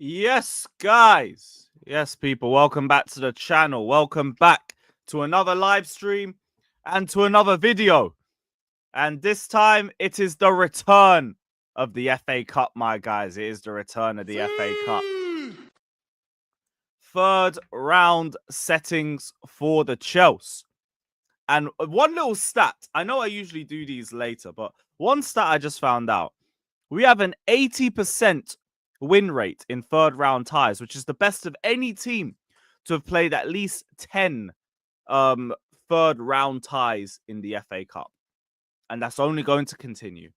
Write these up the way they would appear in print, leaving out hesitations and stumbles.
Yes, guys. Yes, people. Welcome back to the channel. Welcome back to another live stream and to another video. And this time, it is the return of the FA Cup, my guys. It is the return of the FA Cup. Third round settings for the Chelsea. And one little stat. I know I usually do these later, but one stat I just found out. We have an 80% win rate in third round ties, which is the best of any team to have played at least 10 third round ties in the FA Cup. And that's only going to continue.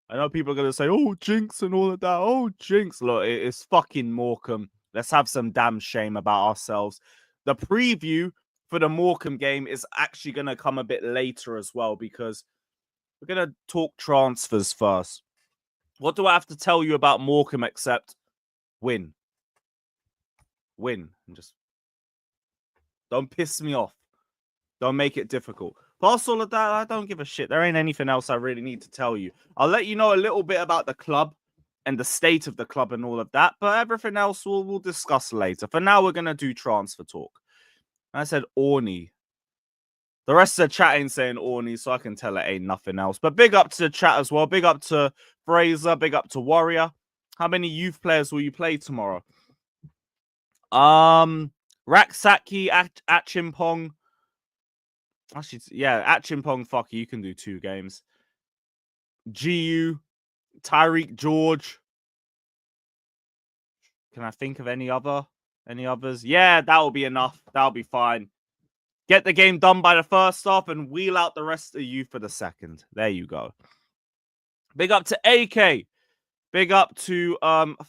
I know people are going to say, oh, jinx and all of that. Oh, jinx. Look, it's fucking Morecambe. Let's have some damn shame about ourselves. The preview for the Morecambe game is actually going to come a bit later as well, because we're going to talk transfers first. What do I have to tell you about Morecambe except win? Win. And just don't piss me off. Don't make it difficult. Past all of that, I don't give a shit. There ain't anything else I really need to tell you. I'll let you know a little bit about the club and the state of the club and all of that, but everything else we'll discuss later. For now, we're going to do transfer talk. I said Orny. The rest of the chat ain't saying Orny, so I can tell it ain't nothing else. But big up to the chat as well. Big up to Fraser. Big up to Warrior. How many youth players will you play tomorrow? Raksaki, Achimpong. Actually, yeah, Achimpong, fuck you can do 2 games. GU, Tyreek George. Can I think of any others? Yeah, that'll be enough. That'll be fine. Get the game done by the first half and wheel out the rest of you for the second. There you go. Big up to AK. Big up to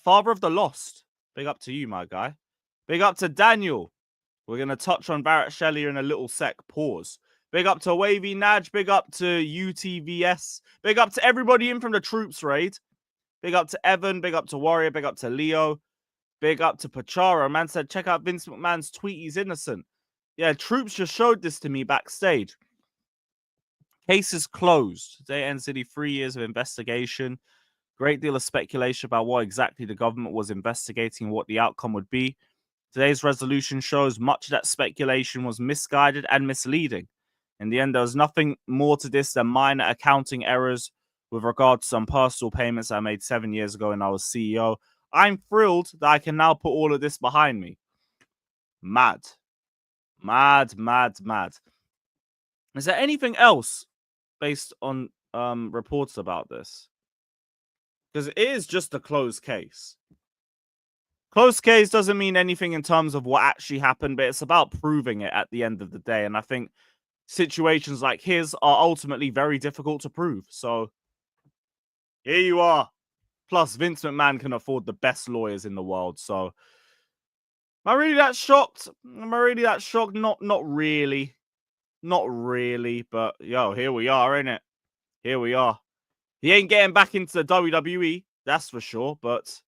Father of the Lost. Big up to you, my guy. Big up to Daniel. We're going to touch on Kvaratskhelia in a little sec. Pause. Big up to Wavy Naj. Big up to UTVS. Big up to everybody in from the Troops raid. Big up to Evan. Big up to Warrior. Big up to Leo. Big up to Pachara. Man said, check out Vince McMahon's tweet. He's innocent. Yeah, Troops just showed this to me backstage. Case is closed. Today ends City 3 years of investigation. Great deal of speculation about what exactly the government was investigating and what the outcome would be. Today's resolution shows much of that speculation was misguided and misleading. In the end, there was nothing more to this than minor accounting errors with regard to some personal payments I made 7 years ago when I was CEO. I'm thrilled that I can now put all of this behind me. Mad. Mad. Is there anything else based on reports about this? Because it is just a closed case. Closed case doesn't mean anything in terms of what actually happened, but it's about proving it at the end of the day. And I think situations like his are ultimately very difficult to prove. So here you are. Plus, Vince McMahon can afford the best lawyers in the world. So am I really that shocked? Not really. Not really. But yo, here we are, innit? Here we are. He ain't getting back into the WWE, that's for sure, but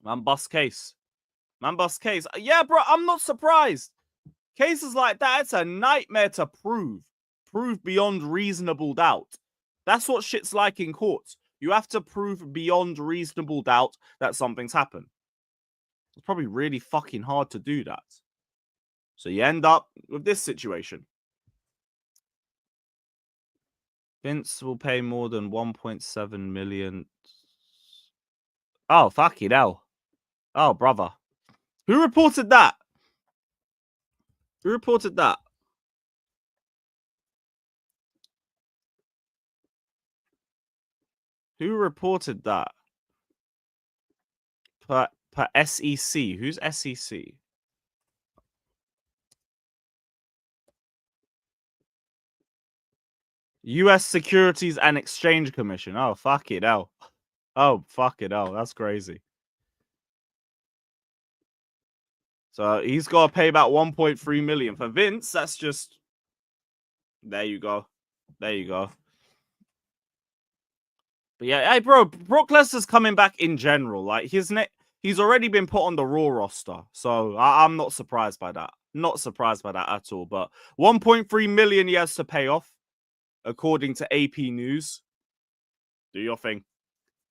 man bust case. Yeah, bro, I'm not surprised. Cases like that, it's a nightmare to prove. Prove beyond reasonable doubt. That's what shit's like in courts. You have to prove beyond reasonable doubt that something's happened. It's probably really fucking hard to do that. So you end up with this situation. Vince will pay more than 1.7 million. Oh, fucking hell. Oh, brother. Who reported that? Who reported that? Who reported that? Per SEC. Who's SEC? U.S. Securities and Exchange Commission. Oh, fuck it, hell. Oh, fuck it, hell. That's crazy. So he's got to pay about 1.3 million. For Vince, that's just... There you go. There you go. But yeah, hey, bro, Brock Lesnar's coming back in general. Like, he's already been put on the Raw roster. So I'm not surprised by that. Not surprised by that at all. But 1.3 million he has to pay off, according to AP News. Do your thing.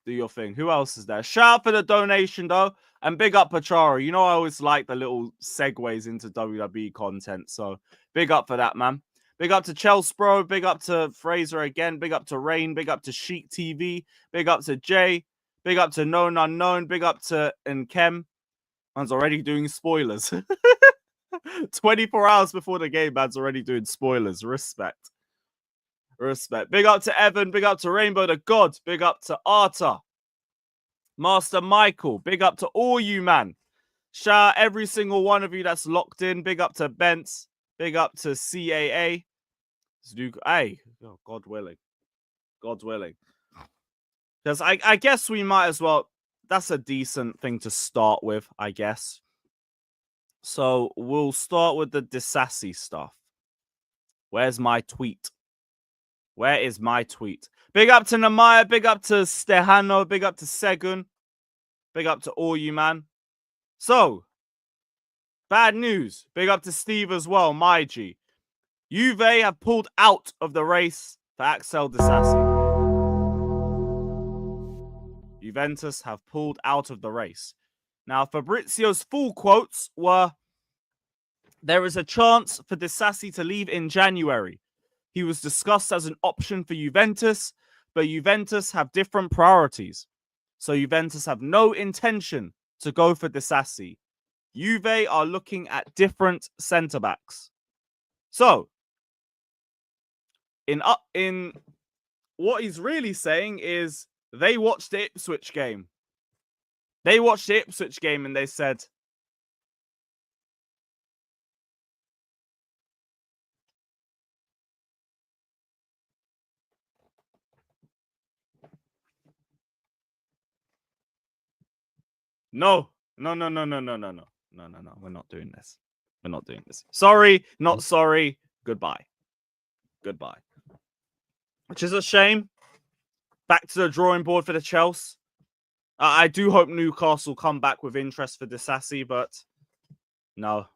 Do your thing. Who else is there? Shout out for the donation, though. And big up Pachara. You know I always like the little segues into WWE content. So big up for that, man. Big up to Chelsea, bro. Big up to Fraser again. Big up to Rain. Big up to Chic TV. Big up to Jay. Big up to Known Unknown. Big up to Nkem. Man's already doing spoilers. 24 hours before the game, man's already doing spoilers. Respect. Respect. Big up to Evan. Big up to Rainbow the God. Big up to Arta. Master Michael. Big up to all you, man. Shout out every single one of you that's locked in. Big up to Bents. Big up to CAA. Hey, oh, God willing. God willing. Because I guess we might as well. That's a decent thing to start with, I guess. So we'll start with the Disasi stuff. Where's my tweet? Where is my tweet? Big up to Namaya. Big up to Stehano. Big up to Segun. Big up to all you, man. So, bad news. Big up to Steve as well, my G. Juve have pulled out of the race for Axel Disasi. Juventus have pulled out of the race. Now, Fabrizio's full quotes were, there is a chance for Disasi to leave in January. He was discussed as an option for Juventus, but Juventus have different priorities. So Juventus have no intention to go for Disasi. Juve are looking at different centre-backs. So, in what he's really saying is they watched the Ipswich game. They watched the Ipswich game and they said, no. We're not doing this. We're not doing this. Sorry, not sorry. Goodbye. Goodbye. Which is a shame. Back to the drawing board for the Chelsea. I do hope Newcastle come back with interest for Disasi, but no.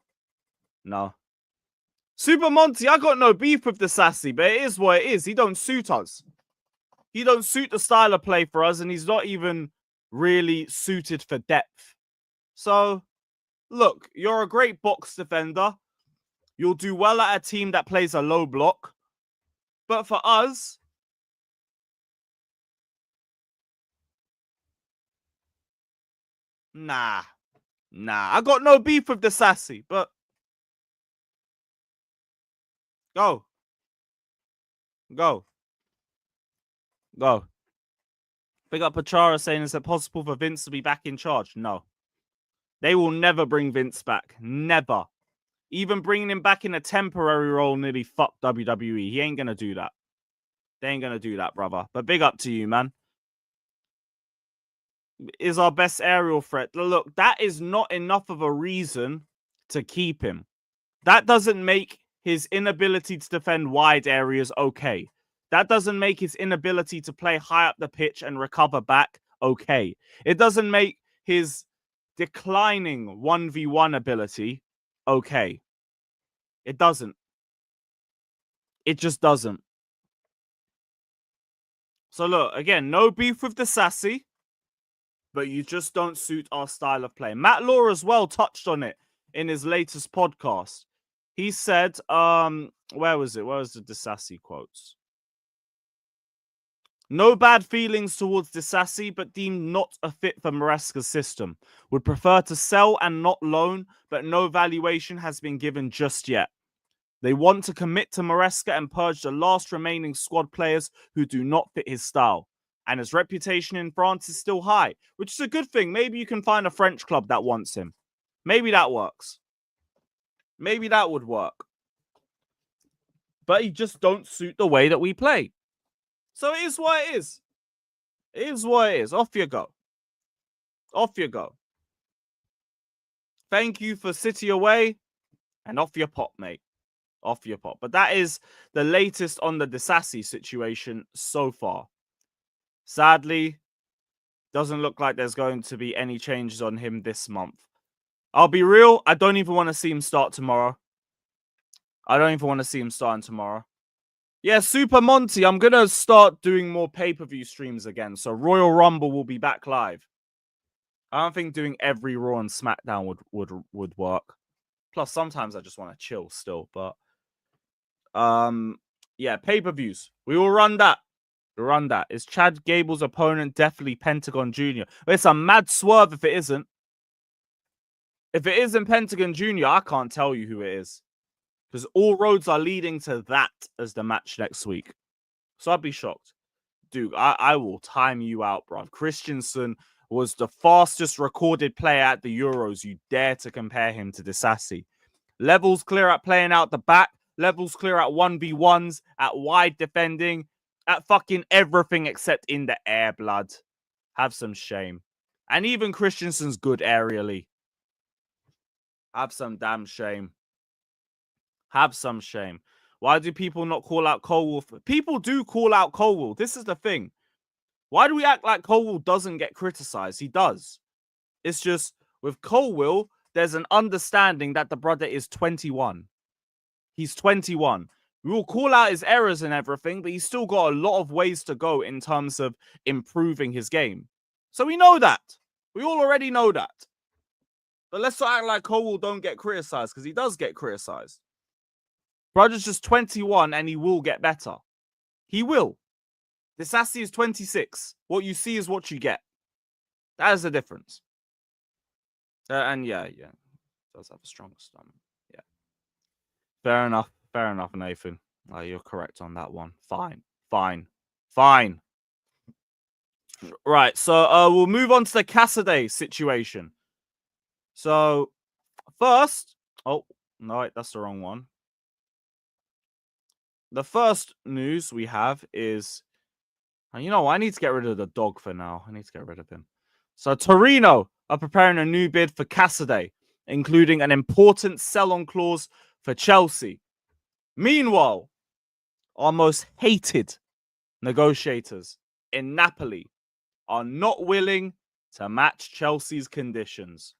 Super Monty, I got no beef with Disasi, but it is what it is. He don't suit us. He don't suit the style of play for us, and he's not even really suited for depth. So, look, you're a great box defender. You'll do well at a team that plays a low block. But for us, nah. I got no beef with Disasi, but go. Big up Pachara saying, is it possible for Vince to be back in charge? No. They will never bring Vince back. Never. Even bringing him back in a temporary role nearly fucked WWE. He ain't going to do that. They ain't going to do that, brother. But big up to you, man. Is our best aerial threat. Look, that is not enough of a reason to keep him. That doesn't make his inability to defend wide areas okay. That doesn't make his inability to play high up the pitch and recover back okay. It doesn't make his declining 1v1 ability okay. It doesn't. It just doesn't. So look, again, no beef with Disasi, but you just don't suit our style of play. Matt Law as well touched on it in his latest podcast. He said, where was it? Where was the Disasi quotes? No bad feelings towards Disasi, but deemed not a fit for Maresca's system. Would prefer to sell and not loan, but no valuation has been given just yet. They want to commit to Maresca and purge the last remaining squad players who do not fit his style. And his reputation in France is still high, which is a good thing. Maybe you can find a French club that wants him. Maybe that works. Maybe that would work. But he just don't suit the way that we play. So it is what it is. It is what it is. Off you go. Off you go. Thank you for City away. And off your pop, mate. Off your pop. But that is the latest on the Disasi situation so far. Sadly, doesn't look like there's going to be any changes on him this month. I'll be real, I don't even want to see him start tomorrow. I don't even want to see him starting tomorrow. Yeah, Super Monty, I'm going to start doing more pay-per-view streams again. So Royal Rumble will be back live. I don't think doing every Raw and SmackDown would work. Plus, sometimes I just want to chill still. But yeah, pay-per-views. We will run that. We'll run that. Is Chad Gable's opponent definitely Pentagon Jr.? It's a mad swerve if it isn't. If it isn't Pentagon Jr., I can't tell you who it is. Because all roads are leading to that as the match next week. So I'd be shocked. Dude, I will time you out, bruv. Christensen was the fastest recorded player at the Euros. You dare to compare him to Disasi. Levels clear at playing out the back. Levels clear at 1v1s, at wide defending, at fucking everything except in the air, blood. Have some shame. And even Christensen's good aerially. Have some damn shame. Have some shame. Why do people not call out Colwell? People do call out Colwell. This is the thing. Why do we act like Colwell doesn't get criticized? He does. It's just with Colwell, there's an understanding that the brother is 21. He's 21. We will call out his errors and everything, but he's still got a lot of ways to go in terms of improving his game. So we know that. We all already know that. But let's not act like Colwell don't get criticized, because he does get criticized. Brother's just 21 and he will get better. He will. Disasi is 26. What you see is what you get. That is the difference. And yeah. Does have a strong stomach. Yeah. Fair enough, Nathan. You're correct on that one. Fine. Right, so we'll move on to the Casadei situation. So, first... Oh, no, wait, that's the wrong one. The first news we have is... You know, I need to get rid of the dog for now. I need to get rid of him. So, Torino are preparing a new bid for Casadei, including an important sell-on clause for Chelsea. Meanwhile, our most hated negotiators in Napoli are not willing to match Chelsea's conditions.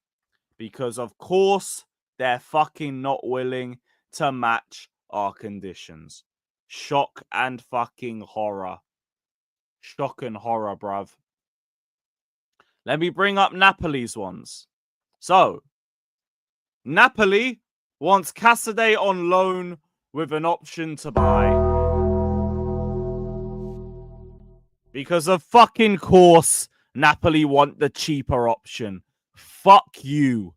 Because, of course, they're fucking not willing to match our conditions. Shock and fucking horror. Shock and horror, bruv. Let me bring up Napoli's ones. So, Napoli wants Casadei on loan with an option to buy. Because of fucking course, Napoli want the cheaper option. Fuck you.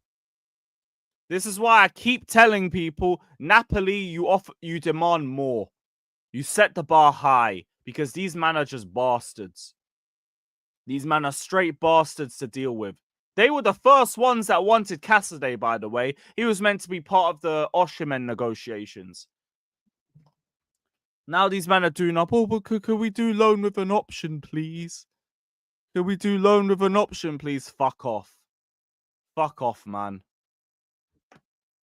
This is why I keep telling people, Napoli, you demand more. You set the bar high because these men are just bastards. These men are straight bastards to deal with. They were the first ones that wanted Casadei, by the way. He was meant to be part of the Osimhen negotiations. Now these men are doing up, but could we do loan with an option, please? Could we do loan with an option, please? Fuck off. Fuck off, man.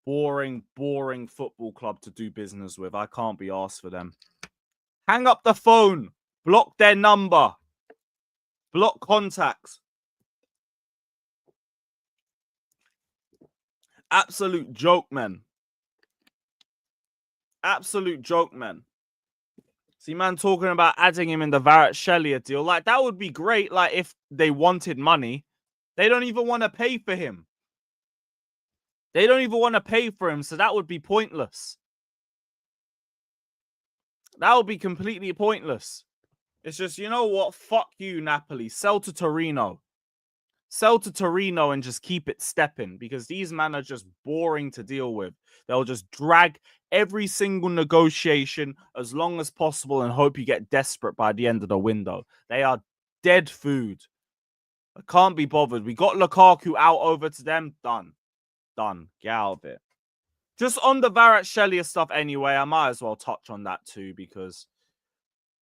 Boring football club to do business with. I can't be arsed for them. Hang up the phone. Block their number. Block contacts. Absolute joke, man. Absolute joke, man. See, man, talking about adding him in the Kvaratskhelia deal. Like, that would be great, like, if they wanted money. They don't even want to pay for him. They don't even want to pay for him, so that would be pointless. That would be completely pointless. It's just, you know what? Fuck you, Napoli. Sell to Torino. Sell to Torino and just keep it stepping, because these men are just boring to deal with. They'll just drag every single negotiation as long as possible and hope you get desperate by the end of the window. They are dead food. I can't be bothered. We got Lukaku out over to them. Done. Get out of it. Just on the Kvaratskhelia stuff anyway, I might as well touch on that too, because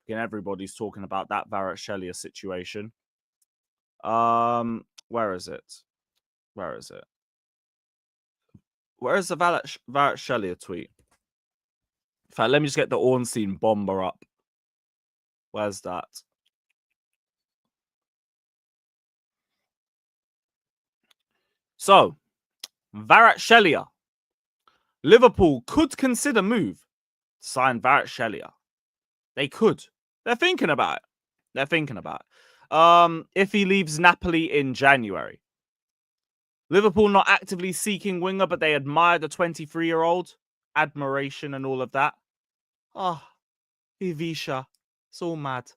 again, everybody's talking about that Kvaratskhelia situation. Where is it? Where is the Kvaratskhelia tweet? In fact, let me just get the Ornstein bomber up. Where's that? So, Kvaratskhelia. Liverpool could consider move to sign Kvaratskhelia. They could. They're thinking about it. They're thinking about it. If he leaves Napoli in January. Liverpool not actively seeking winger, but they admire the 23-year-old. Admiration and all of that. Oh, Ivisha. It's all mad.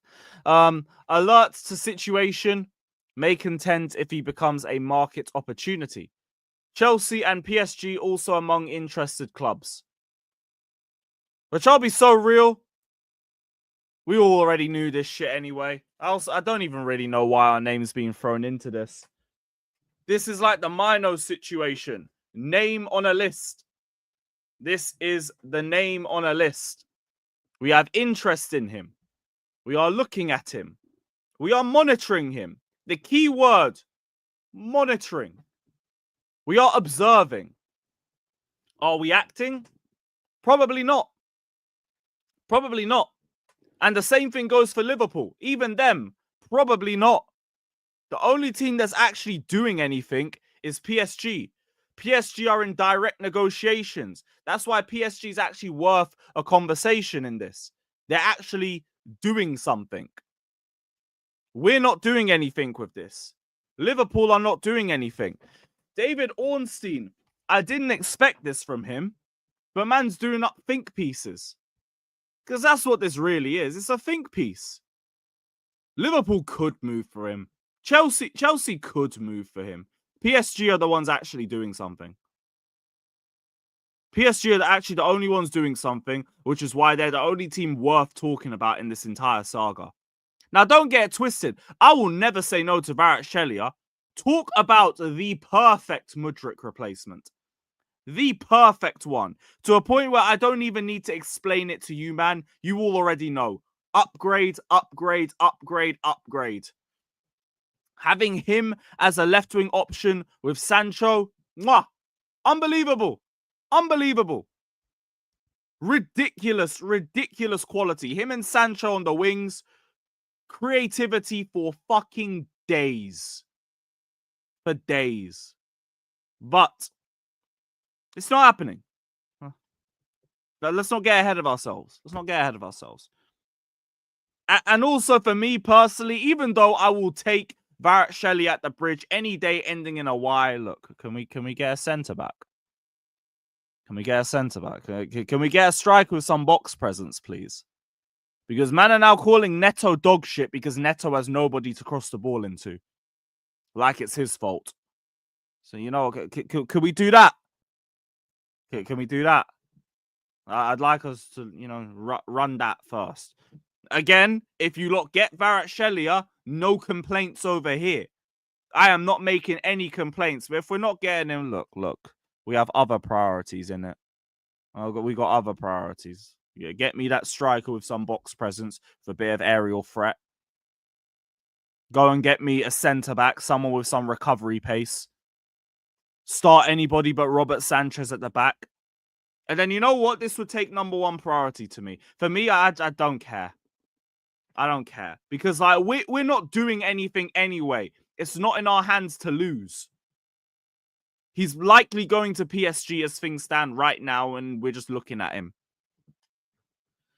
Alerts to situation. May contend if he becomes a market opportunity. Chelsea and PSG also among interested clubs. Which I'll be so real. We all already knew this shit anyway. I don't even really know why our name's being thrown into this. This is like the Mino situation. Name on a list. This is the name on a list. We have interest in him. We are looking at him. We are monitoring him. The key word, monitoring. We are observing. Are we acting? Probably not. Probably not. And the same thing goes for Liverpool. Even them, probably not. The only team that's actually doing anything is PSG. PSG are in direct negotiations. That's why PSG is actually worth a conversation in this. They're actually doing something. We're not doing anything with this. Liverpool are not doing anything. David Ornstein, I didn't expect this from him, but man's doing up think pieces. Because that's what this really is. It's a think piece. Liverpool could move for him. Chelsea could move for him. PSG are the ones actually doing something. PSG are actually the only ones doing something, which is why they're the only team worth talking about in this entire saga. Now, don't get it twisted. I will never say no to Kvaratskhelia. Talk about the perfect Mudryk replacement. The perfect one. To a point where I don't even need to explain it to you, man. You all already know. Upgrade, upgrade, upgrade, upgrade. Having him as a left-wing option with Sancho, mwah, unbelievable. Unbelievable. Ridiculous, ridiculous quality. Him and Sancho on the wings. Creativity for fucking days. For days. But it's not happening. Let's not get ahead of ourselves. Let's not get ahead of ourselves. And also for me personally, even though I will take Kvaratskhelia at the bridge any day ending in a Y, look, can we get a centre back? Can we get a centre back? Can we get a striker with some box presence, please? Because man are now calling Neto dog shit because Neto has nobody to cross the ball into. Like it's his fault. So, you know, can we do that? Can we do that? I'd like us to, you know, run that first. Again, if you lot get Kvaratskhelia, no complaints over here. I am not making any complaints. But if we're not getting him, look. We have other priorities in it. We got other priorities. Yeah, get me that striker with some box presence for a bit of aerial threat. Go and get me a centre-back, someone with some recovery pace. Start anybody but Robert Sanchez at the back. And then you know what? This would take number one priority to me. For me, I don't care. I don't care. Because like we're not doing anything anyway. It's not in our hands to lose. He's likely going to PSG as things stand right now, and we're just looking at him.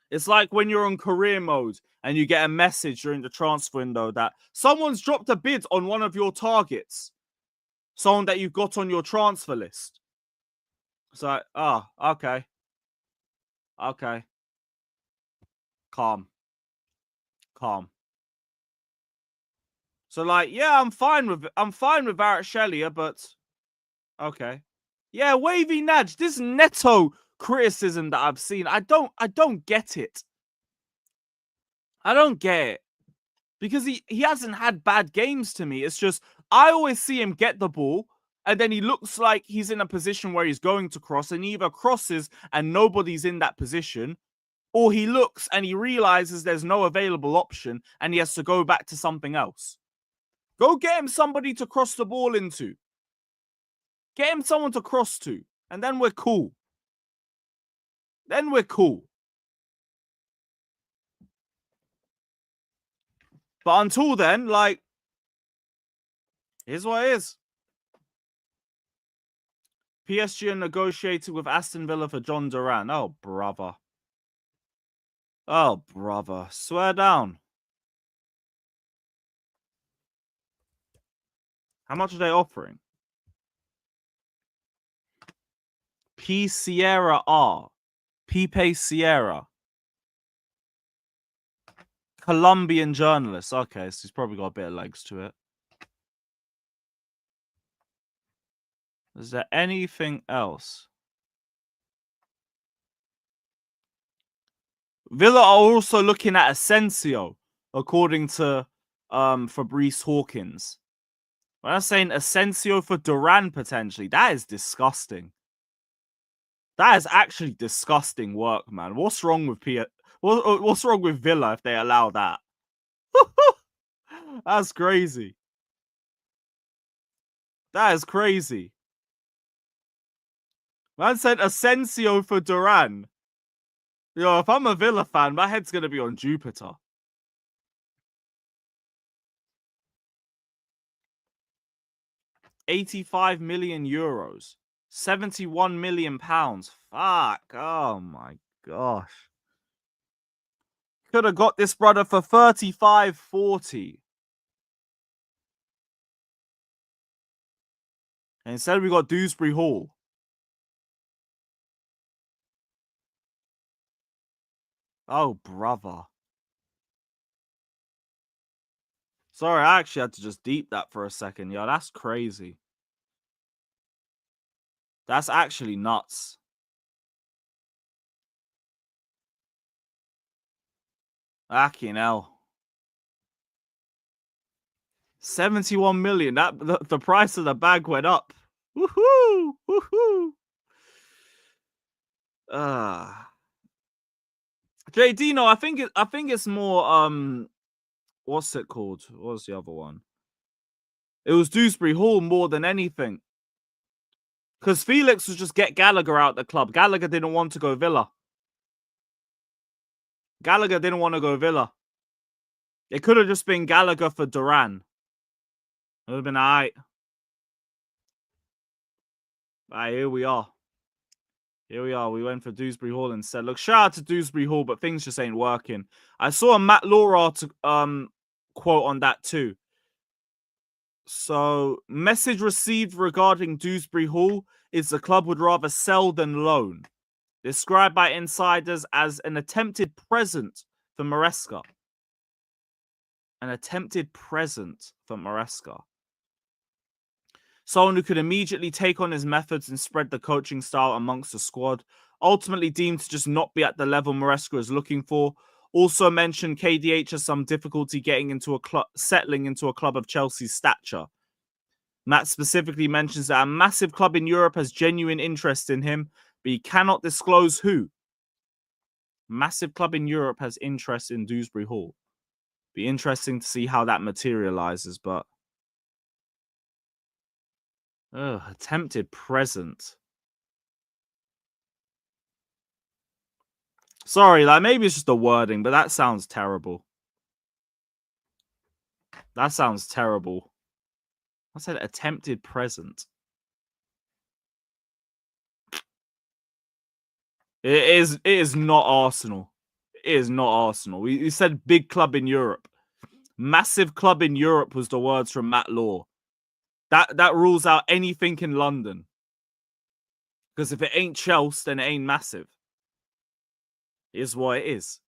It's like when you're on career mode and you get a message during the transfer window that someone's dropped a bid on one of your targets. Someone that you've got on your transfer list. It's like, oh, okay. Okay. Calm. So like, yeah, I'm fine with Kvaratskhelia, but okay. Yeah, wavy nudge. This Neto criticism that I've seen, I don't get it. I don't get it. Because he hasn't had bad games to me. It's just, I always see him get the ball, and then he looks like he's in a position where he's going to cross, and he either crosses and nobody's in that position, or he looks and he realizes there's no available option, and he has to go back to something else. Go get him somebody to cross the ball into. Get him someone to cross to, and then we're cool. Then we're cool. But until then, like, here's what it is. PSG are negotiating with Aston Villa for Jhon Duran. Oh, brother. Oh, brother. Swear down. How much are they offering? P Sierra R. Pipe Sierra. Colombian journalist. Okay, so he's probably got a bit of legs to it. Is there anything else? Villa are also looking at Asensio, according to Fabrice Hawkins. When I'm saying Asensio for Duran potentially, that is disgusting. That is actually disgusting work, man. What's wrong with What's wrong with Villa if they allow that? That's crazy. That is crazy. Man said Asensio for Duran. Yo, if I'm a Villa fan, my head's gonna be on Jupiter. €85 million. £71 million. Fuck. Oh my gosh. Could have got this brother for 35-40. And instead we got Dewsbury Hall. Oh, brother. Sorry, I actually had to just deep that for a second. Yo, that's crazy. That's actually nuts. Fucking hell. 71 million. The price of the bag went up. Woohoo! Woohoo! JD, no, I think it's more what's it called? What was the other one? It was Dewsbury Hall more than anything. Because Felix was just get Gallagher out the club. Gallagher didn't want to go Villa. Gallagher didn't want to go Villa. It could have just been Gallagher for Duran. It would have been alright. Alright, here we are. Here we are. We went for Dewsbury Hall instead. Look, shout out to Dewsbury Hall, but things just ain't working. I saw a Matt Law quote on that too. So, message received regarding Dewsbury Hall is the club would rather sell than loan. Described by insiders as an attempted present for Maresca. An attempted present for Maresca. Someone who could immediately take on his methods and spread the coaching style amongst the squad. Ultimately deemed to just not be at the level Maresca is looking for. Also mentioned KDH has some difficulty getting into settling into a club of Chelsea's stature. Matt specifically mentions that a massive club in Europe has genuine interest in him, but he cannot disclose who. Massive club in Europe has interest in Dewsbury Hall. Be interesting to see how that materializes, but attempted present. Sorry, like maybe it's just the wording, but that sounds terrible. That sounds terrible. I said attempted present. It is not Arsenal. It is not Arsenal. We said big club in Europe. Massive club in Europe was the words from Matt Law. That rules out anything in London. Because if it ain't Chelsea, then it ain't massive. Is what it is.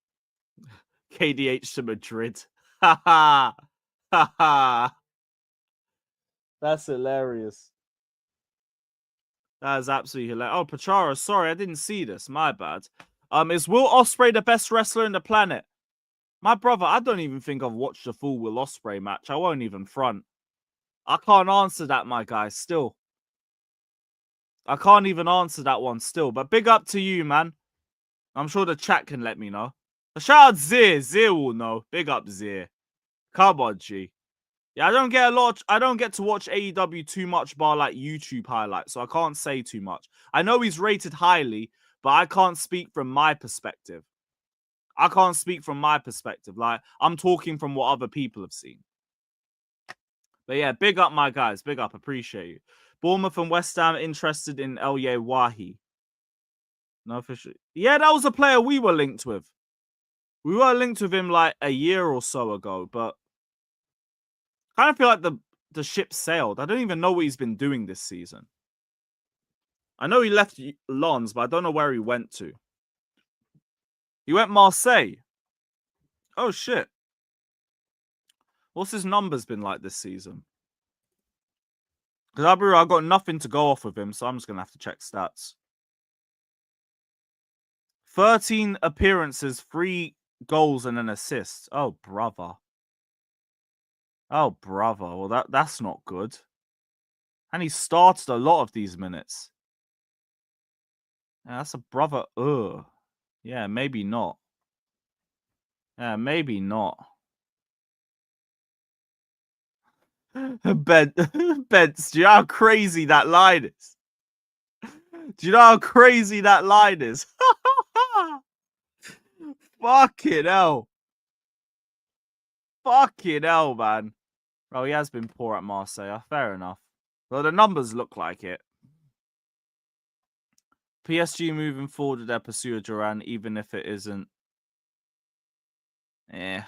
KDH to Madrid. Ha ha. Ha ha. That's hilarious. That is absolutely hilarious. Oh, Pachara, sorry, I didn't see this. My bad. Is Will Ospreay the best wrestler in the planet? My brother, I don't even think I've watched a full Will Ospreay match. I won't even front. I can't answer that, my guy, still. I can't even answer that one still. But big up to you, man. I'm sure the chat can let me know. Shout out Zir. Zir will know. Big up Zir. Come on, G. Yeah, I don't get to watch AEW too much bar like YouTube highlights, so I can't say too much. I know he's rated highly, but I can't speak from my perspective. Like, I'm talking from what other people have seen. But yeah, big up, my guys. Big up. Appreciate you. Bournemouth and West Ham interested in Elye Wahi. No official. Yeah, that was a player we were linked with. We were linked with him like a year or so ago, but I kind of feel like the ship sailed. I don't even know what he's been doing this season. I know he left Lens, but I don't know where he went to. He went Marseille. Oh, shit. What's his numbers been like this season? Because I've got nothing to go off with him, so I'm just going to have to check stats. 13 appearances, 3 goals, and an assist. Oh, brother. Oh, brother. Well, that's not good. And he started a lot of these minutes. Yeah, that's a brother. Ugh. Yeah, maybe not. Yeah, maybe not. Beds, do you know how crazy that line is? Do you know how crazy that line is? Fucking hell. Fucking hell, man. Oh, he has been poor at Marseille. Fair enough. Well, the numbers look like it. PSG moving forward with their pursuit of Duran, even if it isn't. Eh.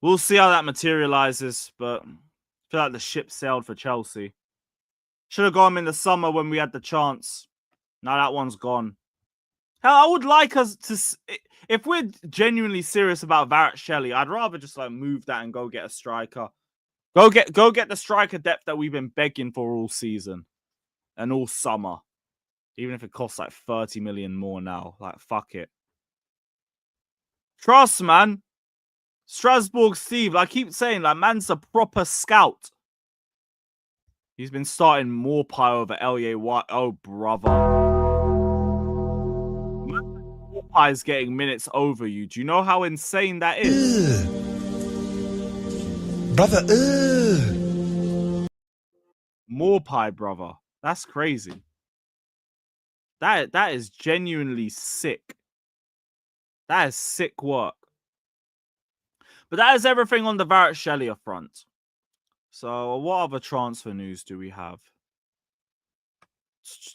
We'll see how that materializes, but I feel like the ship sailed for Chelsea. Should have got him in the summer when we had the chance. Now that one's gone. Hell, I would like us to... If we're genuinely serious about Kvaratskhelia, I'd rather just like move that and go get a striker. Go get the striker depth that we've been begging for all season. And all summer. Even if it costs like 30 million more now. Like, fuck it. Trust, man. Strasbourg Steve, I keep saying, like, man's a proper scout. He's been starting Morecambe over Ley White. Oh, brother. Morecambe is getting minutes over you. Do you know how insane that is? Brother, Morecambe, brother. That's crazy. That is genuinely sick. That is sick work. But that is everything on the Kvaratskhelia front. So, what other transfer news do we have?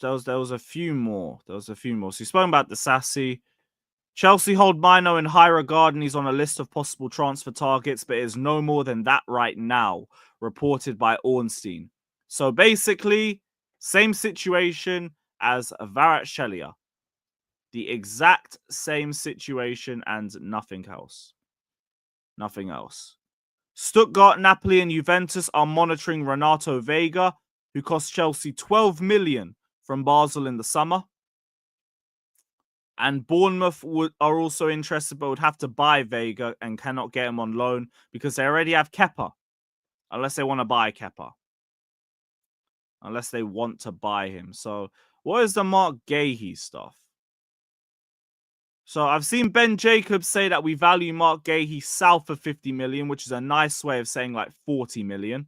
There was a few more. So, you spoke about Disasi. Chelsea hold Mino in high regard and he's on a list of possible transfer targets, but is no more than that right now, reported by Ornstein. So, basically, same situation as Kvaratskhelia. The exact same situation and nothing else. Nothing else. Stuttgart, Napoli, and Juventus are monitoring Renato Vega, who cost Chelsea 12 million from Basel in the summer. And Bournemouth are also interested, but would have to buy Vega and cannot get him on loan because they already have Kepa. Unless they want to buy Kepa. Unless they want to buy him. So, what is the Marc Guehi stuff? So I've seen Ben Jacobs say that we value Marc Guehi south of 50 million, which is a nice way of saying like 40 million.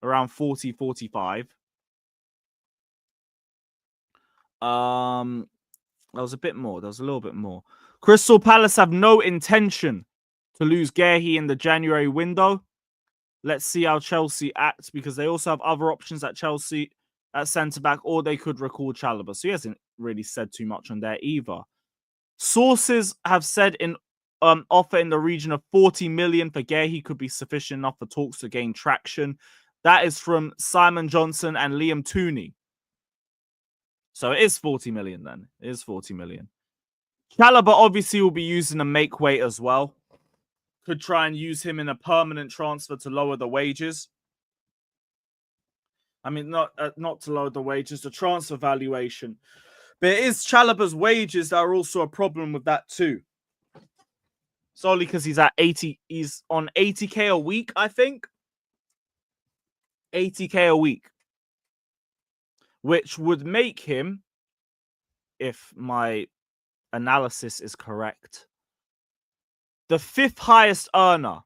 Around 40, 45. There was a bit more. There was a little bit more. Crystal Palace have no intention to lose Guehi in the January window. Let's see how Chelsea act because they also have other options at Chelsea at centre-back, or they could recall Chalobah. So he hasn't really said too much on there either. Sources have said in offer in the region of 40 million for Guehi could be sufficient enough for talks to gain traction. That is from Simon Johnson and Liam Tooney. So it is 40 million then. It is 40 million. Chalobah obviously will be using a make weight as well. Could try and use him in a permanent transfer to lower the wages. I mean, not to lower the wages, the transfer valuation. But it is Chalobah's wages that are also a problem with that too. Solely because he's at 80, he's on 80k a week, I think. 80k a week. Which would make him, if my analysis is correct, the 5th highest earner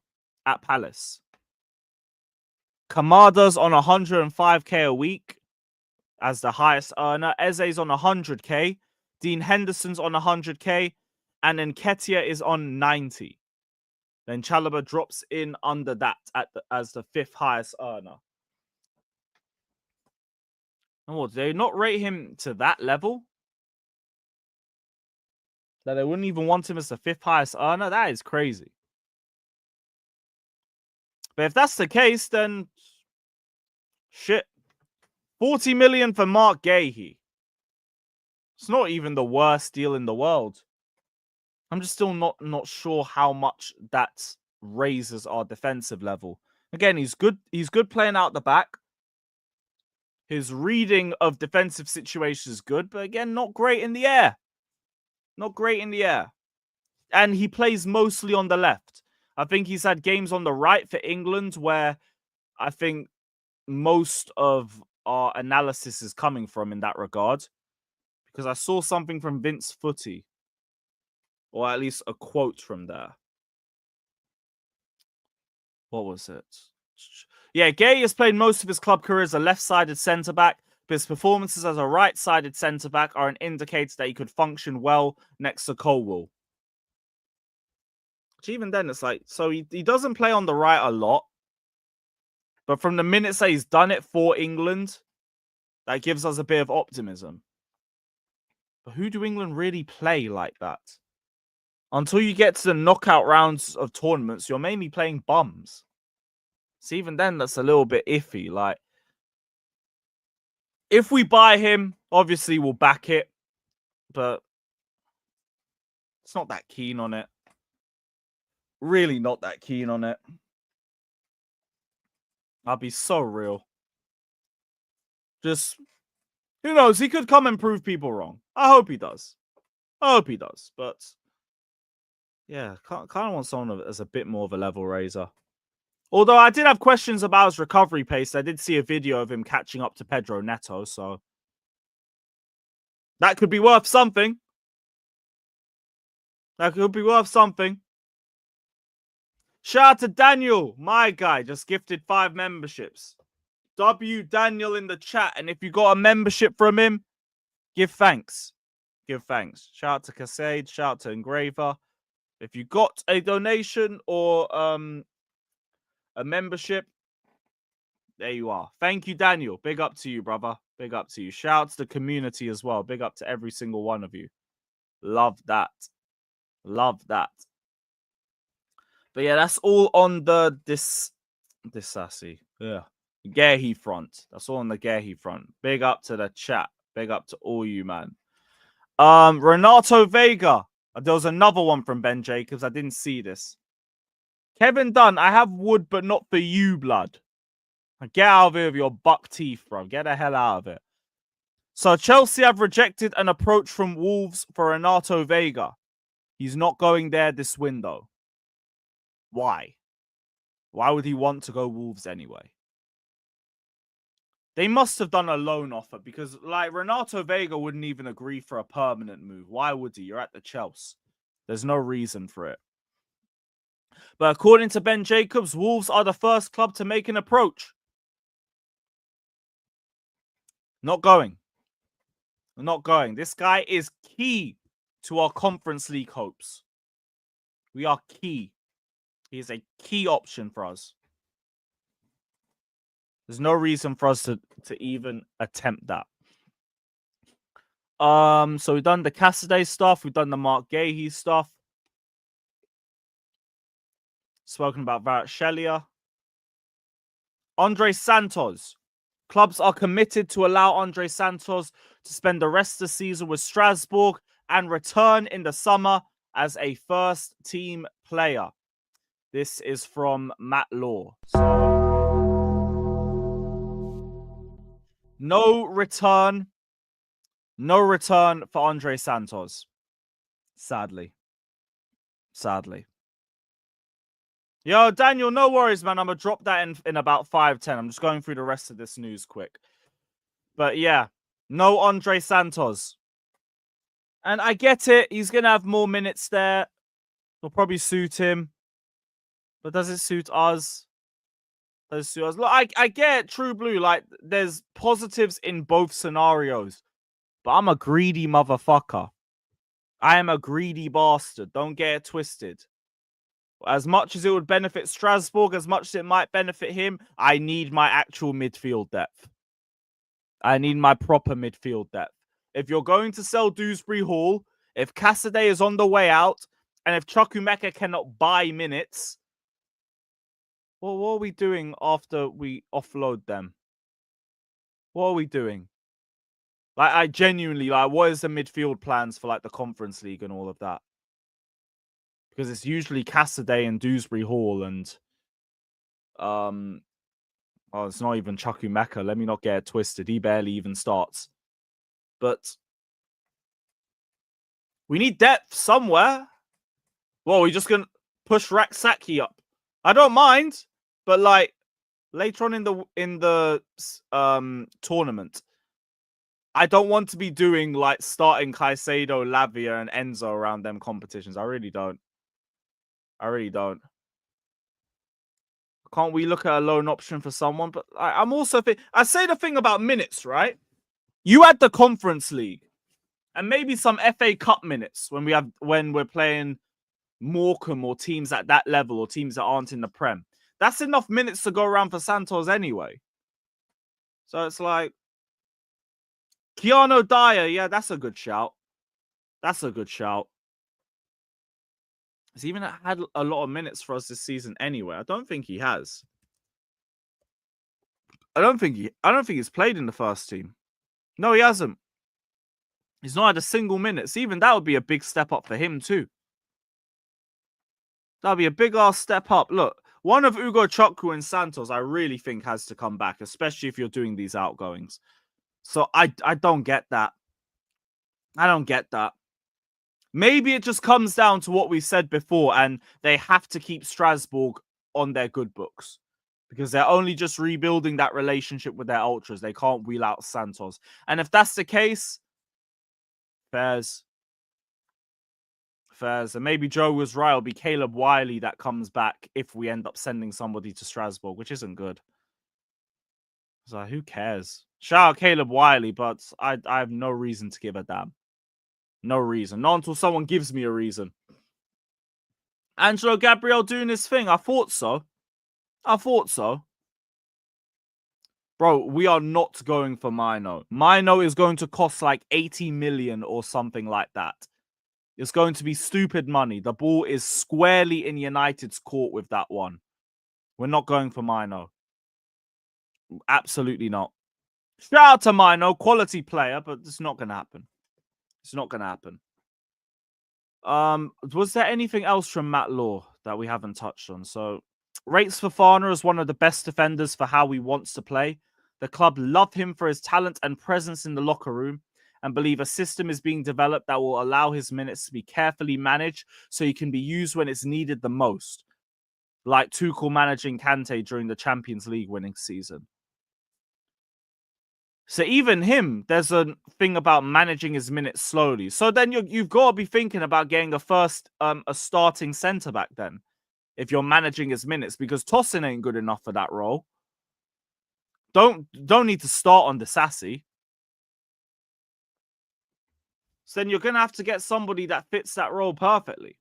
at Palace. Kamada's on 105k a week as the highest earner. Eze's on 100k. Dean Henderson's on 100k. And then Nketiah is on 90. Then Chalobah drops in under that as the 5th highest earner. And what, do they not rate him to that level? That they wouldn't even want him as the 5th highest earner? That is crazy. But if that's the case, then shit. 40 million for Marc Guehi. It's not even the worst deal in the world. I'm just still not sure how much that raises our defensive level. Again, he's good. He's good playing out the back. His reading of defensive situations is good, but again, not great in the air. Not great in the air. And he plays mostly on the left. I think he's had games on the right for England where I think most of our analysis is coming from in that regard. Because I saw something from Vince Footy. Or at least a quote from there. What was it? Yeah, Guehi has played most of his club career as a left-sided centre-back, but his performances as a right-sided centre-back are an indicator that he could function well next to Colwill. Which even then, it's like, so he doesn't play on the right a lot, but from the minutes that he's done it for England, that gives us a bit of optimism. But who do England really play like that? Until you get to the knockout rounds of tournaments, you're mainly playing bums. So even then, that's a little bit iffy. Like, if we buy him, obviously we'll back it. But it's not that keen on it. Really not that keen on it. I'll be so real. Just, who knows? He could come and prove people wrong. I hope he does. I hope he does. But, yeah, kind of want someone as a bit more of a level raiser. Although I did have questions about his recovery pace. I did see a video of him catching up to Pedro Neto, so that could be worth something. That could be worth something. Shout out to Daniel, my guy, just gifted 5 memberships. W Daniel in the chat, and if you got a membership from him, give thanks. Give thanks. Shout out to Casadei, shout out to Engraver. If you got a donation or a membership, there you are. Thank you, Daniel. Big up to you, brother. Big up to you. Shout out to the community as well. Big up to every single one of you. Love that. Love that. But yeah, that's all on the Disasi. Yeah. Guehi front. That's all on the Guehi front. Big up to the chat. Big up to all you, man. Renato Vega. There was another one from Ben Jacobs. I didn't see this. Kevin Dunn, I have wood, but not for you, blood. Get out of here with your buck teeth, bro. Get the hell out of it. So Chelsea have rejected an approach from Wolves for Renato Vega. He's not going there this window. Why? Why would he want to go Wolves anyway? They must have done a loan offer because, like, Renato Vega wouldn't even agree for a permanent move. Why would he? You're at the Chelsea. There's no reason for it. But according to Ben Jacobs, Wolves are the first club to make an approach. Not going. Not going. This guy is key to our Conference League hopes. We are key. He is a key option for us. There's no reason for us to even attempt that. So we've done the Casadei stuff. We've done the Marc Guehi stuff. Spoken about Kvaratskhelia. Andre Santos. Clubs are committed to allow Andre Santos to spend the rest of the season with Strasbourg and return in the summer as a first-team player. This is from Matt Law. So, no return for Andre Santos. Sadly. Yo, Daniel, no worries, man. I'm going to drop that in about 5-10. I'm just going through the rest of this news quick. But yeah, no Andre Santos. And I get it. He's going to have more minutes there. It'll probably suit him. But does it suit us? Does it suit us? Look, I get True Blue. Like, there's positives in both scenarios. But I'm a greedy motherfucker. I am a greedy bastard. Don't get it twisted. As much as it would benefit Strasbourg, as much as it might benefit him, I need my actual midfield depth. I need my proper midfield depth. If you're going to sell Dewsbury Hall, If Casadei is on the way out, and if Chukwuemeka cannot buy minutes, well, what are we doing after we offload them? What are we doing? Like, I genuinely, like, what is the midfield plans for, like, the Conference League and all of that? Because it's usually Casadei and Dewsbury Hall and, oh, it's not even Chukwuemeka. Let me not get it twisted. He barely even starts. But we need depth somewhere. Well, we're just going to push Raksaki up. I don't mind, but, like, later on in the tournament, I don't want to be doing, like, starting Caicedo, Lavia, and Enzo around them competitions. I really don't. I really don't. Can't we look at a loan option for someone? But I'm also... I say the thing about minutes, right? You had the Conference League. And maybe some FA Cup minutes when we're playing Morecambe or teams at that level or teams that aren't in the Prem. That's enough minutes to go around for Santos anyway. So it's like... Keanu Dyer, yeah, that's a good shout. That's a good shout. He's even had a lot of minutes for us this season anyway. I don't think he has. I don't think he's played in the first team. No, he hasn't. He's not had a single minute. So even that would be a big step up for him too. That'd be a big ass step up. Look, one of Ugo Chukwu and Santos, I really think has to come back, especially if you're doing these outgoings. So I don't get that. I don't get that. Maybe it just comes down to what we said before, and they have to keep Strasbourg on their good books because they're only just rebuilding that relationship with their ultras. They can't wheel out Santos. And if that's the case, fairs. And maybe Joe was right. It'll be Caleb Wiley that comes back if we end up sending somebody to Strasbourg, which isn't good. So who cares? Shout out Caleb Wiley, but I have no reason to give a damn. No reason. Not until someone gives me a reason. Angelo Gabriel doing his thing. I thought so. Bro, we are not going for Mino. Mino is going to cost like 80 million or something like that. It's going to be stupid money. The ball is squarely in United's court with that one. We're not going for Mino. Absolutely not. Shout out to Mino, quality player, but it's not going to happen. It's not going to happen. Was there anything else from Matt Law that we haven't touched on? So, rates Fofana as one of the best defenders for how he wants to play. The club love him for his talent and presence in the locker room and believe a system is being developed that will allow his minutes to be carefully managed so he can be used when it's needed the most. Like Tuchel managing Kante during the Champions League winning season. So even him, there's a thing about managing his minutes slowly. So then you've got to be thinking about getting a starting centre back then, if you're managing his minutes, because Tosin ain't good enough for that role. Don't need to start on Disasi. So then you're gonna have to get somebody that fits that role perfectly.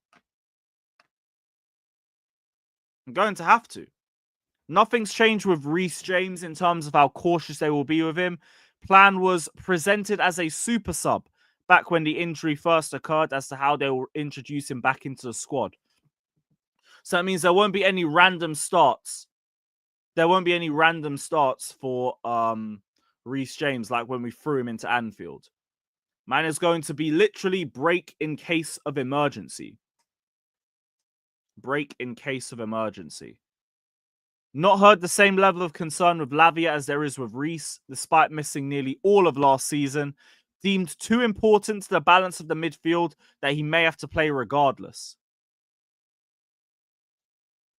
I'm going to have to. Nothing's changed with Reece James in terms of how cautious they will be with him. Plan was presented as a super sub back when the injury first occurred as to how they will introduce him back into the squad. So that means there won't be any random starts. There won't be any random starts for Reece James like when we threw him into Anfield. Mine is going to be literally break in case of emergency. Break in case of emergency. Not heard the same level of concern with Lavia as there is with Reece, despite missing nearly all of last season. Deemed too important to the balance of the midfield that he may have to play regardless.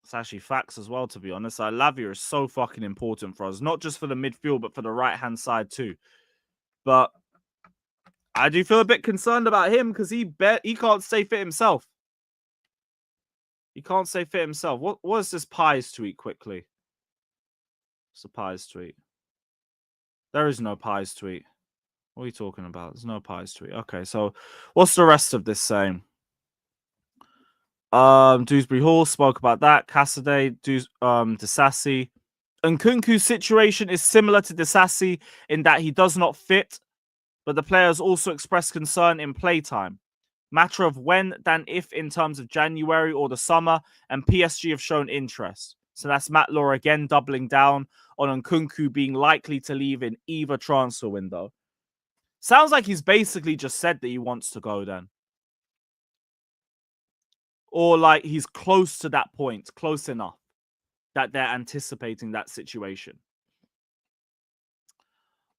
It's actually facts as well, to be honest. Lavia is so fucking important for us. Not just for the midfield, but for the right-hand side too. But I do feel a bit concerned about him because he can't stay fit himself. He can't stay fit himself. What is this Pies tweet quickly? It's a Pies tweet. There is no Pies tweet. What are you talking about? There's no Pies tweet. Okay, so what's the rest of this saying? Dewsbury Hall spoke about that. Casadei, Disasi. Nkunku's situation is similar to Disasi in that he does not fit, but the players also expressed concern in playtime. Matter of when than if in terms of January or the summer, and PSG have shown interest. So that's Matt Law again doubling down on Nkunku being likely to leave in either transfer window. Sounds like he's basically just said that he wants to go then. Or like he's close to that point, close enough that they're anticipating that situation.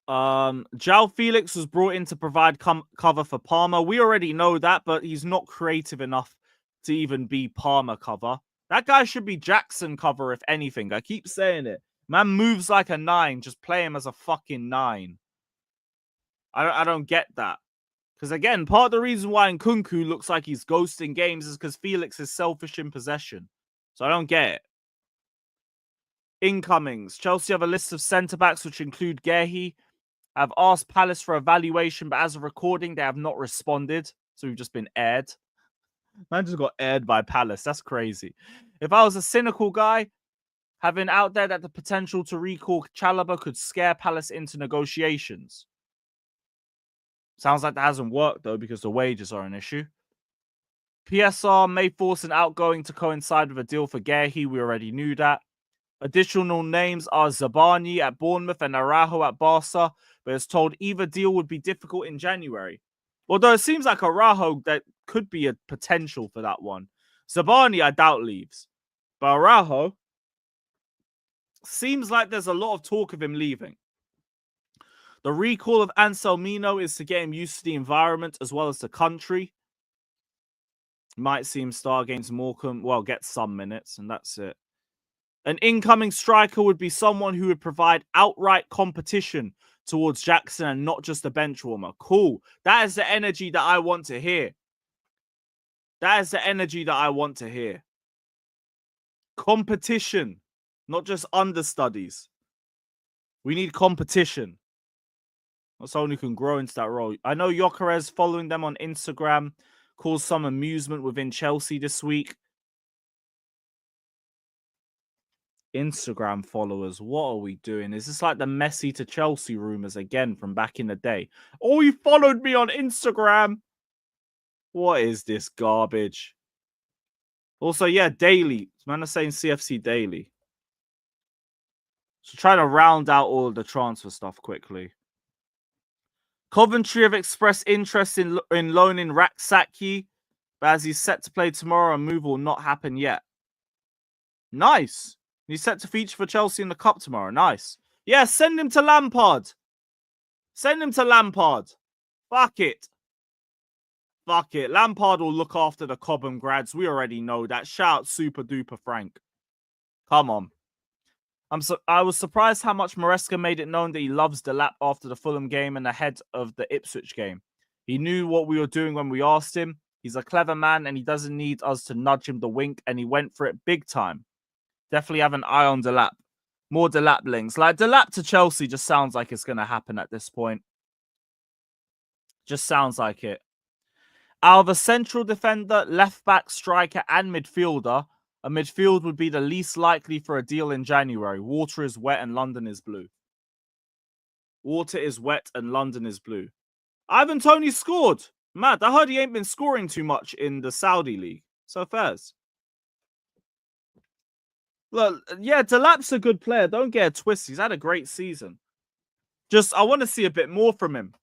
João Felix was brought in to provide cover for Palmer. We already know that, but he's not creative enough to even be Palmer cover. That guy should be Jackson cover, if anything. I keep saying it. Man moves like a 9. Just play him as a fucking 9. I don't get that. Because again, part of the reason why Nkunku looks like he's ghosting games is because Felix is selfish in possession. So I don't get it. Incomings. Chelsea have a list of centre-backs which include Guehi. I've asked Palace for evaluation, but as of recording, they have not responded. So we've just been aired. Man just got aired by Palace. That's crazy. If I was a cynical guy, having out there that the potential to recall Chalobah could scare Palace into negotiations. Sounds like that hasn't worked, though, because the wages are an issue. PSR may force an outgoing to coincide with a deal for Guehi. We already knew that. Additional names are Zabani at Bournemouth and Araujo at Barca, but it's told either deal would be difficult in January. Although it seems like Araujo, that could be a potential for that one. Zabani, I doubt leaves. But Araujo, seems like there's a lot of talk of him leaving. The recall of Anselmino is to get him used to the environment as well as the country. Might see him start against Morecambe. Well, get some minutes, and that's it. An incoming striker would be someone who would provide outright competition towards Jackson and not just a bench warmer. Cool. That is the energy that I want to hear. That is the energy that I want to hear. Competition, not just understudies. We need competition. Not someone who can grow into that role. I know Gyökeres, following them on Instagram, caused some amusement within Chelsea this week. Instagram followers, what are we doing? Is this like the Messi to Chelsea rumors again from back in the day? Oh, you followed me on Instagram. What is this garbage? Also, yeah, daily. Man is saying CFC daily. So trying to round out all of the transfer stuff quickly. Coventry have expressed interest in loaning Raksaki, but as he's set to play tomorrow, a move will not happen yet. Nice. He's set to feature for Chelsea in the Cup tomorrow. Nice. Yeah, send him to Lampard. Send him to Lampard. Fuck it. Fuck it. Lampard will look after the Cobham grads. We already know that. Shout super duper Frank. Come on. I was surprised how much Maresca made it known that he loves Delap after the Fulham game and ahead of the Ipswich game. He knew what we were doing when we asked him. He's a clever man and he doesn't need us to nudge him the wink, and he went for it big time. Definitely have an eye on Delap. More Delap links. Like, Delap to Chelsea just sounds like it's going to happen at this point. Just sounds like it. Out of a central defender, left-back, striker, and midfielder, a midfield would be the least likely for a deal in January. Water is wet and London is blue. Water is wet and London is blue. Ivan Toney scored. Mad. I heard he ain't been scoring too much in the Saudi league. So fairs. Look, yeah, Delap's a good player. Don't get a twist. He's had a great season. Just, I want to see a bit more from him.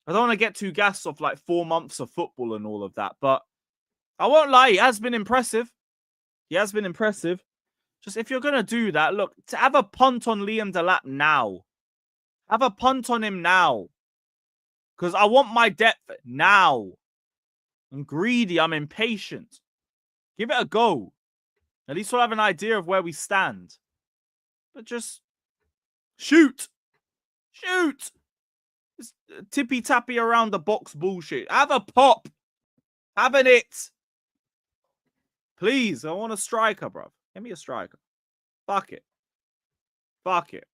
I don't want to get too gassed off like 4 months of football and all of that. But I won't lie, he has been impressive. He has been impressive. Just if you're going to do that, look, to have a punt on Liam Delap now. Have a punt on him now. Because I want my depth now. I'm greedy. I'm impatient. Give it a go. At least we'll have an idea of where we stand. But just shoot. Shoot. Just tippy-tappy around the box bullshit. Have a pop. Having it. Please, I want a striker, bro. Give me a striker. Fuck it. Fuck it.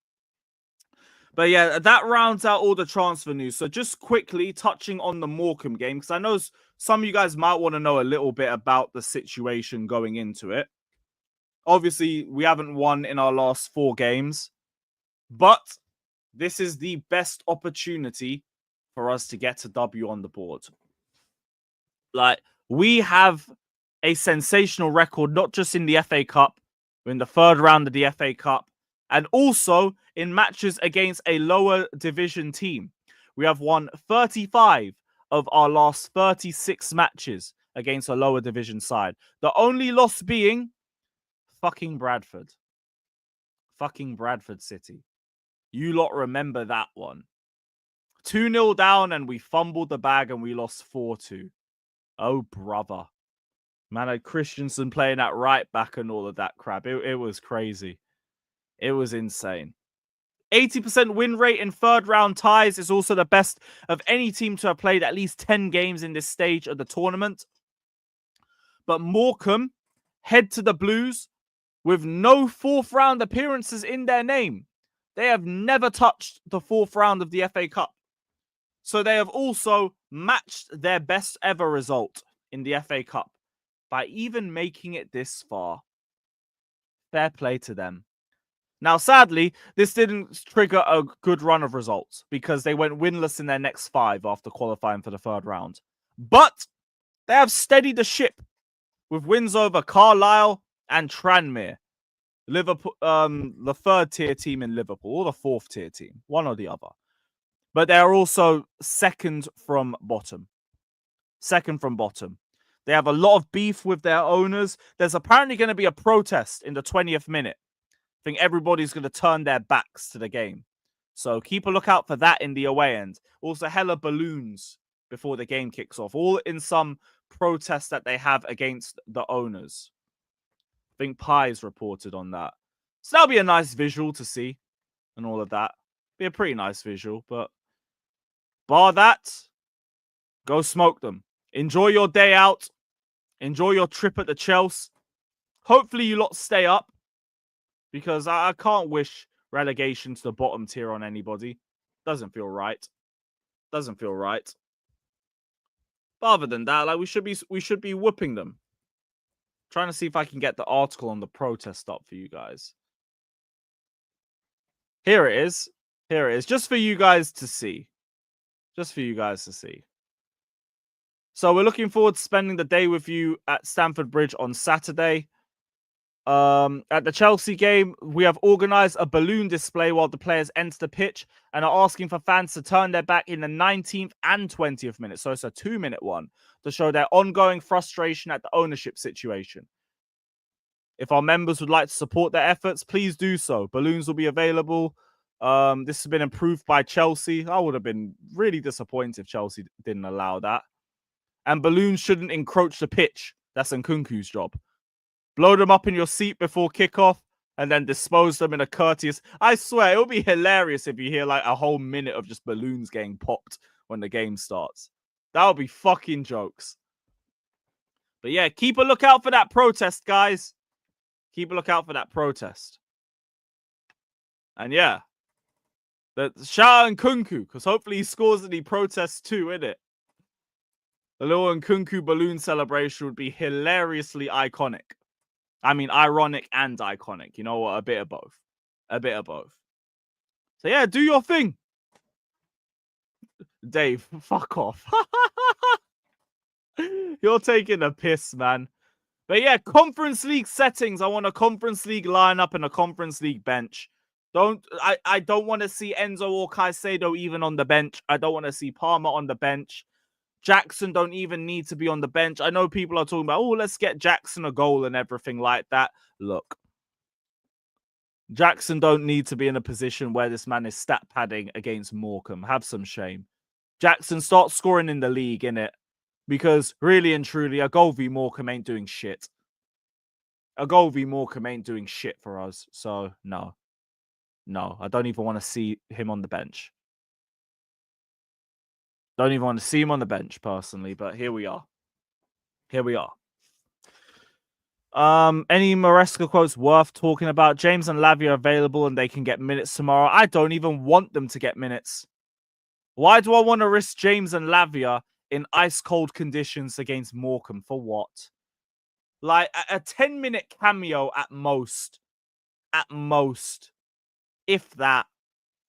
But yeah, that rounds out all the transfer news. So just quickly touching on the Morecambe game, because I know some of you guys might want to know a little bit about the situation going into it. Obviously, we haven't won in our last 4 games, but this is the best opportunity for us to get a W on the board. Like, we have a sensational record, not just in the FA Cup, we're in the third round of the FA Cup, and also in matches against a lower division team. We have won 35 of our last 36 matches against a lower division side. The only loss being fucking Bradford. Fucking Bradford City. You lot remember that one. 2-0 down and we fumbled the bag and we lost 4-2. Oh, brother. Man, I had Christensen playing at right back and all of that crap. It was crazy. It was insane. 80% win rate in third round ties is also the best of any team to have played at least 10 games in this stage of the tournament. But Morecambe head to the Blues with no fourth round appearances in their name. They have never touched the fourth round of the FA Cup. So they have also matched their best ever result in the FA Cup by even making it this far. Fair play to them. Now, sadly, this didn't trigger a good run of results because they went winless in their next 5 after qualifying for the third round. But they have steadied the ship with wins over Carlisle and Tranmere. Liverpool, the third tier team in Liverpool, or the fourth tier team, one or the other. But they are also second from bottom. Second from bottom. They have a lot of beef with their owners. There's apparently going to be a protest in the 20th minute. I think everybody's going to turn their backs to the game. So keep a lookout for that in the away end. Also, hella balloons before the game kicks off. All in some protest that they have against the owners. I think Pies reported on that. So that'll be a nice visual to see and all of that. Be a pretty nice visual, but bar that, go smoke them. Enjoy your day out. Enjoy your trip at the Chelsea. Hopefully you lot stay up because I can't wish relegation to the bottom tier on anybody. Doesn't feel right. Doesn't feel right. But other than that, like we should be whooping them. Trying to see if I can get the article on the protest up for you guys. Here it is. Here it is. Just for you guys to see. Just for you guys to see. So we're looking forward to spending the day with you at Stamford Bridge on Saturday. At the Chelsea game, we have organised a balloon display while the players enter the pitch and are asking for fans to turn their back in the 19th and 20th minute. So it's a 2-minute one to show their ongoing frustration at the ownership situation. If our members would like to support their efforts, please do so. Balloons will be available. This has been approved by Chelsea. I would have been really disappointed if Chelsea didn't allow that. And balloons shouldn't encroach the pitch. That's Nkunku's job. Blow them up in your seat before kickoff and then dispose them in a courteous... I swear, it would be hilarious if you hear like a whole minute of just balloons getting popped when the game starts. That would be fucking jokes. But yeah, keep a lookout for that protest, guys. Keep a lookout for that protest. And yeah, shout out Nkunku, because hopefully he scores and he protests too, innit? The little Nkunku balloon celebration would be hilariously iconic. I mean, ironic and iconic. You know what? A bit of both. A bit of both. So yeah, do your thing. Dave, fuck off. You're taking a piss, man. But yeah, Conference League settings. I want a Conference League lineup and a Conference League bench. I don't want to see Enzo or Caicedo even on the bench. I don't want to see Palmer on the bench. Jackson don't even need to be on the bench. I know people are talking about, oh, let's get Jackson a goal and everything like that. Look, Jackson don't need to be in a position where this man is stat padding against Morecambe. Have some shame. Jackson, start scoring in the league, innit? Because really and truly, a goal v Morecambe ain't doing shit. A goal v Morecambe ain't doing shit for us. So, no. No, I don't even want to see him on the bench. Don't even want to see him on the bench, personally. But here we are. Here we are. Any Maresca quotes worth talking about? James and Lavia are available and they can get minutes tomorrow. I don't even want them to get minutes. Why do I want to risk James and Lavia in ice-cold conditions against Morecambe? For what? Like, a 10-minute cameo at most. At most. If that.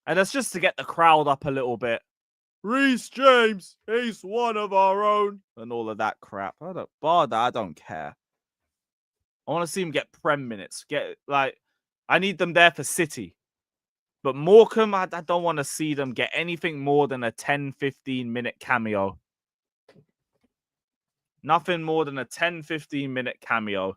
And that's just to get the crowd up a little bit. Reece James, he's one of our own, and all of that crap. I don't care. I want to see him get Prem minutes. I need them there for City. But Morecambe, I don't want to see them get anything more than a 10-15 minute cameo. Nothing more than a 10-15 minute cameo.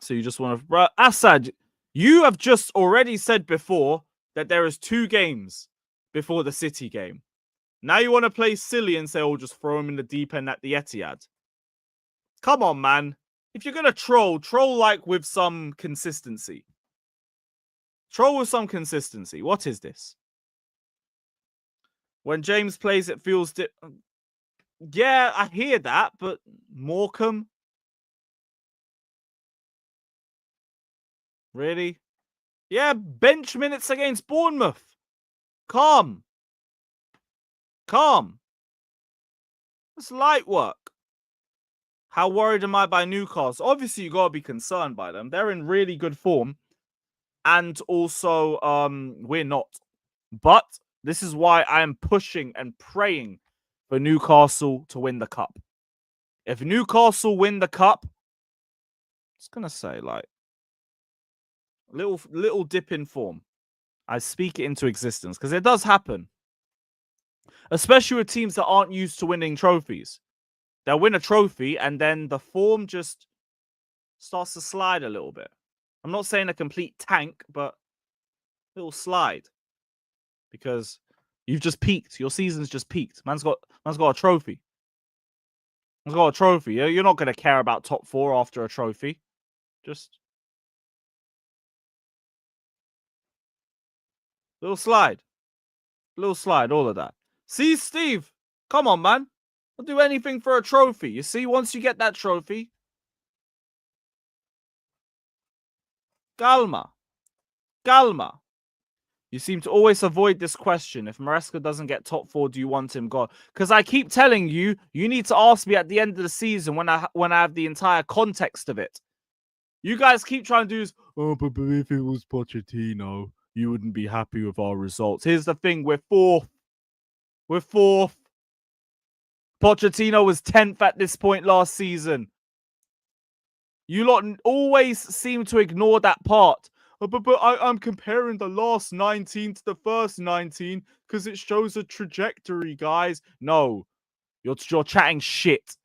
So you just want to... Bro, Assad, you have just already said before that there is 2 games before the City game. Now you want to play silly and say, oh, just throw him in the deep end at the Etihad. Come on, man. If you're going to troll like with some consistency. Troll with some consistency. What is this? When James plays, it feels... Yeah, I hear that, but Morecambe? Really? Yeah, bench minutes against Bournemouth. Calm. It's light work. How worried am I by Newcastle? Obviously, you got to be concerned by them. They're in really good form. And also, we're not. But this is why I am pushing and praying for Newcastle to win the cup. If Newcastle win the cup, I was going to say, like, little dip in form. I speak it into existence because it does happen. Especially with teams that aren't used to winning trophies. They'll win a trophy and then the form just starts to slide a little bit. I'm not saying a complete tank, but a little slide. Because you've just peaked. Your season's just peaked. Man's got a trophy. Man's got a trophy. You're not going to care about top 4 after a trophy. Just little slide. Little slide, all of that. See, Steve, come on, man. I'll do anything for a trophy. You see, once you get that trophy, calma. You seem to always avoid this question. If Maresca doesn't get top 4, do you want him gone? Because I keep telling you, you need to ask me at the end of the season when I have the entire context of it. You guys keep trying to do this, oh, but if it was Pochettino, you wouldn't be happy with our results. Here's the thing, we're 4th. We're 4th. Pochettino was 10th at this point last season. You lot always seem to ignore that part. Oh, but I'm comparing the last 19 to the first 19 because it shows a trajectory, guys. No, you're chatting shit.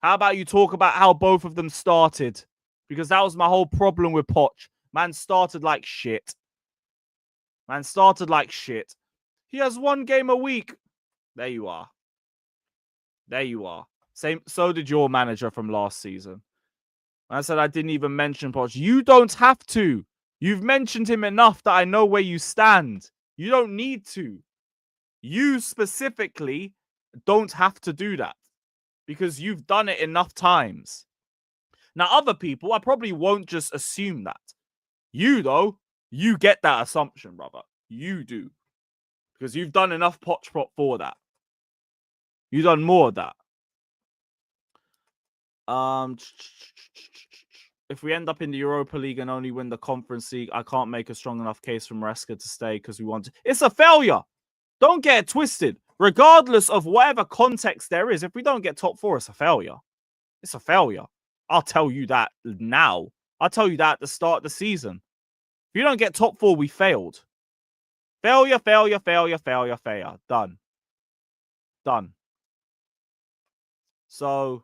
How about you talk about how both of them started? Because that was my whole problem with Poch. Man started like shit. He has 1 game a week. There you are. So did your manager from last season. I said I didn't even mention Poch. You don't have to. You've mentioned him enough that I know where you stand. You don't need to. You specifically don't have to do that because you've done it enough times. Now, other people, I probably won't just assume that. You, though, you get that assumption, brother. You do. Because you've done enough Poch for that. You've done more of that. If we end up in the Europa League and only win the Conference League, I can't make a strong enough case for Maresca to stay because we want to. It's a failure. Don't get it twisted. Regardless of whatever context there is, if we don't get top 4, it's a failure. It's a failure. I'll tell you that now. I'll tell you that at the start of the season. If you don't get top 4, we failed. Failure. Done. So,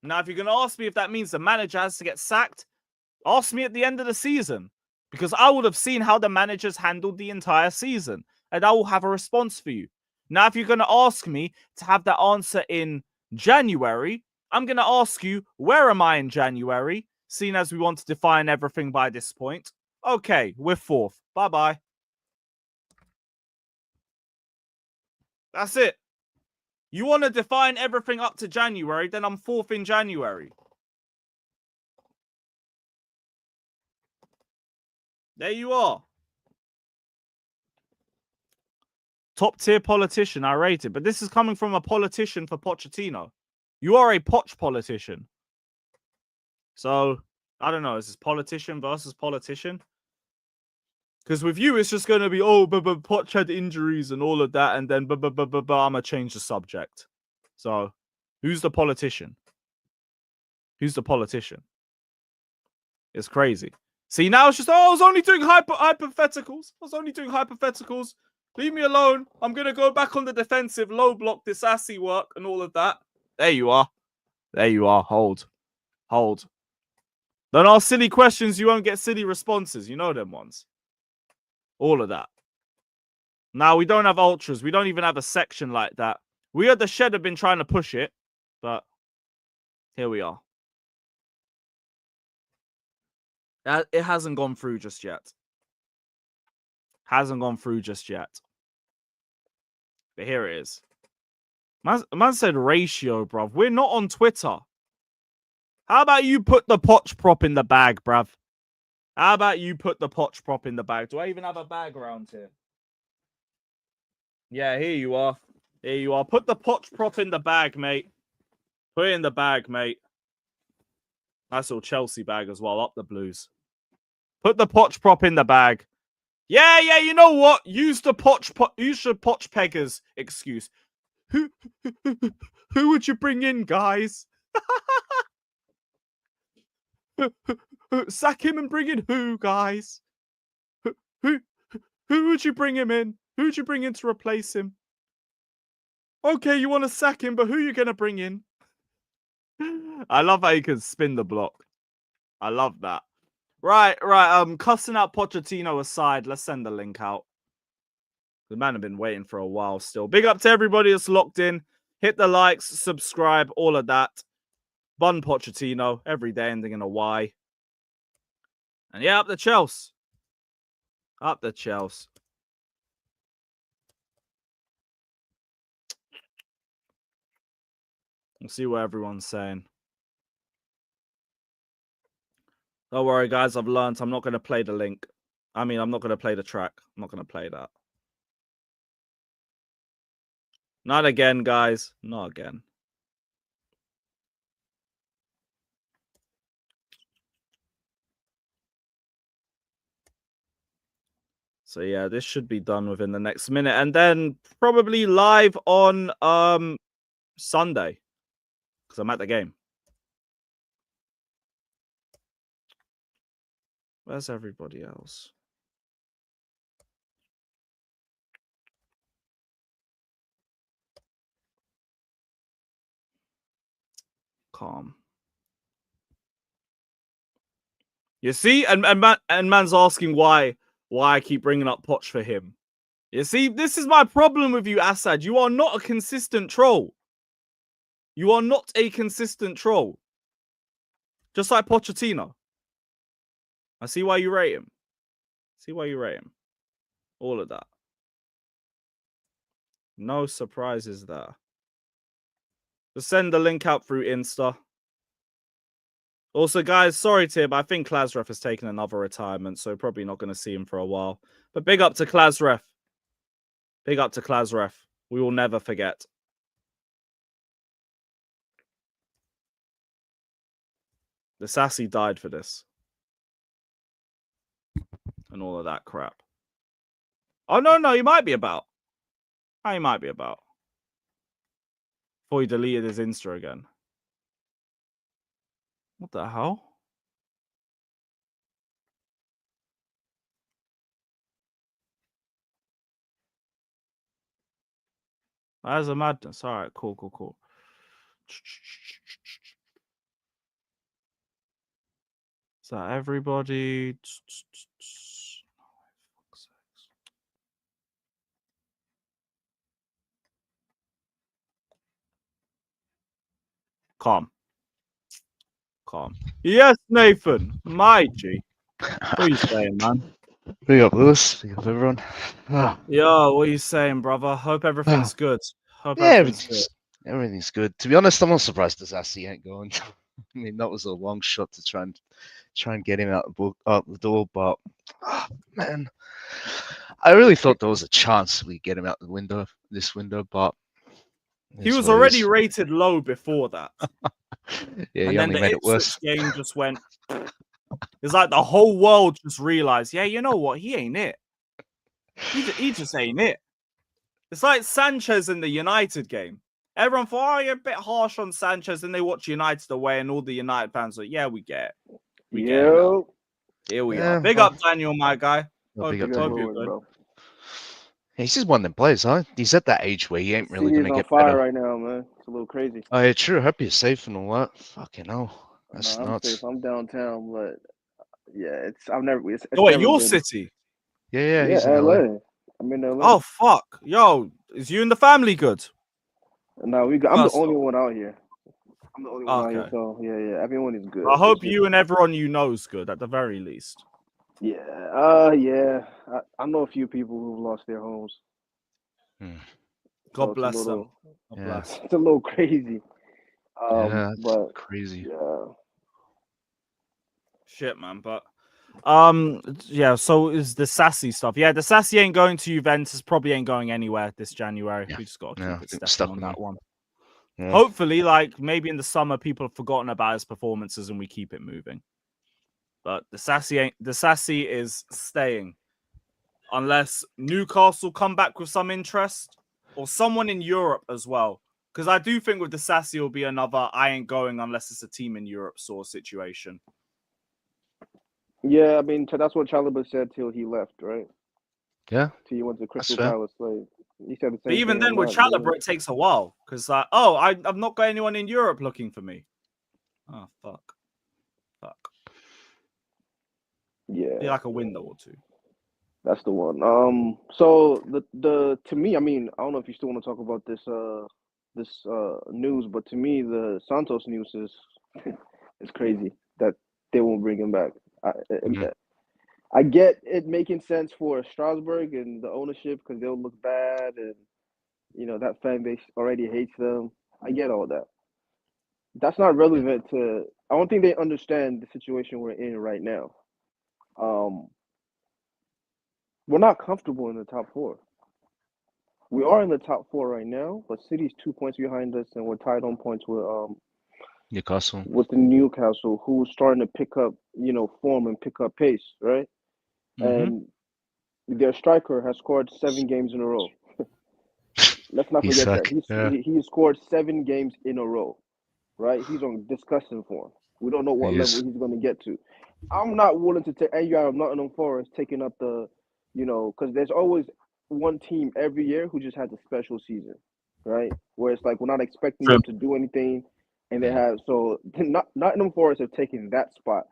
now if you're going to ask me if that means the manager has to get sacked, ask me at the end of the season. Because I would have seen how the managers handled the entire season. And I will have a response for you. Now, if you're going to ask me to have that answer in January, I'm going to ask you, where am I in January? Seeing as we want to define everything by this point. Okay, we're 4th. Bye-bye. That's it. You want to define everything up to January, then I'm 4th in January. There you are. Top tier politician, I rate it. But this is coming from a politician for Pochettino. You are a Poch politician. So, I don't know. Is this politician versus politician? Because with you, it's just going to be, oh, but Poch had injuries and all of that, and then I'm going to change the subject. So, who's the politician? Who's the politician? It's crazy. See, now it's just, oh, I was only doing hypotheticals. I was only doing hypotheticals. Leave me alone. I'm going to go back on the defensive, low block, Disasi work and all of that. There you are. There you are. Hold. Hold. Don't ask silly questions. You won't get silly responses. You know them ones. All of that. Now, we don't have ultras. We don't even have a section like that. We at the shed have been trying to push it, but here we are. It hasn't gone through just yet. Hasn't gone through just yet. But here it is. Man said ratio, bruv. We're not on Twitter. How about you put the Poch prop in the bag, bruv? How about you put the Poch prop in the bag? Do I even have a bag around here? Yeah, here you are. Here you are. Put the Poch prop in the bag, mate. Put it in the bag, mate. Nice little Chelsea bag as well. Up the Blues. Put the Poch prop in the bag. Yeah, you know what? Use the Poch peggers excuse. Who would you bring in, guys? Sack him and bring in who, guys? Who would you bring him in? Who would you bring in to replace him? Okay, you want to sack him, but who are you going to bring in? I love how you can spin the block. I love that. Right. Cussing out Pochettino aside, let's send the link out. The man have been waiting for a while still. Big up to everybody that's locked in. Hit the likes, subscribe, all of that. Bun Pochettino every day ending in a Y. And yeah, up the Chelsea. Up the Chelsea. We'll see what everyone's saying. Don't worry, guys. I've learned I'm not going to play the link. I'm not going to play the track. I'm not going to play that. Not again, guys. Not again. So yeah, this should be done within the next minute. And then probably live on Sunday. Because I'm at the game. Where's everybody else? Calm. You see? And man's asking why I keep bringing up Poch for him. You see? This is my problem with you, Assad. You are not a consistent troll. You are not a consistent troll. Just like Pochettino. I see why you rate him. See why you rate him. All of that. No surprises there. Just send the link out through Insta. Also, guys, sorry, Tib. I think Klasref has taken another retirement, so probably not going to see him for a while. But big up to Klasref. Big up to Klasref. We will never forget. The Sassy died for this. And all of that crap. Oh, no, he might be about. He might be about. Before he deleted his Insta again. What the hell? That's a madness. All right, cool. Is that everybody? Calm. Yes, Nathan. My G. What are you saying, man? Big up, Lewis. Big up, everyone. Yo, what are you saying, brother? Hope everything's good. Everything's good. To be honest, I'm not surprised Disasi ain't going. I mean, that was a long shot to try and get him out the door, but man, I really thought there was a chance we get him out this window, but he was already rated low before that. Yeah, and he then only made it worse. Game just went. It's like the whole world just realized, yeah, you know what? He ain't it. He just ain't it. It's like Sanchez in the United game. Everyone thought, oh, you're a bit harsh on Sanchez. And they watch United away, and all the United fans are like, yeah, we get it. We get it now. Here we are. Big up, Daniel, my guy. Hope you're good. He's just one of them players, huh? He's at that age where he ain't really going to get fire better. right now, man. It's a little crazy. Oh, yeah, true. I hope you're safe and all that. Fucking hell. That's I'm nuts. safe. I'm downtown, but yeah, I've never. It's wait, never your been. City? Yeah, he's in LA. I'm in LA. Oh fuck, yo, is you and the family good? No, I'm the only one out here. I'm the only one out here, so yeah, everyone is good. I hope you and everyone you know is good at the very least. Yeah, yeah. I know a few people who've lost their homes. God bless them. It's a little crazy. Yeah, but crazy. Yeah. Shit, man. But yeah. So is the Disasi stuff? Yeah, the Disasi ain't going to Juventus. Probably ain't going anywhere this January. We just got to keep it stepping on that one. Yeah. Hopefully, like maybe in the summer, people have forgotten about his performances and we keep it moving. But the Disasi is staying unless Newcastle come back with some interest or someone in Europe as well. Because I do think with the Disasi will be another I ain't going unless it's a team in Europe sort of situation. Yeah, I mean that's what Chalobah said till he left, right? Yeah. Till he went to Crystal Palace. Like he said the same but even thing then with Chalobah, it takes a while because like, I've not got anyone in Europe looking for me. Oh fuck. Yeah. Be like a window or two. That's the one. So the to me, I mean, I don't know if you still want to talk about this news, but to me, the Santos news is it's crazy that they won't bring him back. I get it making sense for Strasbourg and the ownership because they'll look bad and that fan base already hates them. I get all that. That's not relevant to. I don't think they understand the situation we're in right now. We're not comfortable in the top four. We are in the top four right now, but City's 2 points behind us, and we're tied on points with Newcastle. With the Newcastle, who's starting to pick up, form and pick up pace, right? And their striker has scored 7 games in a row. Let's not forget that he scored 7 games in a row, right? He's on disgusting form. We don't know what level he's going to get to. I'm not willing to take. And you have Nottingham Forest taking up the, because there's always one team every year who just has a special season, right? Where it's like we're not expecting them to do anything, and they have. So Nottingham Forest have taken that spot.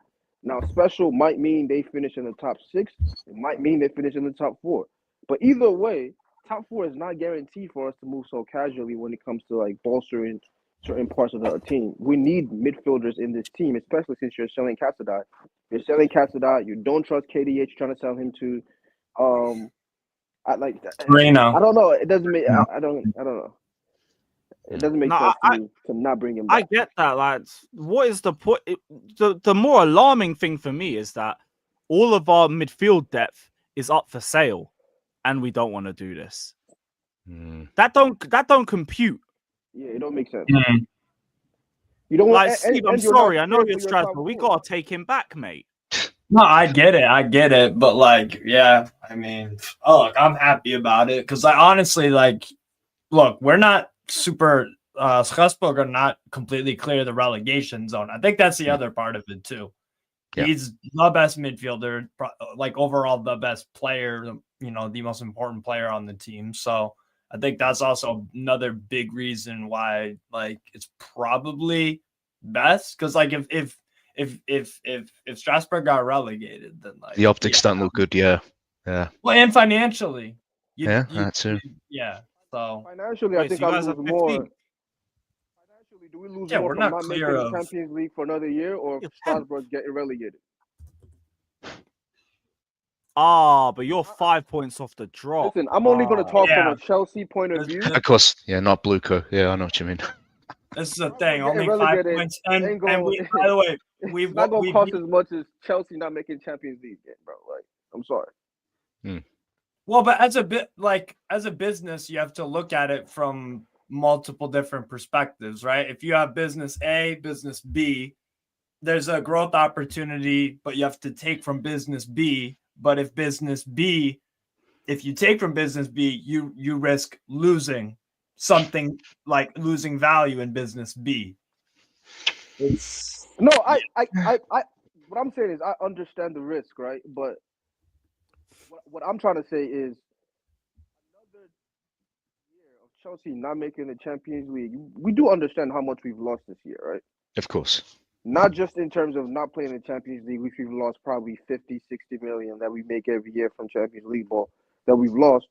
Now, special might mean they finish in the top 6. It might mean they finish in the top 4. But either way, top 4 is not guaranteed for us to move so casually when it comes to like bolstering certain parts of the team. We need midfielders in this team, especially since you're selling Casadei. You're selling Casadei. You don't trust KDH trying to sell him to, I like that. I don't know. It doesn't make. I don't know. It doesn't make sense to me to not bring him back. I get that. Like, what is the point? The more alarming thing for me is that all of our midfield depth is up for sale, and we don't want to do this. That don't compute. Yeah, it don't make sense. You don't want. Steve, I'm sorry. I know you're stressed, but we gotta take him back, mate. No, I get it. But like, yeah, I mean, look, I'm happy about it because I honestly look, we're not super. Strasbourg are not completely clear of the relegation zone. I think that's the other part of it too. Yeah. He's the best midfielder, like overall the best player. The most important player on the team. So I think that's also another big reason why it's probably best because if Strasbourg got relegated, then the optics don't look good. Yeah. Well, and financially, that too. So financially, I think I lose more. Financially, do we lose more from not making the Champions League for another year, or Strasbourg getting relegated? But you're 5 points off the drop. Listen, I'm only going to talk from a Chelsea point of view. Of course, not Bluco. Yeah, I know what you mean. This is the thing. Only 5 points, and we, by the way, it's not going to cost as much as Chelsea not making Champions League yet, bro. Like, I'm sorry. Well, but as a business, you have to look at it from multiple different perspectives, right? If you have business A, business B, there's a growth opportunity, but you have to take from business B. But if you take from business B, you risk losing something, like losing value in business B. It's no, I what I'm saying is I understand the risk, right? But what I'm trying to say is another year of Chelsea not making the Champions League. We do understand how much we've lost this year, right? Of course. Not just in terms of not playing the Champions League, which we've lost probably 50, 60 million that we make every year from Champions League ball that we've lost.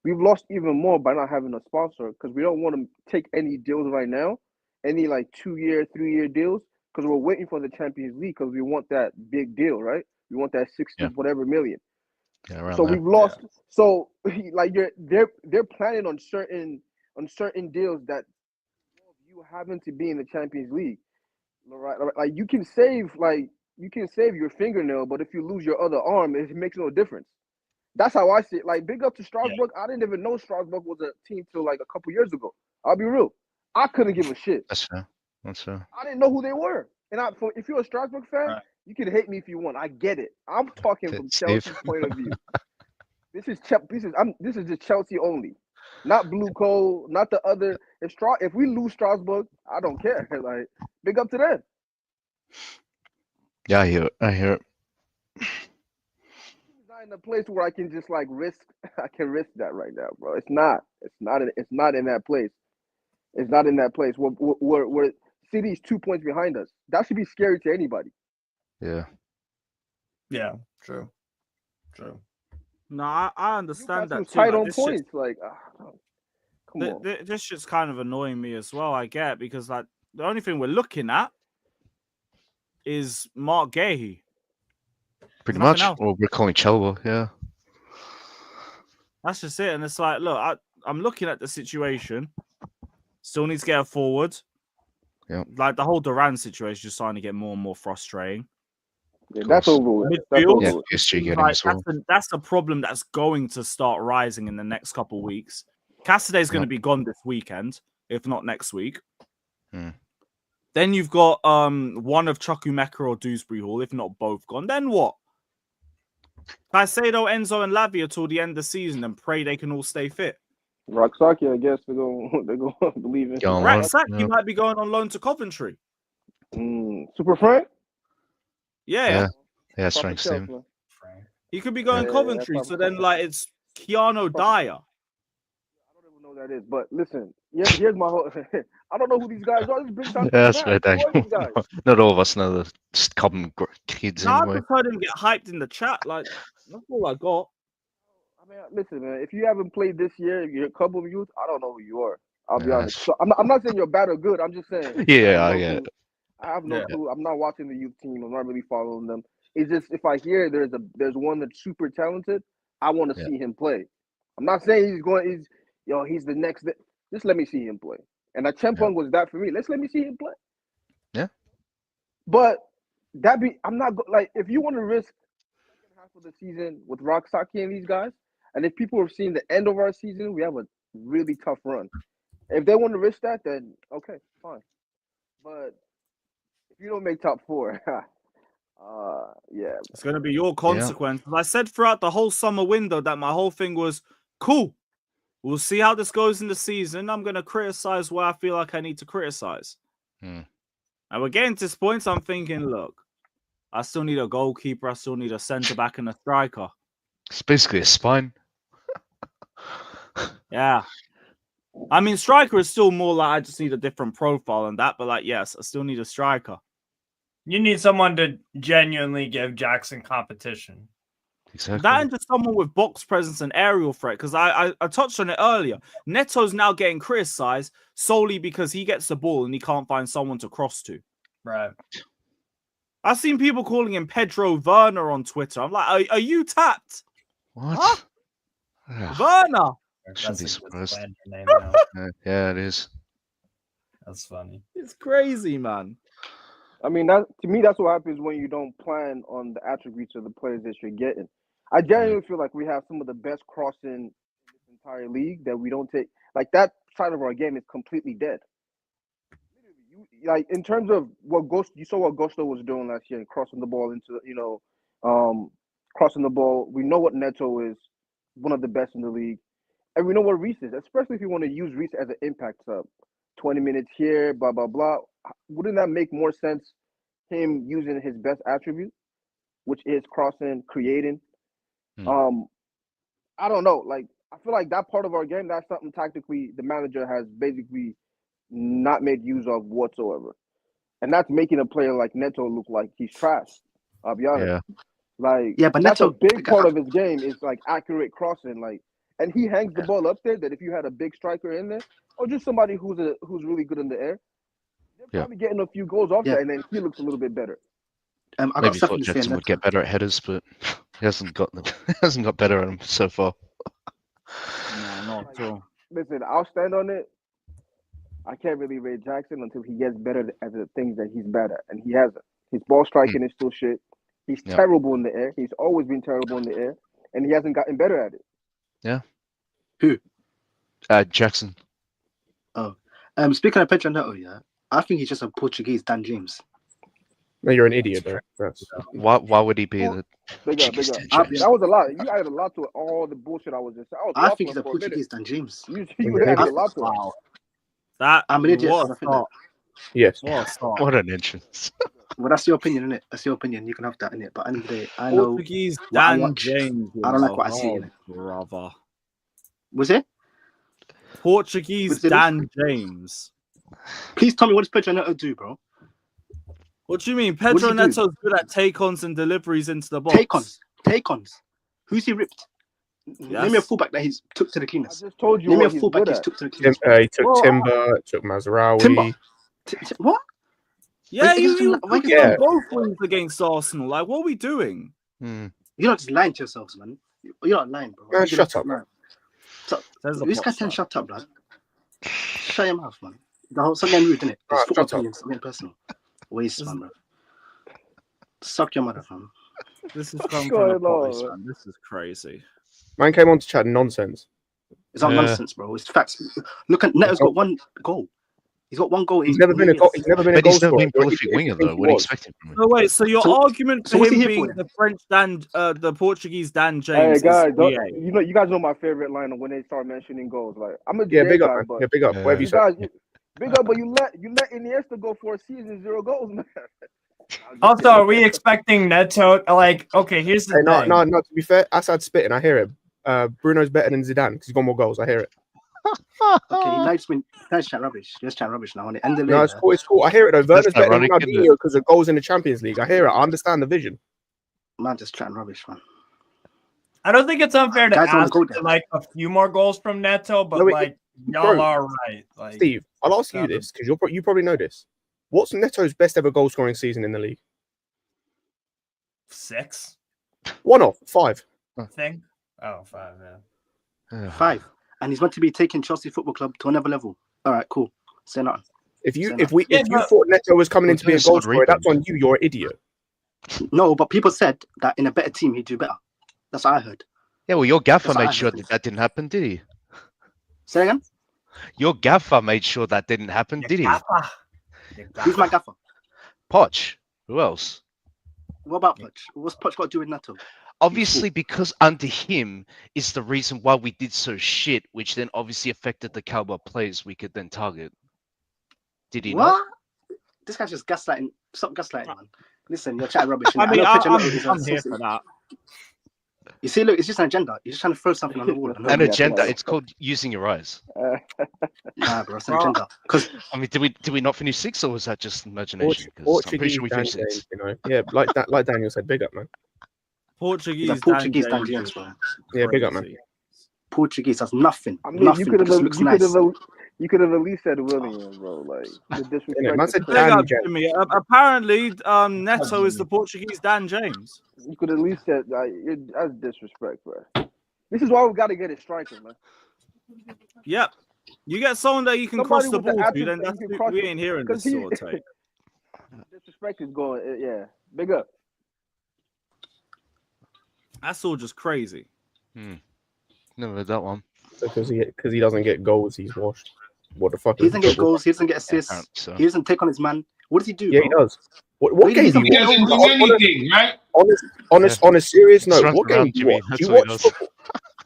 We've lost even more by not having a sponsor because we don't want to take any deals right now, any like 2-year, 3-year deals, because we're waiting for the Champions League because we want that big deal, right? We want that 60 whatever million. Yeah, so we've lost. Yeah. So like they're planning on certain deals that you having to be in the Champions League. Right, like you can save your fingernail, but if you lose your other arm, it makes no difference. That's how I see it. Like, big up to Strasbourg. Yeah. I didn't even know Strasbourg was a team till like a couple years ago. I'll be real. I couldn't give a shit. That's fair. I didn't know who they were. And if you're a Strasbourg fan, you can hate me if you want. I get it. I'm talking from Chelsea's point of view. This is just Chelsea only, not Blue Coal, not the other. If we lose Strasbourg, I don't care. Like, big up to them. Yeah, I hear it. It's not in a place where I can just like risk. I can risk that right now, bro. It's not in that place. It's not in that place. Where City's 2 points behind us. That should be scary to anybody. Yeah. Yeah. True. No, I understand that too. Tight on points, like. Come on. This shit's kind of annoying me as well. I get, because like the only thing we're looking at is Marc Guehi. Pretty much. Or we're calling Chelbo, yeah. That's just it. And it's like, look, I'm looking at the situation. Still needs to get a forward. Yeah. Like the whole Duran situation is just starting to get more and more frustrating. Yeah, that's over with. Midfield, that's the problem that's going to start rising in the next couple of weeks. Casadei's going to be gone this weekend, if not next week. Then you've got one of Chukwuemeka or Dewsbury Hall, if not both gone. Then what? Caicedo, Enzo, and Lavia till the end of the season, and pray they can all stay fit. Kvaratskhelia, I guess they're going to believe in. Kvaratskhelia might be going on loan to Coventry. Super Frank? Yeah, strength team. He could be going Coventry, so then like it's Keanu Dyer. I don't even know who that is, but listen, here's my whole. I don't know who these guys are. That's right. Not all of us know the common kids anyway. I just heard him get hyped in the chat. Like, that's all I got. I mean, listen, man. If you haven't played this year, you're a couple of youth. I don't know who you are. I'll be honest. So I'm not saying you're bad or good. I'm just saying. I have no clue. I'm not watching the youth team. I'm not really following them. It's just if I hear there's one that's super talented, I want to see him play. I'm not saying he's the next. Just let me see him play. And Chempong was that for me. Let me see him play. Yeah. But I'm not like, if you want to risk the second half of the season with Rocksaki and these guys, and if people have seen the end of our season, we have a really tough run. If they want to risk that, then okay, fine. But if you don't make top 4, it's going to be your consequence. I said throughout the whole summer window that my whole thing was cool. We'll see how this goes in the season. I'm going to criticize where I feel like I need to criticize. And we're getting to this point, so I'm thinking, look, I still need a goalkeeper. I still need a centre-back and a striker. It's basically a spine. Yeah. I mean, striker is still more like I just need a different profile and that. But like, yes, I still need a striker. You need someone to genuinely give Jackson competition. Exactly. That and just someone with box presence and aerial threat. Because I touched on it earlier. Neto's now getting criticized solely because he gets the ball and he can't find someone to cross to. Right. I've seen people calling him Pedro Werner on Twitter. I'm like, are you tapped? What? Huh? Werner. Shouldn't be surprised. Yeah, it is. That's funny. It's crazy, man. I mean, to me, that's what happens when you don't plan on the attributes of the players that you're getting. I genuinely feel like we have some of the best crossing in this entire league that we don't take. Like, that side of our game is completely dead. like in terms of what you saw what Gusto was doing last year and crossing the ball into crossing the ball. We know what Neto is, one of the best in the league, and we know what Reece is, especially if you want to use Reece as an impact sub. 20 minutes here, blah blah blah. Wouldn't that make more sense? Him using his best attribute, which is crossing, creating. I don't know. Like I feel like that part of our game, that's something tactically the manager has basically not made use of whatsoever. And that's making a player like Neto look like he's trash. I'll be honest. Yeah. Like Yeah, but that's Neto, a big part of his game is like accurate crossing. Like, and he hangs the ball up there that if you had a big striker in there, or just somebody who's really good in the air, they're probably getting a few goals off that, and then he looks a little bit better. I Maybe thought Jackson would get better at headers, but he hasn't got better at them so far. No, not at all. Listen, I'll stand on it. I can't really rate Jackson until he gets better at the things that he's bad at, and he hasn't. His ball striking is still shit. He's terrible in the air. He's always been terrible in the air, and he hasn't gotten better at it. Yeah. Who? Jackson. Oh, speaking of Pedro Neto, I think he's just a Portuguese Dan James. No, you're an idiot, though. Why would he be the Big up. That was a lot. You added a lot to it. All the bullshit I was just saying. I think he's a Portuguese Dan James. You added a lot to it. I'm an idiot. Yes. What an entrance. Well, that's your opinion, innit? That's your opinion. You can have that, innit? But at the end of the day, I know Portuguese Dan James. I don't like what I see in it. Brother. Was it? Portuguese Dan James. Please tell me, what does Pedro Neto do, bro? What do you mean? Pedro Neto's good at take-ons and deliveries into the box. Take-ons. Who's he ripped? Name me a fullback that he's took to the cleaners. I just told you. Name me a fullback he's took to the cleaners. He took Timber, took Mazraoui. Timber. What? Yeah, you on both wings against Arsenal. Like, what are we doing? You're not just lying to yourselves, man. You're not lying, bro. Man, shut up, man. This guy's saying shut up, blood. Shut your mouth, man. The whole something rude, innit? It's football opinions, something personal. Waste, man, bro. Suck your mother, fam. This is from the boys, man. This is crazy. Man came on to chat nonsense. It's not nonsense, bro. It's facts. Look at Neto's got one goal. He's got one goal. He's never been a goal. He's never been a goal scorer. He's never been prolific winger though. What do you expect him from him? So wait, so your argument for him being the French Dan, the Portuguese Dan James? Hey guys, you guys know my favorite line when they start mentioning goals. Like I'm a big up, guy, man. but Big up. Whatever you say. Big up, but you let Iniesta go for a season 0 goals, man. Also, are we expecting Neto? Like, okay, here's the thing. No. To be fair, Assad spitting. I hear it. Bruno's better than Zidane because he's got more goals. I hear it. Okay, nice chat rubbish. Just chat rubbish now. On the end of the no, it's cool. I hear it though. Werner's better than Ronaldinho because of goals in the Champions League. I hear it. I understand the vision. Man, just chatting rubbish, man. I don't think it's unfair to ask for like a few more goals from Neto, but y'all are right. Like, Steve, I'll ask you this because you probably know this. What's Neto's best ever goal scoring season in the league? 6. 1 off 5. Thing. Oh, 5. Yeah. 5. And he's meant to be taking Chelsea Football Club to another level. All right, cool. Say nothing. If you thought Neto was coming in to be a goal scorer, that's on you. You're an idiot. No, but people said that in a better team he'd do better. That's what I heard. Yeah, well, your gaffer made sure that didn't happen, did he? Say again? Your gaffer made sure that didn't happen, did he? Who's my gaffer? Poch. Who else? What about Poch? What's Poch got to do with Neto? Obviously, because under him is the reason why we did so shit, which then obviously affected the caliber of players we could then target. Did he not? This guy's just gaslighting. Stop gaslighting, man. Listen, you're chatting rubbish. I mean, I'm here for that. You see, look, it's just an agenda. You're just trying to throw something on the wall. An agenda. It's called using your eyes. Nah, bro, it's an agenda. Because I mean, did we not finish 6, or was that just imagination? I'm pretty sure we finished 6. You know? Yeah, like Daniel said, big up, man. Portuguese Dan James, bro. Yeah, big up, man. Portuguese has nothing. I mean, nothing. You could have at least said William, bro. Like the disrespect. Man said Dan James. Apparently, Neto is the Portuguese Dan James. You could at least said that's disrespect, bro. This is why we got to get a striker, man. Yep. You get someone that you can cross the ball to, then we ain't hearing this sort of take. Disrespect is going, yeah. Big up. That's all just crazy. Never heard that one. Because he doesn't get goals, he's washed. What the fuck? He doesn't get goals. He doesn't get assists. So. He doesn't take on his man. What does he do? Yeah, bro? he does. What game do you He doesn't do anything, right? On a serious note, Runs what game around, do you Jimmy. watch? That's Do you what he watch does. football?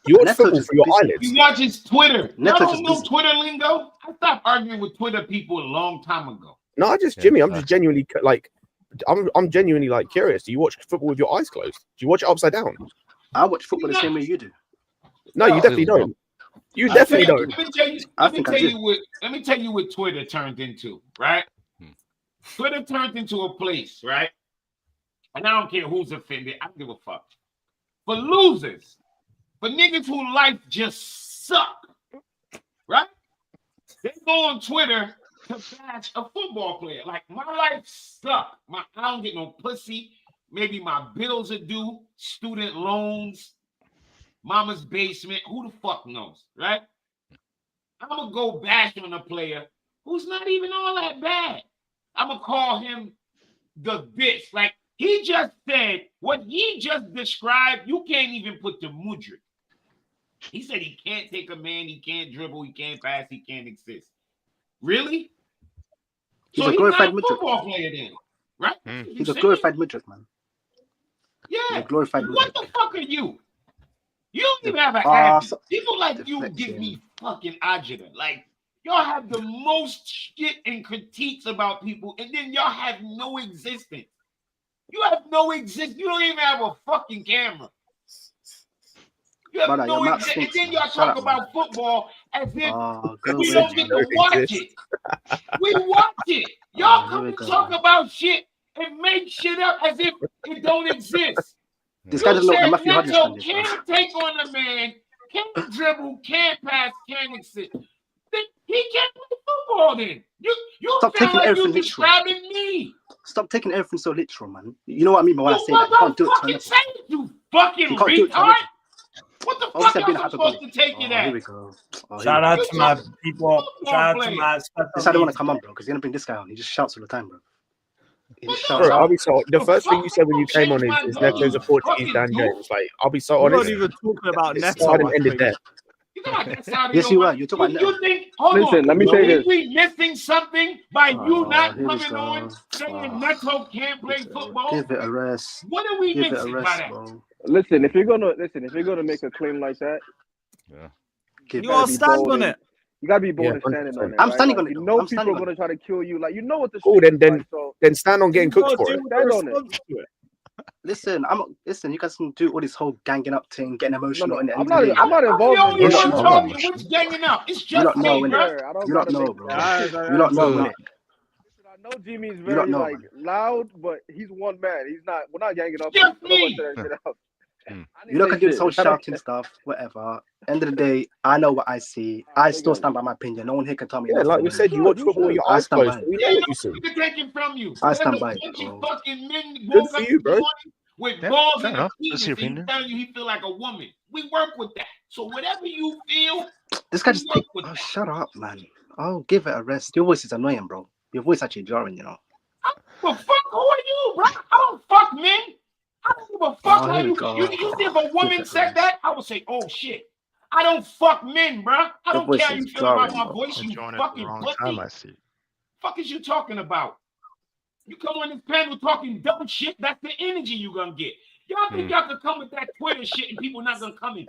You watch Neto football just for your busy. eyelids. He watches Twitter. Neto I don't just know busy. Twitter lingo. I stopped arguing with Twitter people a long time ago. No, Jimmy, I'm just genuinely like, I'm genuinely like curious. Do you watch football with your eyes closed? Do you watch it upside down? I watch football the same way you do. No, you definitely don't. You definitely don't. Let me tell you what Twitter turned into, right? Twitter turned into a place, right? And I don't care who's offended. I don't give a fuck. For losers, for niggas who life just suck, right? They go on Twitter to bash a football player. Like, my life suck. I don't get no pussy. Maybe my bills are due, student loans, mama's basement. Who the fuck knows, right? I'm going to go bash on a player who's not even all that bad. I'm going to call him the bitch. Like, he just said what he just described. You can't even put the mudrik. He said he can't take a man, he can't dribble, he can't pass, he can't assist. Really? He's so a glorified he's not a football player then, right? He's a glorified midget, man. Yeah. He's a glorified midget. What the fuck are you? You don't even have an attitude. People like you deflection. give me fucking agita. Like, y'all have the most shit and critiques about people, and then y'all have no existence. You have no existence. You don't even have a fucking camera. You have no existence. And then y'all talk about football as if we don't get to watch it. We watch it. Y'all come and talk about shit and make shit up as if it don't exist. This guy doesn't know what Matthew Neto Hudson can't take on a man, can't dribble, can't pass, can't assist. He can't play football then. You Stop sound taking like everything you literal. describing me. Stop taking everything so literal, man. You know what I mean by when I say that. You can't do it to say it, you fucking You can't do it to retard. What the fuck Obviously, am I supposed to take it Here as? we go. Shout out to my people. Shout out to player. my This guy don't want to come on, bro, because he's gonna bring this guy on. He just shouts all the time, bro. He just shouts Bro, out. I'll be so. The first thing you said when you came on is Neto's a Portuguese Dan James. Like, I'll be so We're honest. not even talking about It Neto. started and ended there. Yes, you are. You're talking about You think? Hold Listen, on. let me You say think this. we missing something by you not here we coming go. on saying Neto can't play football? Give it a rest. What are we Give it a missing by rest, that? bro. Listen, if you're gonna make a claim like that, Give You it a gotta rest. stand on it. you gotta be bold Yeah, and standing on it. I'm right? standing Like, on it, You though. know I'm people standing are on gonna try to kill you. Like, you know what the Cool, street is then like, so Then stand on getting cooked for it. stand on it. Listen, you guys can do all this whole ganging up thing, getting emotional. No, in the I'm end not of the day. I'm not I'm the involved only in one it. talking. What's ganging up? It's You just don't know, me, innit? bro. You don't know, bro. You don't know, innit? I know Jimmy's You very don't know, like man. loud, but he's one man. He's not. We're not ganging up. Just I don't want me. to say that shit out. You know, can do this whole shouting stuff, whatever. End of the day, I know what I see. I still stand by my opinion. No one here can tell me. Yeah, like we said, you watch football with your I eyes stand closed. by it. We know what you see. We're taking from you. I stand There's by a it, bunch of bro. fucking men Good woke for up you, this bro. morning with Yeah, balls fair in enough. the That's penis, your and he's opinion. telling you he feel like a woman. We work with that. So whatever you feel, This guy we just work take. with Oh, that. shut up, man. Oh, give it a rest. Your voice is annoying, bro. Your voice actually jarring, you know. Well, fuck, who are you, bro? I don't fuck men. I don't give a fuck how here we you. go. You see if a woman said that, I would say, oh shit. I don't fuck men, bro. I Your don't voice care how is you feel about jarring, my bro. voice, you Join at the fucking wrong pussy. time, I see. Fuck is you talking about? You come on this panel talking dumb shit, that's the energy you gonna get. Y'all think y'all can come with that Twitter shit and people not gonna come in?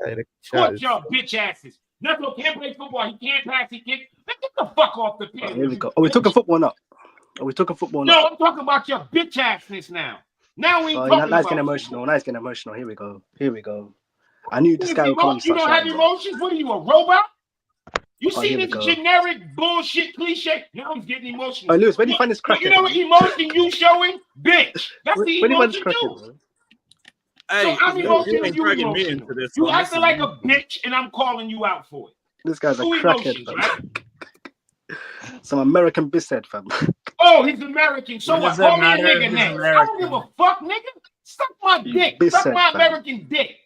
Torch y'all bitch asses. Neto can't play football, he can't pass, he can't. Man, get the fuck off the panel. Here we go. Are we talking football now? Are we talking football now? No, I'm talking about your bitch assness now. Now we ain't talking now it's about getting emotional. Now it's getting emotional. Here we go. Here we go. I knew this guy would come on. You don't have emotions? What are you, a robot? You see here we this go. generic bullshit cliche? Now he's getting emotional. Oh, Lewis, where do you find this crackhead? You know what emotion you showing? Bitch. That's the Where do you find this emotion crackhead, too. bro? Hey, So I'm you emotional, ain't you dragging me emotional. into this. You one. acting like a bitch and I'm calling you out for it. This guy's a Two crackhead, emotions, fam. right? Some American bishead, fam. Oh, he's American. So What what? does that Call me a matter if nigga he's next. I don't give a American? fuck, nigga. Suck my dick. Bitch Suck said, my fam. American dick.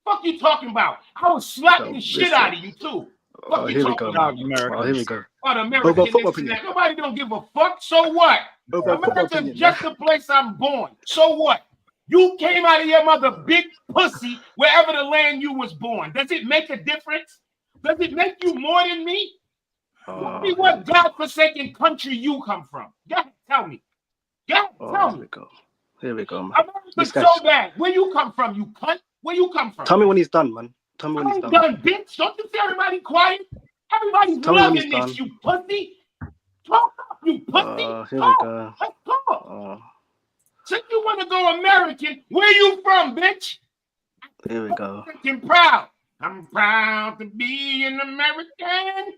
Fuck you talking about? I would slap Yo, the shit listen. out of you too. Oh, Fuck you here we talking go. about? Oh, here we go. Oh, the Over American football this and that. opinion. Nobody don't give a fuck. So what? Over football America's opinion. just the place I'm born. So what? You came out of your mother big pussy wherever the land you was born. Does it make a difference? Does it make you more than me? Tell me what godforsaken country you come from. Yeah, tell me. Yeah, tell me. Here we go, man. America's so bad. Where you come from, you cunt? Where you come from? Tell me when he's done, man. Tell me when he's done. Done, bitch. Don't you see everybody quiet? Everybody's loving this, you pussy. Talk up, you pussy. Here we go. Let's talk. Since you want to go American, where you from, bitch? Here we go. I'm proud. I'm proud to be an American.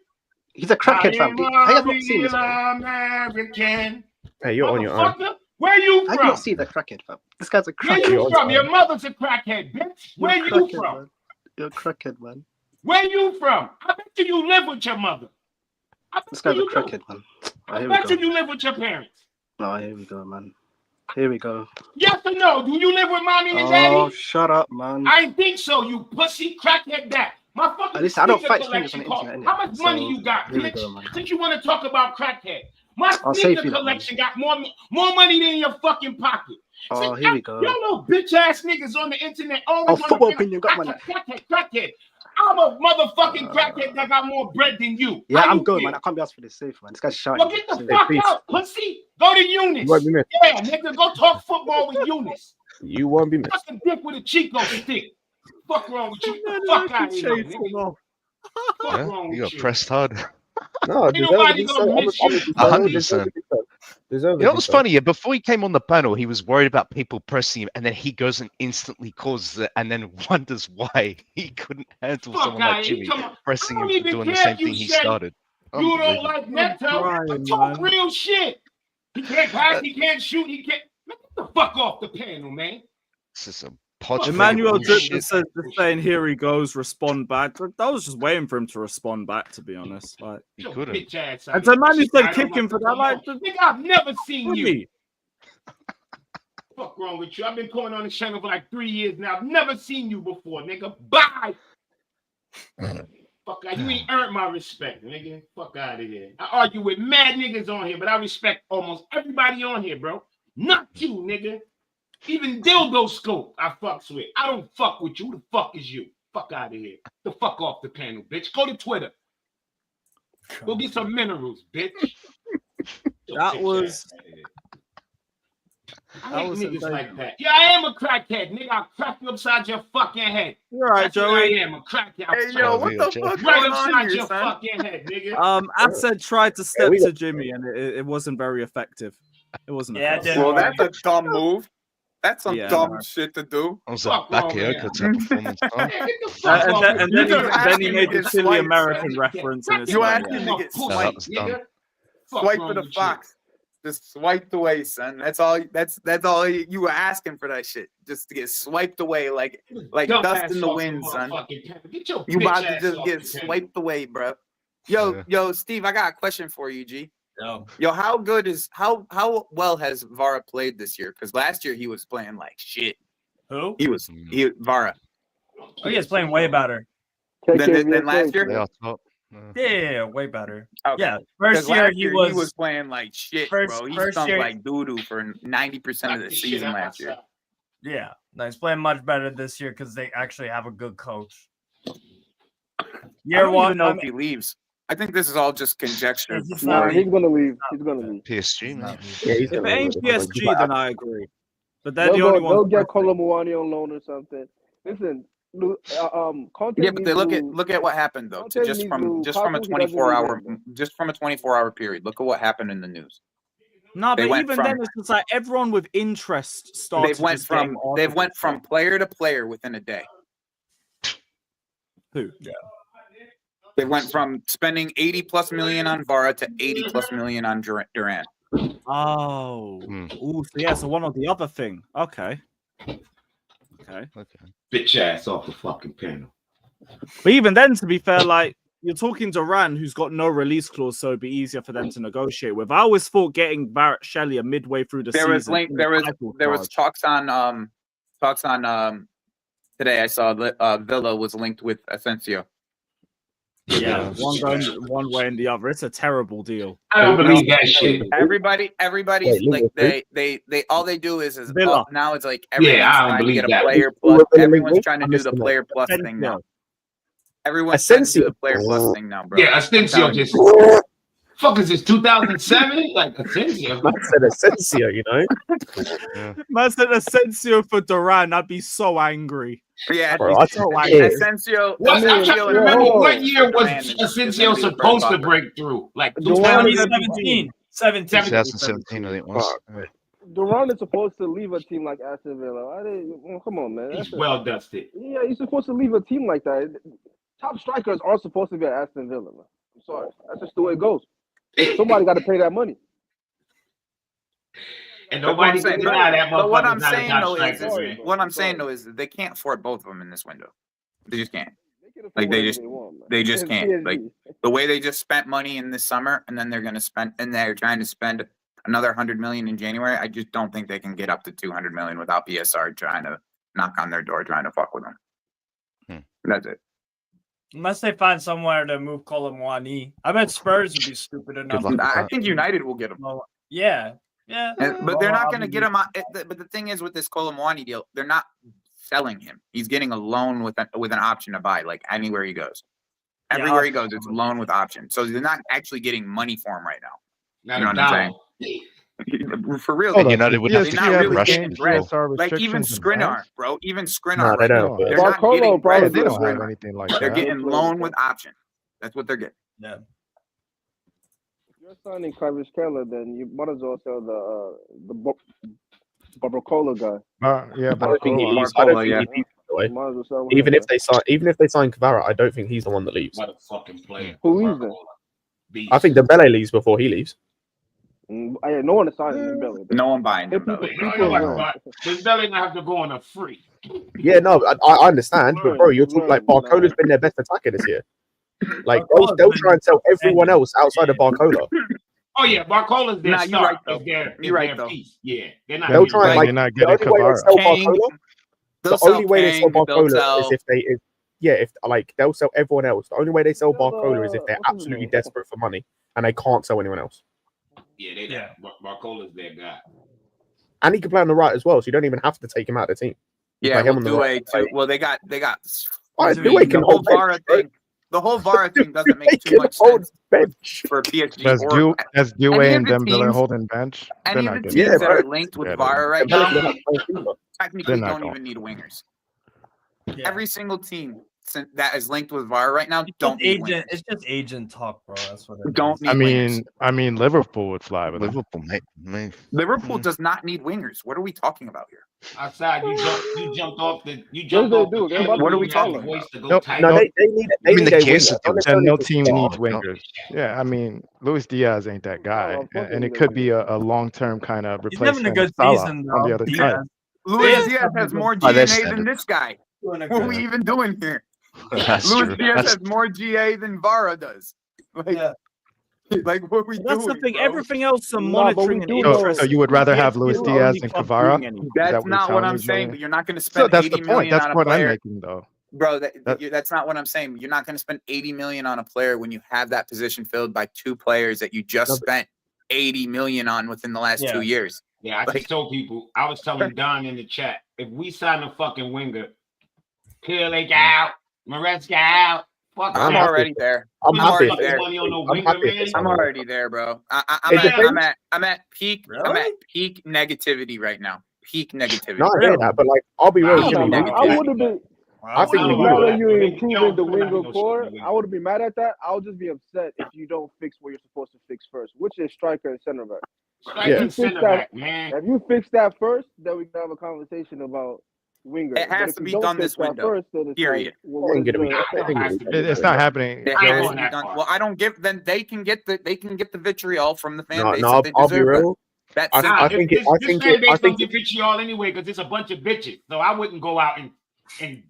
He's a crackhead, fam. I have not seen this, man. American. Hey, you're on your own. Where you from? I not see the crackhead, fam. This guy's a crackhead. Where you from? Your mother's a crackhead, bitch. Where you from? Man. You're a crackhead, man. Where you from? I bet you live with your mother. This guy's a crackhead, man. I bet you live with your parents. Oh, here we go, man. Here we go. Yes or no? Do you live with mommy and daddy? Oh, shut up, man. I think so, you pussy crackhead that. My fucking listen, I don't fight collection on the internet. How much money you got, bitch? Since you want to talk about crackhead. My sneaker collection got more money than your fucking pocket. Oh, here we go. Y'all know bitch ass niggas on the internet. Football opinion got money. Crackhead. I'm a motherfucking crackhead that got more bread than you. Yeah, I'm good, man. I can't be asked for this safe, man. This guy's shouting. Well, get the fuck out, pussy. Go to Eunice. Yeah, nigga, go talk football with Eunice. You won't be missed. Suck a dick with a Chico stick. Fuck wrong with you? Fuck out of here, nigga. Yeah, you got pressed hard. No, nobody gonna miss you. 100%. You know what was funny? Yeah, before he came on the panel, he was worried about people pressing him, and then he goes and instantly causes it, and then wonders why he couldn't handle someone like Jimmy pressing him for doing the same thing he started. You don't like Neto? Talk real shit. He can't pass, he can't shoot, he can't. Get the fuck off the panel, man. This is a Emmanuel just saying, here he goes, respond back. I was just waiting for him to respond back, to be honest. Like, he couldn't. And so Emmanuel said, kick him for that. Like, nigga, I've never seen you. Fuck wrong with you? I've been calling on the channel for like 3 years now. I've never seen you before, nigga. Bye. Fuck out. You ain't earned my respect, nigga. Fuck out of here. I argue with mad niggas on here, but I respect almost everybody on here, bro. Not you, nigga. Even Dildo Scope, I fucks with. I don't fuck with you. Who the fuck is you? Fuck out of here. The fuck off the panel, bitch. Go to Twitter. Go get some minerals, bitch. That was niggas like that. Yeah, I am a crackhead, nigga. I'll crack you upside your fucking head. You're right, Joey. I am a crackhead. Hey, yo, what the fuck right going upside on here, your son? fucking head, nigga. Asad tried to step to Jimmy, and it wasn't very effective. It wasn't. Yeah, well, that's a dumb move. That's some dumb shit to do. I was like, Bakayoko type performance. And then he made the silly American reference. You asked him to get swiped. Swipe for the fox. Just swiped away, son. That's all. That's all you were asking for that shit. Just to get swiped away, like dust in the wind, son. You about to just get swiped away, bro. Yo, Steve, I got a question for you, G. Yo, how well has Vara played this year? Because last year he was playing like shit. Who? Vara. Oh, he was playing way better than last year. Yeah, way better. Okay. Yeah, first year he was playing like shit, bro. He stunk like doo doo for 90% of the season last year. Yeah, no, he's playing much better this year because they actually have a good coach. Year one, if he leaves. I think this is all just conjecture. He's gonna leave. He's gonna leave. PSG, man. Yeah, if it ain't PSG, then I agree. But they're the only one. They'll get Kolomouani on loan or something. Listen, Conte yeah, but they look at what happened though. Just from a 24-hour period. Look at what happened in the news. No, but even then, it's just like everyone with interest started. They went from player to player within a day. Who? Yeah. They went from spending 80+ million on Vara to 80+ million on Duran. Oh, so yeah, so one or the other thing. Okay. Bitch ass off the fucking panel. But even then, to be fair, like you're talking Duran, who's got no release clause, so it'd be easier for them to negotiate with. I always thought getting Kvaratskhelia midway through the season. There was talks on today. I saw that Villa was linked with Asensio. Yeah, one going one way and the other. It's a terrible deal. I don't believe that shit. Everybody's like they all they do is now it's like everyone's trying to get a player plus. Everyone's trying to do the player plus thing now. Everyone's trying to do Asensio. the player plus thing now, bro. Yeah, Asensio just. Fuck is this 2007? Like Asensio. Man said Asensio, you know. Man said Asensio for Duran. I'd be so angry. Yeah, Bro, I so can't- angry. Asensio. I'm trying to remember what year was Asensio Asensio supposed to break through? Like Duran is 2017. 2017, I think it was. Duran is supposed to leave a team like Aston Villa. Come on, man. He's well dusted. Yeah, he's supposed to leave a team like that. Top strikers aren't supposed to be at Aston Villa, man. I'm sorry. That's just the way it goes. Somebody got to pay that money. And nobody can deny that. But what I'm motherfucker's not a saying top though striker, is, man. what I'm saying though is that they can't afford both of them in this window. They just can't. They can afford Like, they whatever just- want, man. they just It's can't. PSG. Like, the way they just spent money in this summer, and then they're trying to spend another 100 million in January. I just don't think they can get up to 200 million without PSR trying to knock on their door, trying to fuck with them. That's it. Unless they find somewhere to move Colomwani. I bet Spurs would be stupid enough. luck. I think United will get him. Yeah. Yeah. But they're not going to get him. But the thing is, with this Colomwani deal, they're not selling him. He's getting a loan with an option to buy, like anywhere he goes. Everywhere he goes, it's a loan with option. So they're not actually getting money for him right now. You know what I'm saying? For real, And United would have they're to not get really Russian. getting bread. Like even Skriniar, bro. Even Skriniar. No, they right now, don't. they're not Barcolo getting probably bread. They for don't have Skriniar. anything like They're that. getting loan with option. That's what they're getting. Yeah. If you're signing Kvaratskhelia, then you might as well sell the Barcola guy. Yeah, I don't think he Barcola. leaves. I don't Barcola, think yeah. he leaves, by the way. Might as well sell Even him, if they sign Kvara, I don't think he's the one that leaves. What a fucking player. Who leaves then? Beast. I think Dembele leaves before he leaves. No one is signing Dembele. No one buying him. People- though. This belly gonna have to go on a free. Yeah, no, I understand, but bro, you're talking like Barcola's been their best attacker this year. Like they'll try and sell everyone else outside of Barcola. Oh yeah, Barcola's their Nah, you're star. right, though. Is their You're right, their though. piece. Yeah, they're not. They'll getting try and rid like You're not the getting only way they Kvara. sell Kang, Barcola. they'll The sell only way they sell Kang, they'll Barcola sell- is if if like they'll sell everyone else. The only way they sell Sell, Barcola is if they're what's his absolutely name? desperate for money and they can't sell anyone else. Yeah, they. Yeah. Barcola's their guy. And he can play on the right as well, so you don't even have to take him out of the team. You Yeah, play him we'll on the do right. too. Well, they got Alright, The Dewey can the whole hold bench, VAR bro. thing. The whole VAR thing doesn't They make too can much hold sense bench. for PSG That's or Dewey and any of the Dembele teams- holding bench. They're any not of the getting teams Yeah, that bro. are linked with Yeah, VAR right Dembele now. can have both. Technically, They're not don't going. even need wingers. Yeah. Every single team that is linked with VAR right now It's don't just need agent. wingers. It's just agent talk, bro. That's what it Don't is. need wingers. I mean, Liverpool would fly with them. Liverpool, mate. Liverpool does not need wingers. What are we talking about here? Outside, you jumped off the. You Yes, jumped they off do. the. They're about to What are we be talking solid. voice to go Nope. tight. No, No. they need I mean, a the winger. case is Not different. necessarily No to team start. needs wingers. Yeah, I mean, Luis Diaz ain't that guy, of course and they it need could a be a long-term kind of He's having a replacement good of Salah season, on though. the other Diaz. side. Luis Diaz Diaz having a has good more By their GNA than standards. this guy. Doing a What are good- we even doing here? That's Luis true. Diaz That's has more GA than Vara does. Like, Yeah. like what are we That's doing? the thing. bro? Everything else are Nah, but we monitoring and do know- interest. So you would rather have Luis PSG Diaz only and club Kvara? doing anything. Is that That's what not you're what telling I'm me, saying, Julian? but you're not going to So spend that's 80 the point. million That's on a what I'm player. making, though. Bro, That- that's not what I'm saying. You're not going to spend 80 million on a player when you have that position filled by two players that you just No, but- spent 80 million on within the last Yeah. 2 years. Yeah, I just told people. I was telling Don in the chat, if we sign a fucking winger, Kvaratskhelia out, Marquez out. Fuck I'm happy. already there. I'm I'm happy. already fucking there. money on no I'm winger, happy if man. they I'm sign already there, bro. I'm It at peak. I'm Really? at peak negativity right now. Peak negativity. No, I hear that, but like, I'll be real, Wow. Jimmy. Negative. I would have been. I think I we would do. mad at you When they improving don't the feel like winger no core. shit, I would be mad at that. I'll just be upset if you don't fix what you're supposed to fix first, which is striker and center back. Striker Yeah. and center back, man. If you fix that first, then we can have a conversation about winger. It has But if to you be don't done fix this that window, First, then it's period. Like, well, what Ain't is gonna be- the- I think it'll be- It's not happening. It I ain't has going to be that done. far. Well, I don't give. Then they can get the vitriol from the fan No, base. no, if they I'll be deserve it. real. That's I it. think it- this I think fan it- base I don't think give vitriol anyway because it's a bunch of bitches. So I wouldn't go out and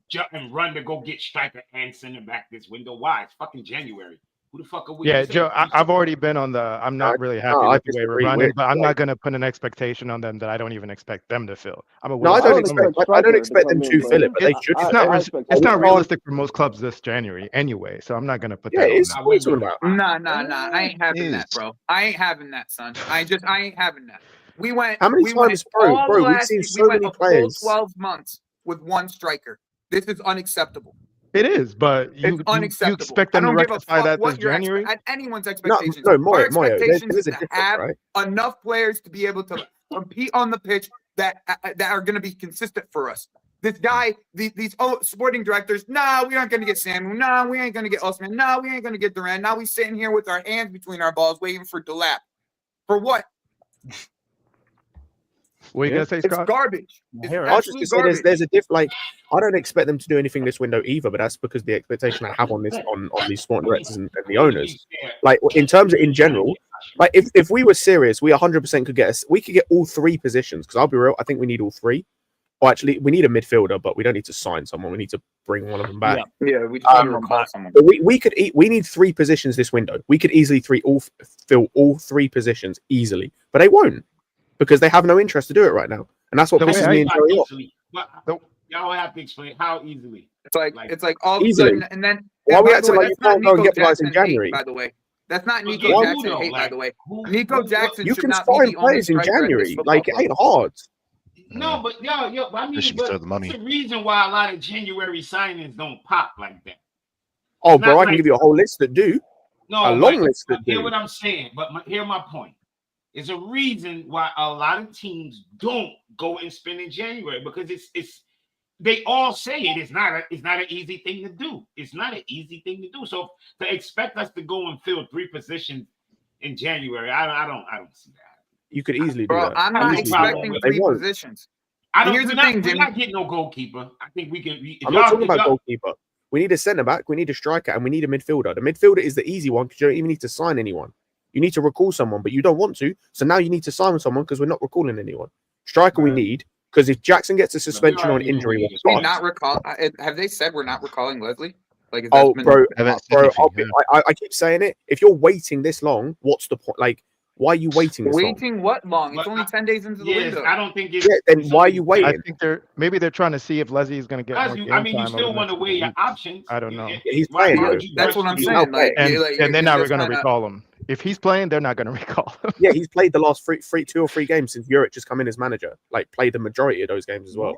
jump and run to go get striker and center back this window. Why? It's fucking January. Who the fuck are we? Yeah, Joe, I've already been on the. I'm not really happy I with the way we're disagree running, with, but I'm like- not going to put an expectation on them that I don't even expect them to fill. I'm a No, I willing don't to- expect. I striker don't to expect them come to in, fill bro. it, but they should. It's not. I Res- expect it's that. not realistic for most clubs this January anyway, so I'm not going to put Yeah, that. it's on them. what are you talking about? Nah. I ain't having that, bro. I ain't having that, son. I ain't having that. We went. How many we went times, bro? all We've last- seen we so went many a full players. 12 months with one striker. This is unacceptable. It is, but It's you unacceptable. expect I them to don't give a rectify fuck that what this your January? anyone's expectations. No, Our Moyo, expectations there's is a to difference, have right? enough players to be able to compete on the pitch that are going to be consistent for us. This guy, these sporting directors, nah, we aren't going to get Samu. Nah, we ain't going to get Osman. Nah, we ain't going to get Duran. Now we sitting here with our hands between our balls waiting for Delap. For what? What are you gonna say, It's Scott? garbage. It's I was just absolute gonna say garbage. there's a like I don't expect them to do anything this window either, but that's because the expectation I have on this on these sporting directors and the owners. Like in terms of in general, like if we were serious, we 100% could get we could get all three positions, because I'll be real, I think we need all three. Or actually, we need a midfielder, but we don't need to sign someone. We need to bring one of them back. Yeah, we just need to recall someone. But we need three positions this window. We could easily fill all three positions easily, but they won't because they have no interest to do it right now, and that's what pisses me and Joey off. Y'all have to explain how easily. It's like all of a sudden, and then why are we acting like you that's can't go and Nico get players in Jackson January? hate, by the way. That's not Nico Jackson hate, by the way. Nico Jackson You should can not be sign the only players in striker at this January. football Like it club. ain't hard. No, but I mean, Just but throw the money. there's a reason why a lot of January signings don't pop like that. Oh, It's bro, not I can like- give you a whole list that do. No, A long but list that hear do. what I'm saying. But hear my point. There's a reason why a lot of teams don't go and spend in January, because it's they all say it's not an easy thing to do. It's not an easy thing to do. So to expect us to go and fill three positions in January, I don't see that. You could easily do Bro, that. I'm not Easily do that, expecting but they three won't. positions. Here's the the thing, thing, Jim. we're not getting no goalkeeper. I think we can. I'm not talking about goalkeeper. We need a centre back, we need a striker, and we need a midfielder. The midfielder is the easy one because you don't even need to sign anyone. You need to recall someone, but you don't want to. So now you need to sign someone because we're not recalling anyone. Striker we need, because if Jackson gets a suspension or an injury, we're We fucked. not recall. Have they said we're not recalling Leslie? Like, is Oh, that bro, anything, I keep saying it. If you're waiting this long, what's the point? Like, why are you waiting this long? Waiting what long? It's only 10 days into the window. I don't think Yeah, then why are you I waiting? think they're trying to see if Leslie is going to get more game I mean, you time still over the want to next weigh your weeks. options. I don't know. He's playing, though. That's what I'm He's saying. now And they're not just going to kinda- recall him. If he's playing, they're not going to recall him. Yeah, he's played the last two or three games since Juric has come in as manager. Like, played the majority of those games as well.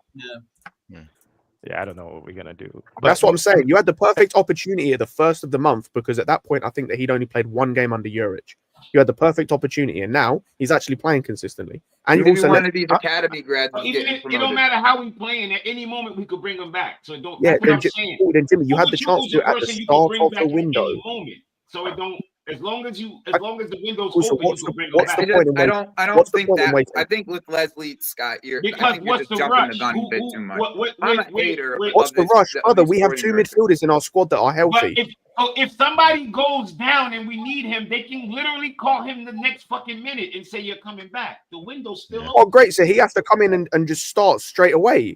Yeah, I don't know what we're going to do. But That's what I'm saying. You had the perfect opportunity at the first of the month, because at that point, I think that he'd only played one game under Juric. You had the perfect opportunity, and now he's actually playing consistently. And you Maybe also one of these academy grads is Even getting if, it promoted. don't matter how we playing. At any moment, we could bring him back. So it don't. Yeah, That's what I'm saying. then Jimmy, you had the chance Ugochukwu to is a at the person you can start bring of back the at window. any moment. So it don't. As long as the window's Also, open, you what's can bring him what's back. the point in I waiting? don't What's the think point in that. waiting? I think with Leslie Scott, I Because think you're what's just the jumping rush? the gun a bit too much. What, I'm a hater. What's the rush, of brother? these We have sporting two directors. midfielders in our squad that are healthy. But if somebody goes down and we need him, they can literally call him the next fucking minute and say you're coming back. The window's still open. Oh, great! So he has to come in and just start straight away.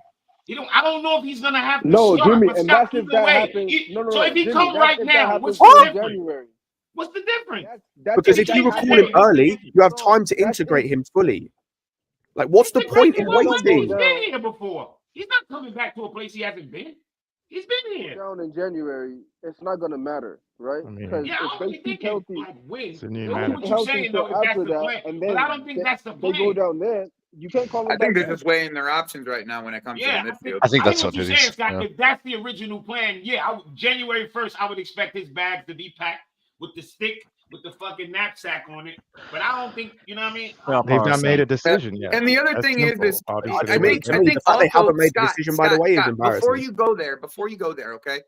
I don't know if he's gonna have to No, start, Jimmy, but and Scott, that's if either that way. happens. So if he Jimmy, come right now, what's what's the the difference? January? What's the difference? Because if you recall him early, you have time to integrate him fully. Like, what's the point in waiting? He's been here before. He's not coming back to a place he hasn't been. He's been here. Down in January, it's not gonna matter, right? Because if they keep healthy, It's a new What manager. you're saying though, if that's the plan, and but then I don't think that's the plan. they go down there, you can't call them I think back they're just weighing their options right now when it comes to the midfield. I think that's what what you're it saying, is. Scott. Yeah. If that's the original plan, January 1st, I would expect his bags to be packed with the stick, with the fucking knapsack on it. But I don't think, you know what I mean? They've not made a decision yet. And the other That's thing simple. is Obviously, I they think wouldn't. The fact they also, haven't made the Scott, decision, by the way, is Scott, embarrassing. before you go there, okay?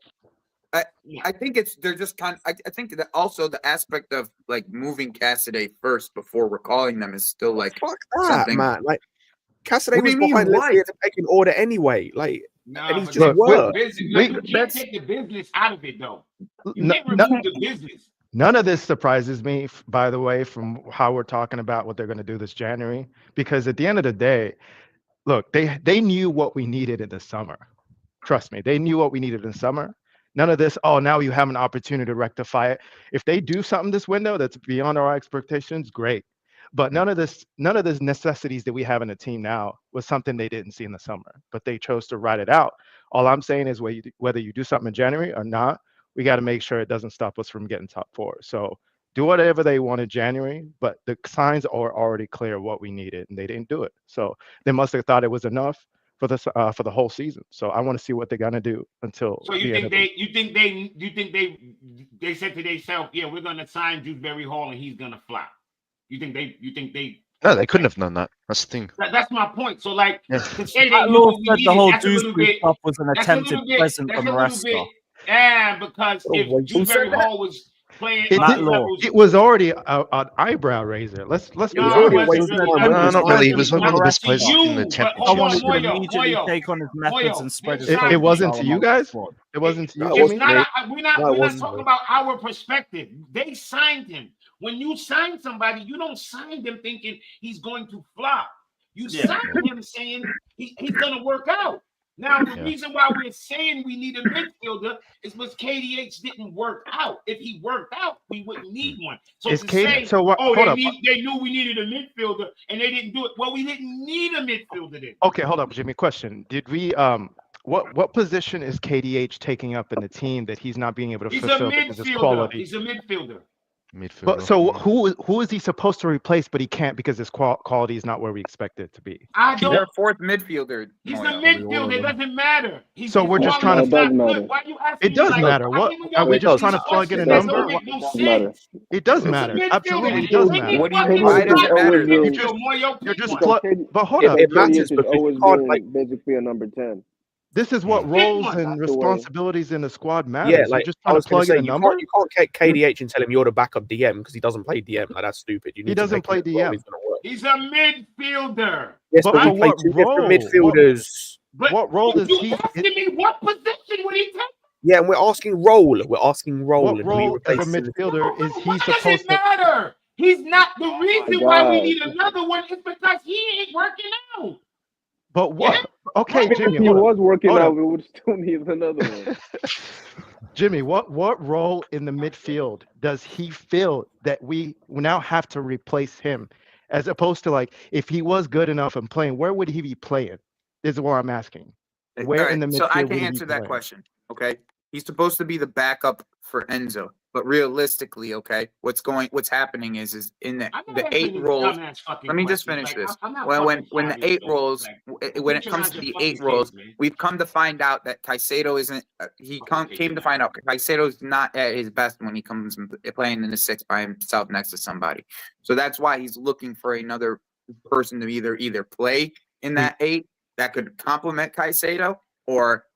I think they're just kind of, I think that also the aspect of like moving Casadei first before recalling them is still like Fuck that, something. man. Like, Casadei What do was you mean, behind what? Leslie in the pecking order anyway. Like, Nah, and he's but just that's worked. business. You can't take the business out of it, though. You No- can't remove the business. None of this surprises me, by the way, from how we're talking about what they're going to do this January, because at the end of the day, look, they knew what we needed in the summer. Trust me, they knew what we needed in the summer. None of this, oh, now you have an opportunity to rectify it. If they do something this window that's beyond our expectations, great. But none of this necessities that we have in the team now was something they didn't see in the summer, but they chose to write it out. All I'm saying is whether you do something in January or not, we got to make sure it doesn't stop us from getting top four. So do whatever they want in January, but the signs are already clear what we needed, and they didn't do it. So they must have thought it was enough. for the whole season. So I want to see what they're gonna do until. So you think they said to themselves, yeah, we're gonna sign Dewsbury Hall and he's gonna flop. You think they? No, they couldn't have done that. That's the thing. That's my point. So like, to say That they law knew said the whole that's a little Dewsbury bit. stuff was an attempted present That's from a little Maresca. bit. Yeah, because if Dewsbury Hall was playing, It was already an eyebrow raiser. Let's be honest. No, not really. He was one of the best players in the championship. Someone could immediately take on his methods and spread his. It wasn't to you guys. It wasn't to you. It's not. We're not talking about our perspective. They signed him. When you sign somebody, you don't sign them thinking he's going to flop. You sign him saying he's going to work out. Now, the reason why we're saying we need a midfielder is because KDH didn't work out. If he worked out, we wouldn't need one. So they knew we needed a midfielder and they didn't do it. Well, we didn't need a midfielder then. Okay, hold up, Jimmy. Question: did we what position is KDH taking up in the team that he's not being able to fulfill because of his quality? He's a midfielder. But so who is he supposed to replace? But he can't because his quality is not where we expect it to be. He's their fourth midfielder. He's the midfielder. It doesn't matter. So we're just trying to. It does matter. What are we just trying to plug in a number? It does matter. Absolutely, it does matter. What do you mean? Why does it matter? You're just but hold up. It matters because you can't basically a number 10. This is what roles and responsibilities in the squad matter. Yeah, like just trying to plug in a number. You can't take KDH and tell him you're the backup DM because he doesn't play DM. Like that's stupid. He doesn't play DM. He's a midfielder. Yes, but we play two different midfielders. What role does he? Asking me what position would he take? Yeah, and we're asking role. We're asking role. What role as a midfielder is he supposed to? Matter. He's not the reason why we need another one. Is because he ain't working out. But what? Yeah. Okay, Jimmy. If he was working out, we would still need another one. Jimmy, what role in the midfield does he feel that we now have to replace him, as opposed to like if he was good enough and playing, where would he be playing? Is what I'm asking. Where in the midfield? So I can answer that question. Okay, he's supposed to be the backup for Enzo, but realistically, okay, what's happening is in the 8 roles. Let me just finish this. When the 8 roles, when it comes to the 8 roles, we've come to find out that Caicedo isn't. Came to find out Caicedo's not at his best when he comes playing in the 6 by himself next to somebody. So that's why he's looking for another person to either play in that 8 that could complement Caicedo or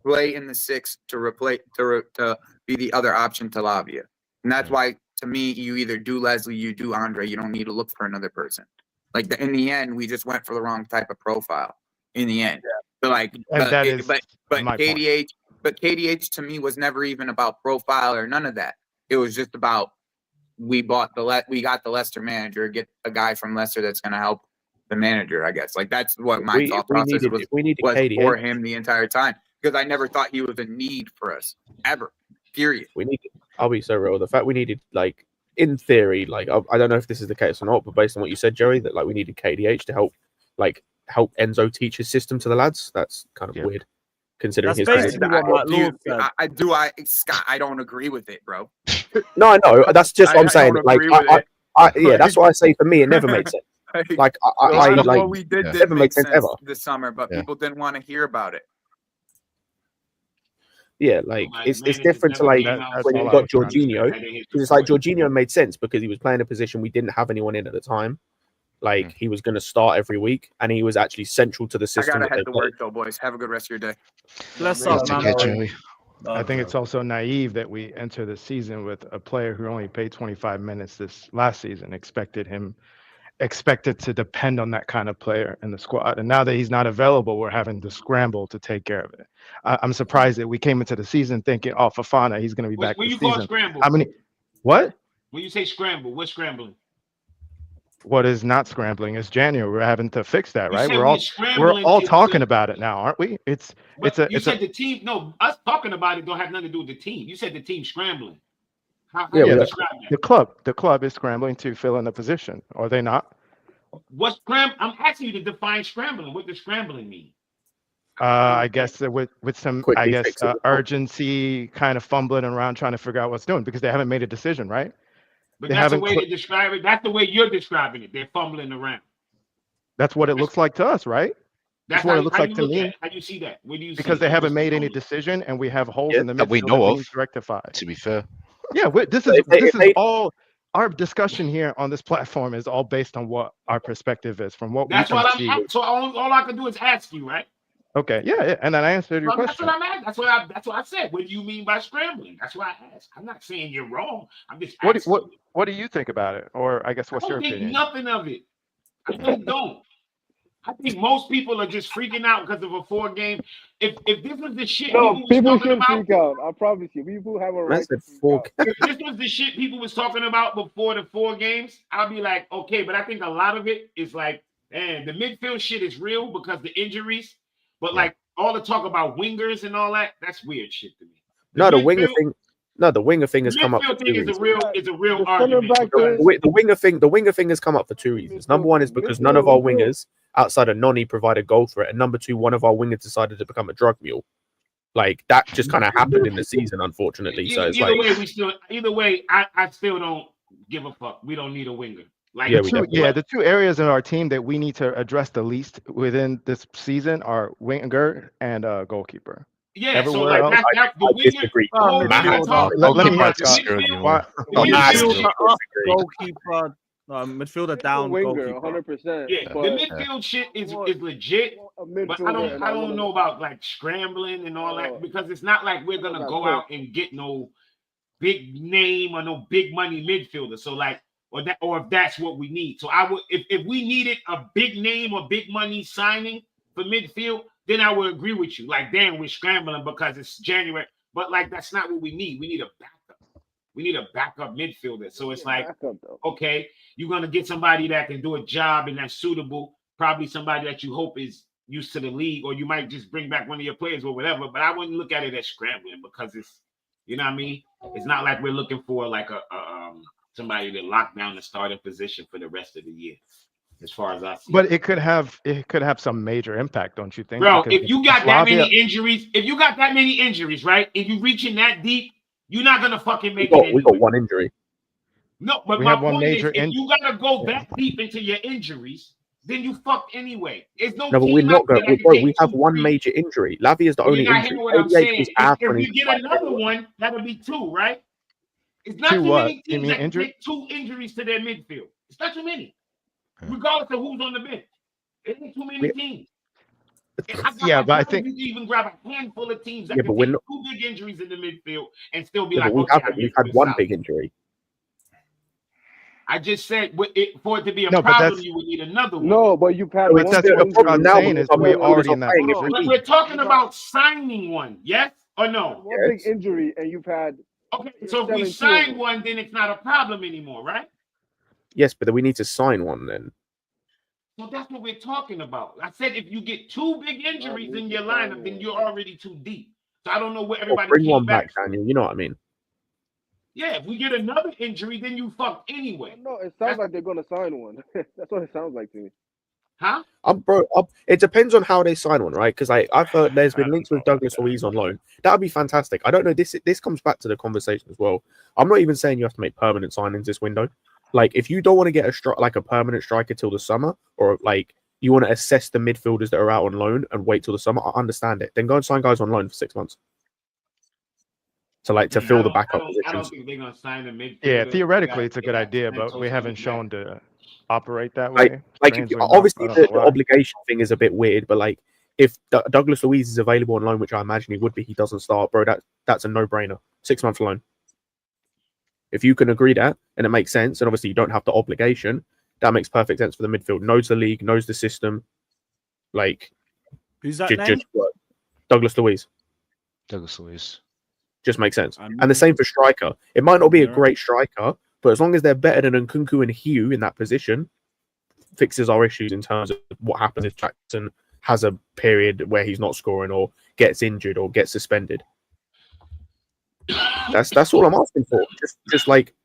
play in the 6 to replace to be the other option to Lavia. And that's why, to me, you either do Leslie, you do Andre. You don't need to look for another person. Like in the end, we just went for the wrong type of profile. In the end, but KDH to me was never even about profile or none of that. It was just about we got the Leicester manager, get a guy from Leicester that's going to help the manager. I guess like that's what my thought process was for him the entire time. Because I never thought he was a need for us ever. Period. I'll be so real. The fact we needed, like, in theory, like I don't know if this is the case or not, but based on what you said, Joey, that like we needed KDH to help Enzo teach his system to the lads. That's kind of weird, considering his. Scott, I don't agree with it, bro. No, I know. That's just what I'm saying. Like, that's why I say for me, it never made sense. Like, we did never make sense ever this summer, but people didn't want to hear about it. Yeah, like it's different to like when you got Jorginho, because it's like Jorginho made sense because he was playing a position we didn't have anyone in at the time. Like he was going to start every week, and he was actually central to the system. I gotta head to work though, boys. Have a good rest of your day. Bless up, man. I think it's also naive that we enter the season with a player who only played 25 minutes this last season, expected to depend on that kind of player in the squad. And now that he's not available, we're having to scramble to take care of it. I'm surprised that we came into the season thinking, oh, Fofana, he's going to be back this season. Scramble? What? When you say scramble, what's scrambling? What is not scrambling is January. We're having to fix that, right? We're all talking about it now, aren't we? You said the team. No, us talking about it don't have nothing to do with the team. You said the team scrambling. The club is scrambling to fill in the position. Are they not? What's scramble? I'm asking you to define scrambling. What does scrambling mean? I guess with some urgency, kind of fumbling around trying to figure out what's doing because they haven't made a decision, right? But that's the way they describe it. That's the way you're describing it. They're fumbling around. That's what it looks like to us, right? That's what how, it looks how like you to look me. at it. How you see that? Where do you Because see they it? haven't made any decision, and we have holes in the that we midfield know that we of. need to rectify. To be fair. Yeah, this is all our discussion here on this platform is all based on what our perspective is from what That's we can what see. So all I can do is ask you, right? Okay, yeah, and then I answered your Well, question. That's what I'm at. That's what I said. What do you mean by scrambling? That's what I asked. I'm not saying you're wrong. I'm just asking. What do you think about it? Or I guess what's your opinion? Nothing of it. I really don't. I think most people are just freaking out because of a 4-game. If this was the shit people shouldn't freak out. I promise you. People have a right to freak out. If this was the shit people was talking about before the 4 games, I'll be like, okay, but I think a lot of it is like, man, the midfield shit is real because the injuries, but like all the talk about wingers and all that, that's weird shit to me. The winger thing has come up. The midfield thing is a real argument. The winger thing has come up for 2 reasons. Number one is because none of our wingers outside of Noni provide a goal threat, and number two, one of our wingers decided to become a drug mule. Like that just kind of happened in the season, unfortunately. So it's either way, I still don't give a fuck. We don't need a winger. Like the 2 areas in our team that we need to address the least within this season are winger and goalkeeper. Yeah, everywhere so like else, I disagree. Goalkeeper, midfielder down, winger, goalkeeper. 100%. Yeah, the midfield shit is legit, but I don't know about like scrambling and all that because it's not like we're gonna go out and get no big name or no big money midfielder. So like, or if that's what we need. So I would, if we needed a big name or big money signing for midfield, then I would agree with you. Like, damn, we're scrambling because it's January. But like, that's not what we need. We need a backup. We need a backup midfielder. So it's like, okay, you're gonna get somebody that can do a job and that's suitable. Probably somebody that you hope is used to the league, or you might just bring back one of your players or whatever. But I wouldn't look at it as scrambling because it's, you know what I mean? It's not like we're looking for like a somebody to lock down the starting position for the rest of the year. As far as I see, but it could have some major impact, don't you think? Bro, if you got that many injuries, right? If you reaching that deep, you're not gonna fucking make it. We got one injury. No, but my point is, if you gotta go that deep into your injuries, then you fucked anyway. It's no. No, but we're not going. We have one major injury. Lavi is the only injury. What I'm saying. If we get another one, that'll be 2, right? It's not too many teams that can take 2 injuries to their midfield. It's not too many. Regardless of who's on the bench, it ain't too many teams. But I think you can even grab a handful of teams that can take 2 big injuries in the midfield and still be like, we've had one big injury. I just said for it to be a problem, you would need another one. No, but you've had one. That's the problem now. We're already in that. But we're talking about signing one, yes or no? One big injury, and you've had. Okay, so if we sign one, then it's not a problem anymore, right? Yes, but then we need to sign one then. So that's what we're talking about. I said if you get 2 big injuries in your lineup, then you're already too deep. So I don't know what everybody bring one back, Daniel. You know what I mean? Yeah, if we get another injury, then you fucked anyway. No, it sounds like they're gonna sign one. That's what it sounds like to me. Huh? It depends on how they sign one, right? Because I've heard there's been links with Douglas Luiz on loan. That would be fantastic. I don't know. This comes back to the conversation as well. I'm not even saying you have to make permanent signings this window. Like, if you don't want to get a permanent striker till the summer, or like you want to assess the midfielders that are out on loan and wait till the summer, I understand it. Then go and sign guys on loan for 6 months. To fill the backup positions. I don't think they're gonna sign a midfielder. Yeah, theoretically it's a good idea, but we haven't shown to operate that way. Obviously the obligation thing is a bit weird, but like if Douglas Luiz is available on loan, which I imagine he would be, he doesn't start, bro. That's a no-brainer. 6 month loan. If you can agree that and it makes sense, and obviously you don't have the obligation, that makes perfect sense for the midfield. Knows the league, knows the system. Like, who's that name? Douglas Luiz. Douglas Luiz. Just makes sense. And the same for striker. It might not be a great striker, but as long as they're better than Nkunku and Hugh in that position, fixes our issues in terms of what happens if Jackson has a period where he's not scoring or gets injured or gets suspended. That's all I'm asking for. Just like,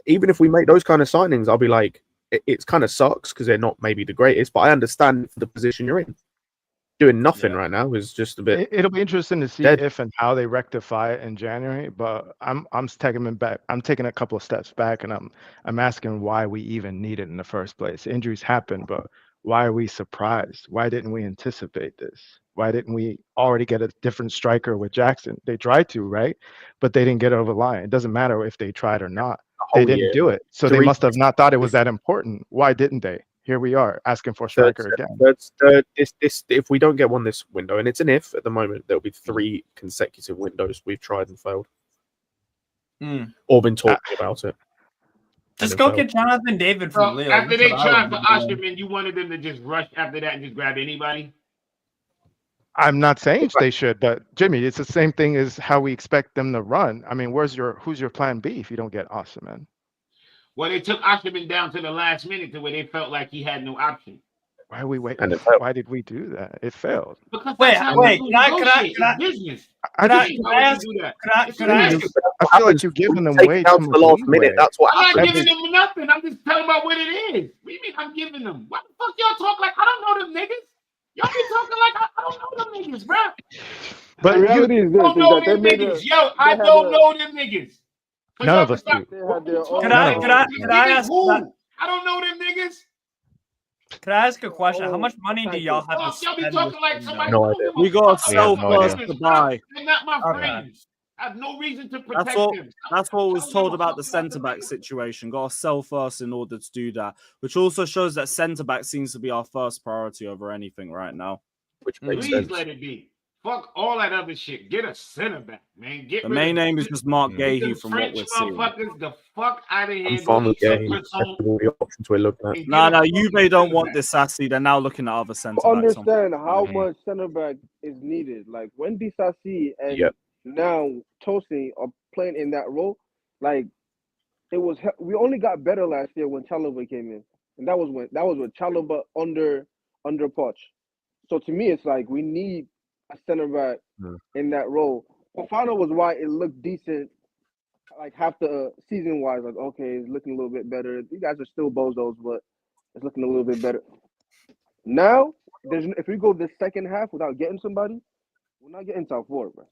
even if we make those kind of signings, I'll be like, it's kind of sucks because they're not maybe the greatest, but I understand the position you're in. Doing nothing right now is just a bit. It'll be interesting to see if and how they rectify it in January. But I'm taking them back. I'm taking a couple of steps back, and I'm asking why we even need it in the first place. Injuries happen, but Why are we surprised? Why didn't we anticipate this? Why didn't we already get a different striker with Jackson? They tried to, right? But they didn't get over the line. It doesn't matter if they tried or not. They didn't do it. So they must have not thought it was that important. Why didn't they? Here we are asking for a striker again. If we don't get one this window, and it's an if at the moment, there'll be 3 consecutive windows we've tried and failed. Or been talking about it. Just go get Jonathan David from Lille. After they tried for Osterman, you wanted them to just rush after that and just grab anybody? I'm not saying they should, but Jimmy, it's the same thing as how we expect them to run. I mean, who's your plan B if you don't get Osterman? Well, they took Osterman down to the last minute to where they felt like he had no option. Why are we waiting? Why did we do that? It failed. Because wait, can I business. I feel like you're giving them way down to the last minute. That's what I'm happened. not giving them nothing. I'm just telling about what it is. What do you mean I'm giving them? What the fuck y'all talk like? I don't know them niggas. Y'all be talking like I don't know them niggas, bro. But the reality is this: I don't know them niggas. Yo, I don't know them niggas. None of us do. Could I ask? Who? I don't know them niggas. Can I ask a question? How much money do y'all have to Y'all be spend? talking like somebody. No idea. We got to sell first to buy. They're not my friends. I have no reason to protect them. That's what was told about the centre-back situation. Got to sell first in order to do that, which also shows that centre-back seems to be our first priority over anything right now. Which makes Please sense. let it be. Fuck all that other shit. Get a centre-back, man. The main name is just Marc Guehi from what we're seeing. Motherfuckers, the fuck out of here. I'm fine with Guehi. All the options we're looking at. No, Juve don't want Disasi. They're now looking at other centre-backs. Understand how much centre-back is needed. Like when Disasi and now Tosi are playing in that role, like it was. We only got better last year when Chalobah came in, and that was with Chalobah under Poch. So to me, it's like we need a center back in that role. Fofana was why it looked decent, like half the season wise. Like okay, it's looking a little bit better. You guys are still bozos, but it's looking a little bit better. Now, if we go the second half without getting somebody, we're not getting top 4, bro.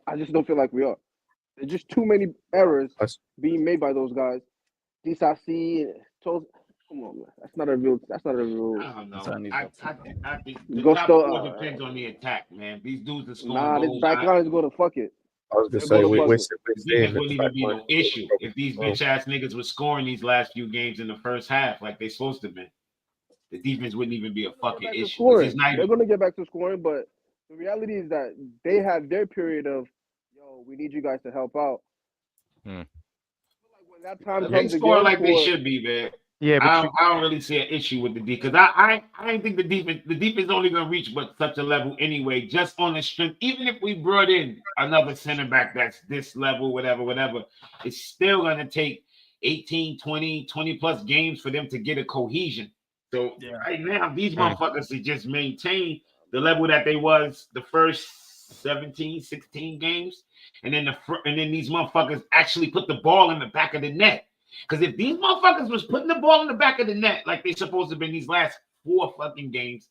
I just don't feel like we are. There's just too many errors being made by those guys. Disasi, Come on, man. That's not a real. I don't know. I think the top 4 depends on the attack, man. These dudes are scoring goals. This back line is going to fuck it. I was gonna say we're defense wouldn't even be no issue if these bitch ass niggas were scoring these last few games in the first half like they supposed to be. The defense wouldn't even be a fucking issue. They're gonna get back to scoring, but the reality is that they have their period of, we need you guys to help out. When that time comes, they score like they should be, man. Yeah, but I don't really see an issue with the D because I didn't think the defense only gonna reach but such a level anyway, just on the strength. Even if we brought in another center back that's this level, whatever, it's still gonna take 18, 20 plus games for them to get a cohesion. So right now, these motherfuckers to just maintain the level that they was the first 17, 16 games, and then these motherfuckers actually put the ball in the back of the net. Because if these motherfuckers was putting the ball in the back of the net like they supposed to be in these last 4 fucking games,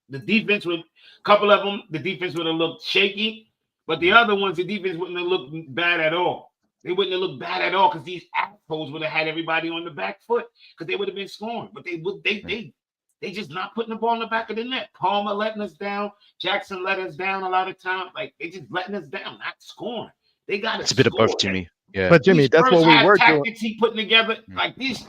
the defense would, a couple of them, the defense would have looked shaky, but the other ones, the defense wouldn't have looked bad at all. They wouldn't have looked bad at all because these assholes would have had everybody on the back foot because they would have been scoring. But they just not putting the ball in the back of the net. Palmer letting us down. Jackson let us down a lot of times. Like they just letting us down, not scoring. They got it's a bit of both, Jimmy. Yeah, but Jimmy, that's what we were doing. He putting together like these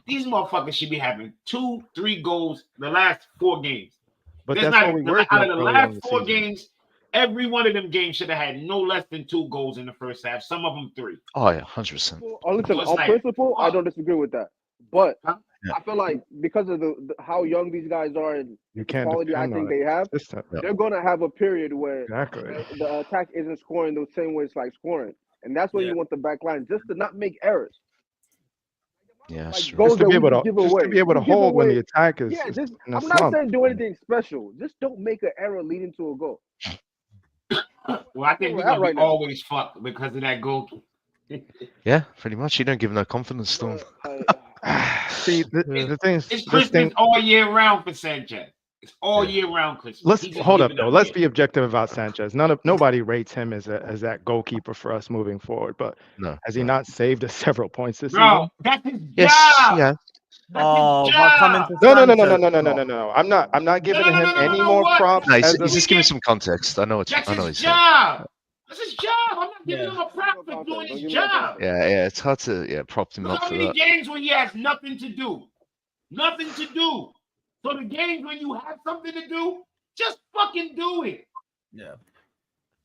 motherfuckers should be having 2-3 goals the last 4 games. But that's what we were out of the last 4 games. Every one of them games should have had no less than 2 goals in the first half. Some of them 3. Oh yeah, 100%. On principle, I don't disagree with that. But I feel like because of how young these guys are and the quality I think they have, they're going to have a period where the attack isn't scoring the same way it's like scoring. And that's when you want the back line just to not make errors. Yeah, like just to be able to hold when the attack is. I'm not saying do anything special. Just don't make an error leading to a goal. Well, I think we're gonna be always fucked because of that goal. Yeah, pretty much. You don't give them that confidence, Storm. See, the thing is, it's Christmas all year round for Sanchez. It's all year round, Christmas. Let's hold up though. Let's be objective about Sanchez. Nobody rates him as that goalkeeper for us moving forward. But has he not saved us several points this season? That's his job. Yeah. Oh, but coming to No. Sanchez. I'm not giving him any more props. No, he's as a- just giving some context. I know what That's I know his he's saying. job. That's his job. I'm not giving Yeah. him a prop for doing Don't his give him no job. Yeah, it's hard to prop him Look up how for many that. games when he has nothing to do. Nothing to do. So the games when you have something to do, just fucking do it. Yeah.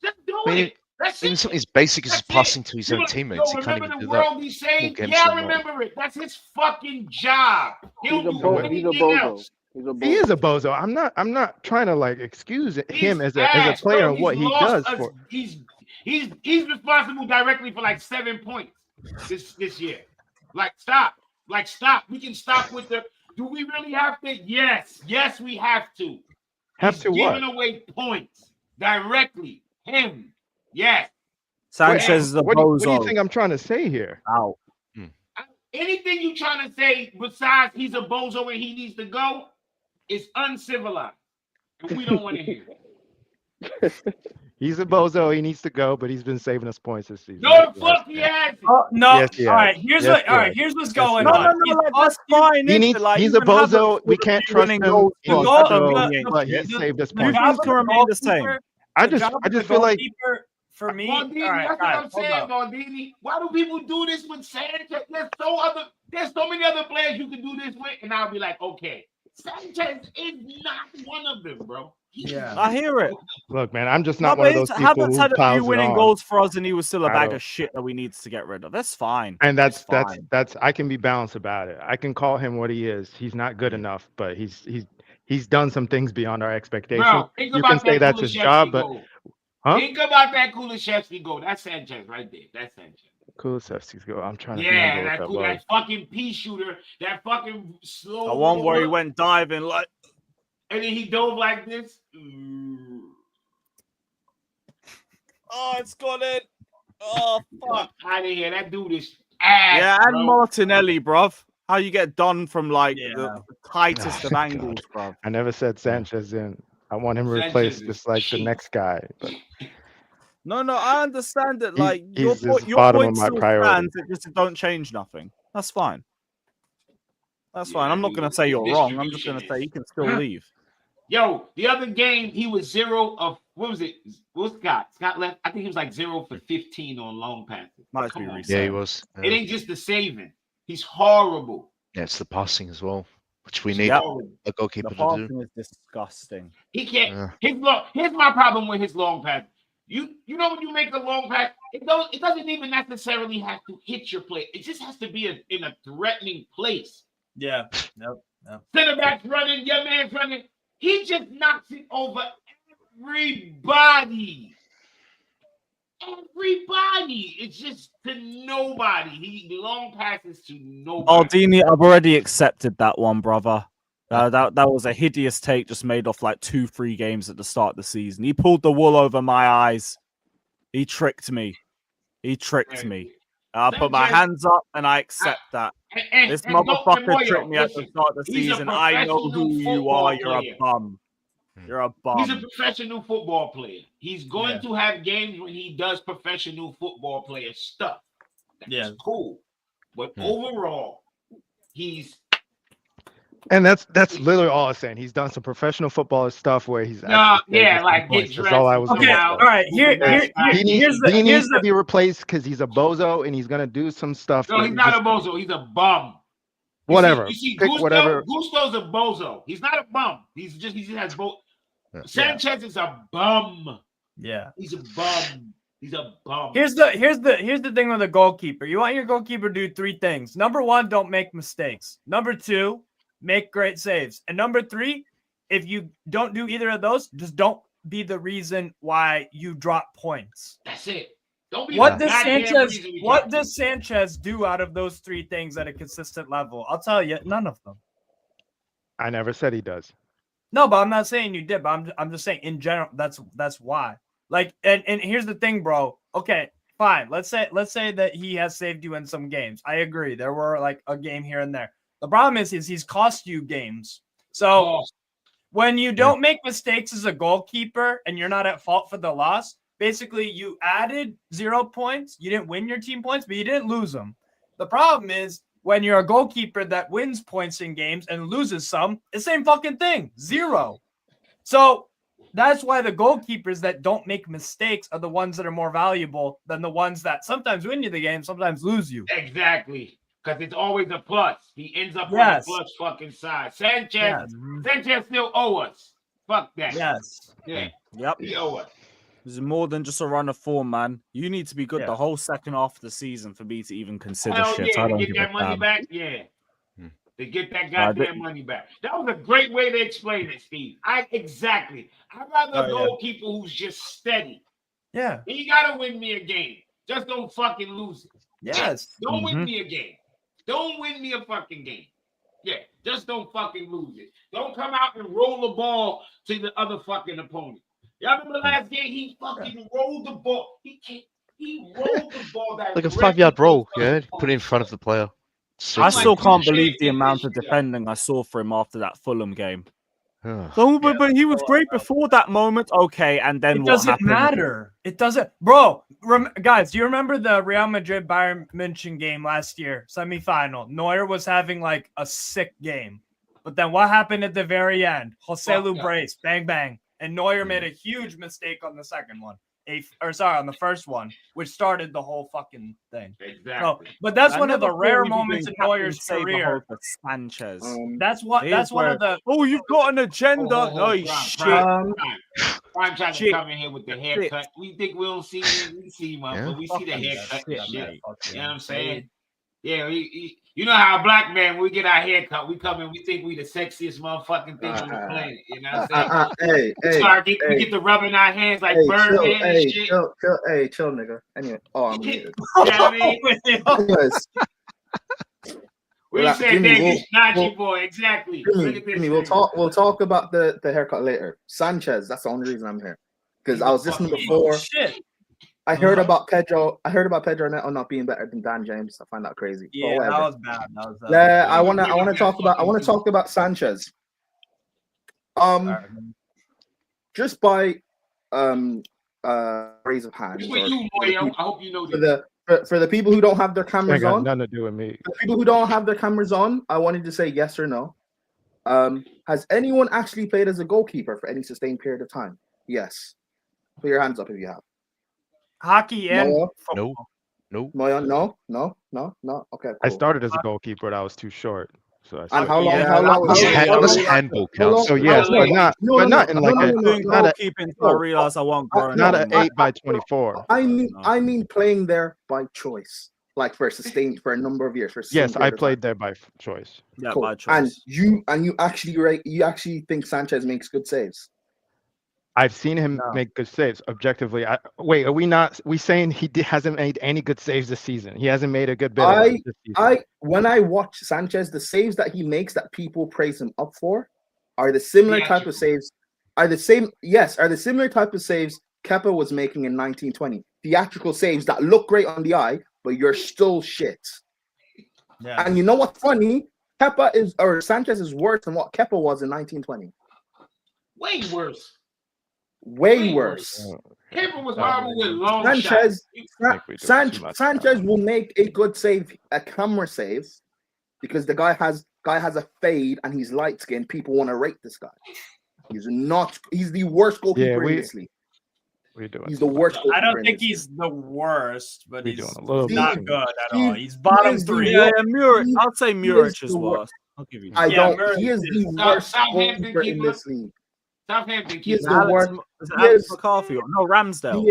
Just do I mean, it. That's Even it. something as basic as That's passing it. to his You own know- teammates, yo, he can't remember even the do that. world he's saying? games Yeah, I than that. remember it. That's his fucking job. He'll He's a do bozo. anything He's a bozo. else. He's a bozo. He is a bozo. I'm not trying to like excuse him He's as a ass, player bro. and what He's he lost does us. for. He's responsible directly for like 7 points this year. Like stop. We can stop with the. Do we really have to? Yes, we have to. Have to what? Giving away points directly. Him. Yes. Sanchez is a What bozo. do you think I'm trying to say here? Out. Anything you trying to say besides he's a bozo and he needs to go is uncivilized. And we don't want to hear it. He's a bozo. He needs to go, but he's been saving us points this season. No, fuck he hasn't. Oh, no. Yes, he all right. has. Here's Yes, all right. he has. Here's what's Yes, going he on. has. No, that's fine. He isn't needs. it? Like, He's you a can have bozo. We good can't trust winning him. goals He's for us. a That don't bozo, mean he ain't but he shit. saved us The points. Movements job can of the remain the same. goalkeeper- I the just job of the feel like goalkeeper, for me. Gordini, all right, that's all what right, I'm hold saying, up. Gordini. Why do people do this with Sanchez? There's so many other players you can do this with, and I'll be like, okay, Sanchez is not one of them, bro. Yeah. I hear it. look, man. I'm just No, not but one of those people Havertz who had a few piles it winning on. goals for us, and he was still a I bag don't- of shit that we need to get rid of. That's fine. And It's fine. that's I can be balanced about it. I can call him what he is. He's not good enough, but he's done some things beyond our expectation. Bro, think You about can say that that's his Kulusevski job, but goal. huh? Think about that Kulusevski goal. That's Sanchez right there. That's Sanchez. Kulusevski's go. I'm trying to Yeah, remember what that was. that fucking pea shooter, that fucking slow. The one where he roll, went diving, like, and then he dove like this. oh, it's gone in. Oh, fuck. Out of here. That dude is ass. Yeah, bro. and Martinelli, bruv. How you get done from like Yeah. the tightest of Oh, angles, bruv. I never said Sanchez in. I want him Sanchez replaced is just like the cheap. next guy. But No, I understand that. He's- Like he's your just bottom of point my still priority. stands. It just don't change nothing. That's fine. That's fine. I'm not gonna say you're Distribution wrong. I'm just gonna say is- you can still leave. Yo, the other game, he was 0 of, what was it? What was Scott? Scott left. I think he was like 0 for 15 on long passes. Might Come be on. reset. Yeah, he was. It ain't just the saving. He's horrible. Yeah, it's the passing as well, which we need Yep. a goalkeeper The to do. passing is disgusting. He can't. Yeah. Here's my problem with his long pass. You know when you make a long pass, it doesn't even necessarily have to hit your play. It just has to be in a threatening place. Yeah. Nope. Center back's running, your man's running. He just knocks it over everybody. Everybody. It's just to nobody. He long passes to nobody. Aldini, I've already accepted that one, brother. That was a hideous take just made off like 2-3 games at the start of the season. He pulled the wool over my eyes. He tricked me. I put my hands up and I accept that. This motherfucker tricked me at the start of the season. I know who you are. You're a bum. You're a bum. He's a professional football player. He's going Yeah. to have games when he does professional football player stuff. That's cool. But overall, he's And that's literally all I'm saying. He's done some professional football stuff where he's like get points. dressed. That's all I was Okay. gonna All say. right. He needs to be replaced because he's a bozo and he's gonna do some stuff. No, that he's not just- a bozo. He's a bum. Whatever. You see Pick Gusto, whatever. Gusto's a bozo. He's not a bum. He just has both. Sanchez is a bum. Yeah. He's a bum. He's a bum. Here's the thing with a goalkeeper. You want your goalkeeper to do 3 things. Number 1, don't make mistakes. Number 2, make great saves. And number 3, if you don't do either of those, just don't be the reason why you drop points. That's it. Don't be What the does goddamn Sanchez reason we what got does Sanchez do out of those 3 things at a consistent level? I'll tell you, none of them. I never said he does. No, but I'm not saying you did, but I'm just saying in general, that's why. Like, and here's the thing, bro. Okay, fine. Let's say that he has saved you in some games. I agree. There were like a game here and there. The problem is he's cost you games. So when you don't make mistakes as a goalkeeper and you're not at fault for the loss, basically you added 0 points. You didn't win your team points, but you didn't lose them. The problem is when you're a goalkeeper that wins points in games and loses some, the same fucking thing, 0. So that's why the goalkeepers that don't make mistakes are the ones that are more valuable than the ones that sometimes win you the game, sometimes lose you. Exactly. Because it's always a plus. He ends up on the plus fucking side. Sanchez still owe us. Fuck that. Yes. Yeah. Yep. He owe us. It's more than just a run of form, man. You need to be good the whole second half of the season for me to even consider shit. Yeah, I to don't get give that a money damn. back, to get that goddamn money back. That was a great way to explain it, Steve. Exactly. I'd rather a goalkeeper who's just steady. Yeah. He gotta win me a game. Just don't fucking lose it. Yes. Don't win me a game. Don't win me a fucking game. Yeah, just don't fucking lose it. Don't come out and roll the ball to the other fucking opponent. Y'all remember last game? He fucking rolled the ball. He rolled the ball that like a 5-yard roll, put it in front of the player. I still can't believe the amount of defending I saw for him after that Fulham game. But he was great before that moment. Okay, and then it doesn't matter. It doesn't, bro. Guys, do you remember the Real Madrid Bayern München game last year, semifinal? Neuer was having like a sick game, but then what happened at the very end? Joselu brace, bang bang, and Neuer made a huge mistake on the second one. On the first one, which started the whole fucking thing. Exactly. So, but that's one of the rare moments in Neuer's career. Sanchez. That's one of the. Oh, you've got an agenda. No shit. Prime trying to come in here with the haircut. We think we don't see him. We see him, but we see the haircut. You know what I'm saying? Yeah, you know how a black man, we get our hair cut, we come in, we think we the sexiest motherfucking thing on the planet. You know what I'm saying? We get to rubbing our hands like Birdman and shit. Chill, nigga. Anyway, I'm muted. You know what I mean? We said that Nazi boy, exactly. Jimmy, we'll talk about the haircut later. Sanchez, that's the only reason I'm here. Because I was listening before. Shit. I heard about Pedro Neto not being better than Dan James. I find that crazy. Yeah, that was bad. I want to talk about Sanchez. Just by raise of hands. I hope you know this. For the people who don't have their cameras on, nothing to do with me. The people who don't have their cameras on, I wanted to say yes or no. Has anyone actually played as a goalkeeper for any sustained period of time? Yes. Put your hands up if you have. Hockey and no. Moya, no. Okay. Cool. I started as a goalkeeper, but I was too short. So I and how long? That was handball count. So yes, but not in like goalkeeping. I realize I won't grow. Not an 8x24. I mean playing there by choice, like for a number of years. Yes, I played there by choice. Yeah, by choice. And you actually think Sanchez makes good saves? I've seen him make good saves. Objectively, are we saying he hasn't made any good saves this season? He hasn't made a good bit. When I watch Sanchez, the saves that he makes that people praise him up for are the similar type of saves. Are the similar type of saves Kepa was making in 1920. Theatrical saves that look great on the eye, but you're still shit. Yeah. And you know what's funny? Sanchez is worse than what Kepa was in 1920. Way worse. Way worse. Kepa was horrible with long Sanchez will make a good save, a camera save, because the guy has a fade and he's light skinned. People want to rate this guy. He's the worst goalkeeper in this league. He's the worst. I don't think he's the worst, but he's not good at all. He's bottom three. Yeah, I'll say Muric is worse. I'll give you that. He is the worst goalkeeper in this league. Southampton. He is the worst. Is it Alex McCarthy? No, Ramsdale.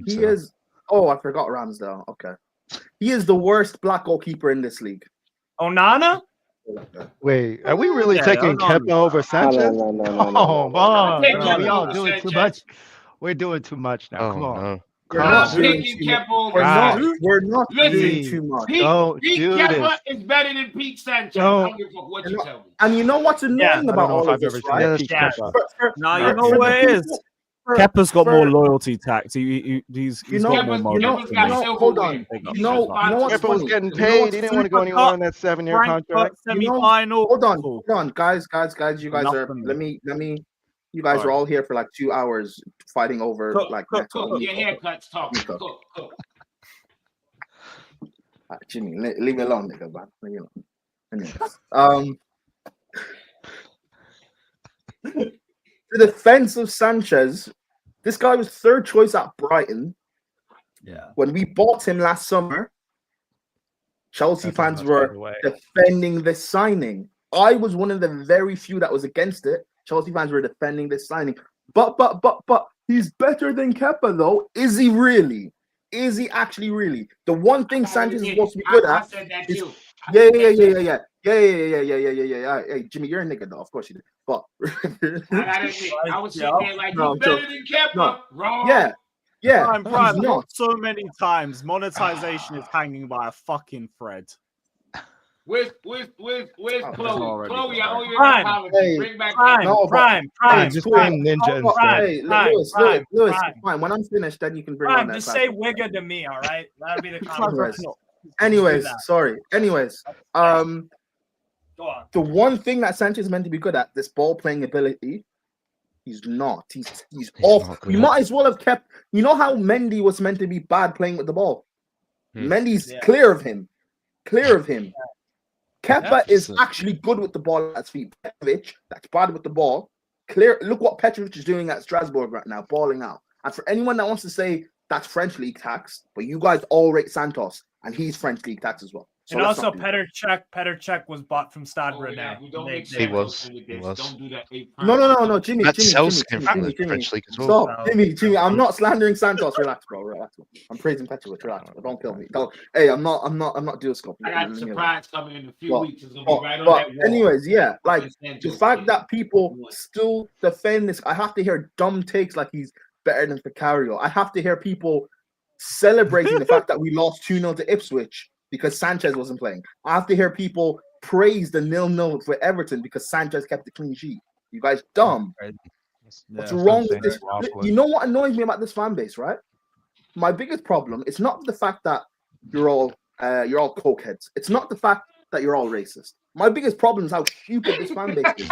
He is. Oh, I forgot Ramsdale. Okay. He is the worst black goalkeeper in this league. Onana? Wait, are we really taking Kepa over Sanchez? No. Oh, man. We all doing too much. We're doing too much now. Come on. No. We're not doing too much. Don't do Kepa is better than Pete Sanchez. I don't give a fuck what you tell me. And you know what's annoying about all of this, right? No, you know what it is. Kepa's got more loyalty tax. He's got more motive. Hold on. You know what's funny? Kepa was getting paid. He didn't want to go anywhere on that 7-year contract. Semi-final. Hold on, guys. You guys are. Let me. You guys are all here for like 2 hours fighting over Your haircuts talking. Jimmy, leave me alone, nigga, man. Leave me alone. Anyways, the defense of Sanchez, this guy was third choice at Brighton. Yeah. When we bought him last summer, Chelsea fans were defending this signing. I was one of the very few that was against it. Chelsea fans were defending this signing. But he's better than Kepa, though. Is he really? Is he actually really? The one thing Sanchez is supposed to be good at is yeah. Hey, Jimmy, you're a nigga, though. Of course you did. But I was sitting there like, he's better than Kepa. Wrong. Yeah. Prime, not so many times. Monetization is hanging by a fucking thread. Where's Chloe? Chloe, I owe you Prime. an apology. Bring back Prime. Just name Ninja instead. Hey, Lewis, fine. When I'm finished, then you can bring on that. Just say Wigga to me, all right? That'll be the conversation. Anyways, sorry. Anyways, Go on. the one thing that Sanchez is meant to be good at, this ball playing ability, he's not. He's off. We might as well have kept. You know how Mendy was meant to be bad playing with the ball. Mendy's clear of him. Kepa is actually good with the ball at his feet. Petrovic, that's bad with the ball. Clear. Look what Petrovic is doing at Strasbourg right now, balling out. And for anyone that wants to say that's French league tax, but you guys all rate Santos, and he's French league tax as well. So and also, Petr Cech was bought from Stade Rennais. He was. Don't do that. No, Jimmy. Jimmy. Stop, Jimmy. I'm not slandering Santos. Relax, bro. I'm praising Petrovic. Relax, bro. Don't kill me. Hey, I'm not dual scoping. I got a surprise coming in a few weeks. It's gonna be right on that wall. Anyways, like the fact that people still defend this, I have to hear dumb takes like he's better than Vicario. I have to hear people celebrating the fact that we lost 2-0 to Ipswich because Sanchez wasn't playing. I have to hear people praise the 0-0 for Everton because Sanchez kept the clean sheet. You guys dumb. What's wrong with this? You know what annoys me about this fan base, right? My biggest problem is not the fact that you're all cokeheads. It's not the fact that you're all racist. My biggest problem is how stupid this fan base is.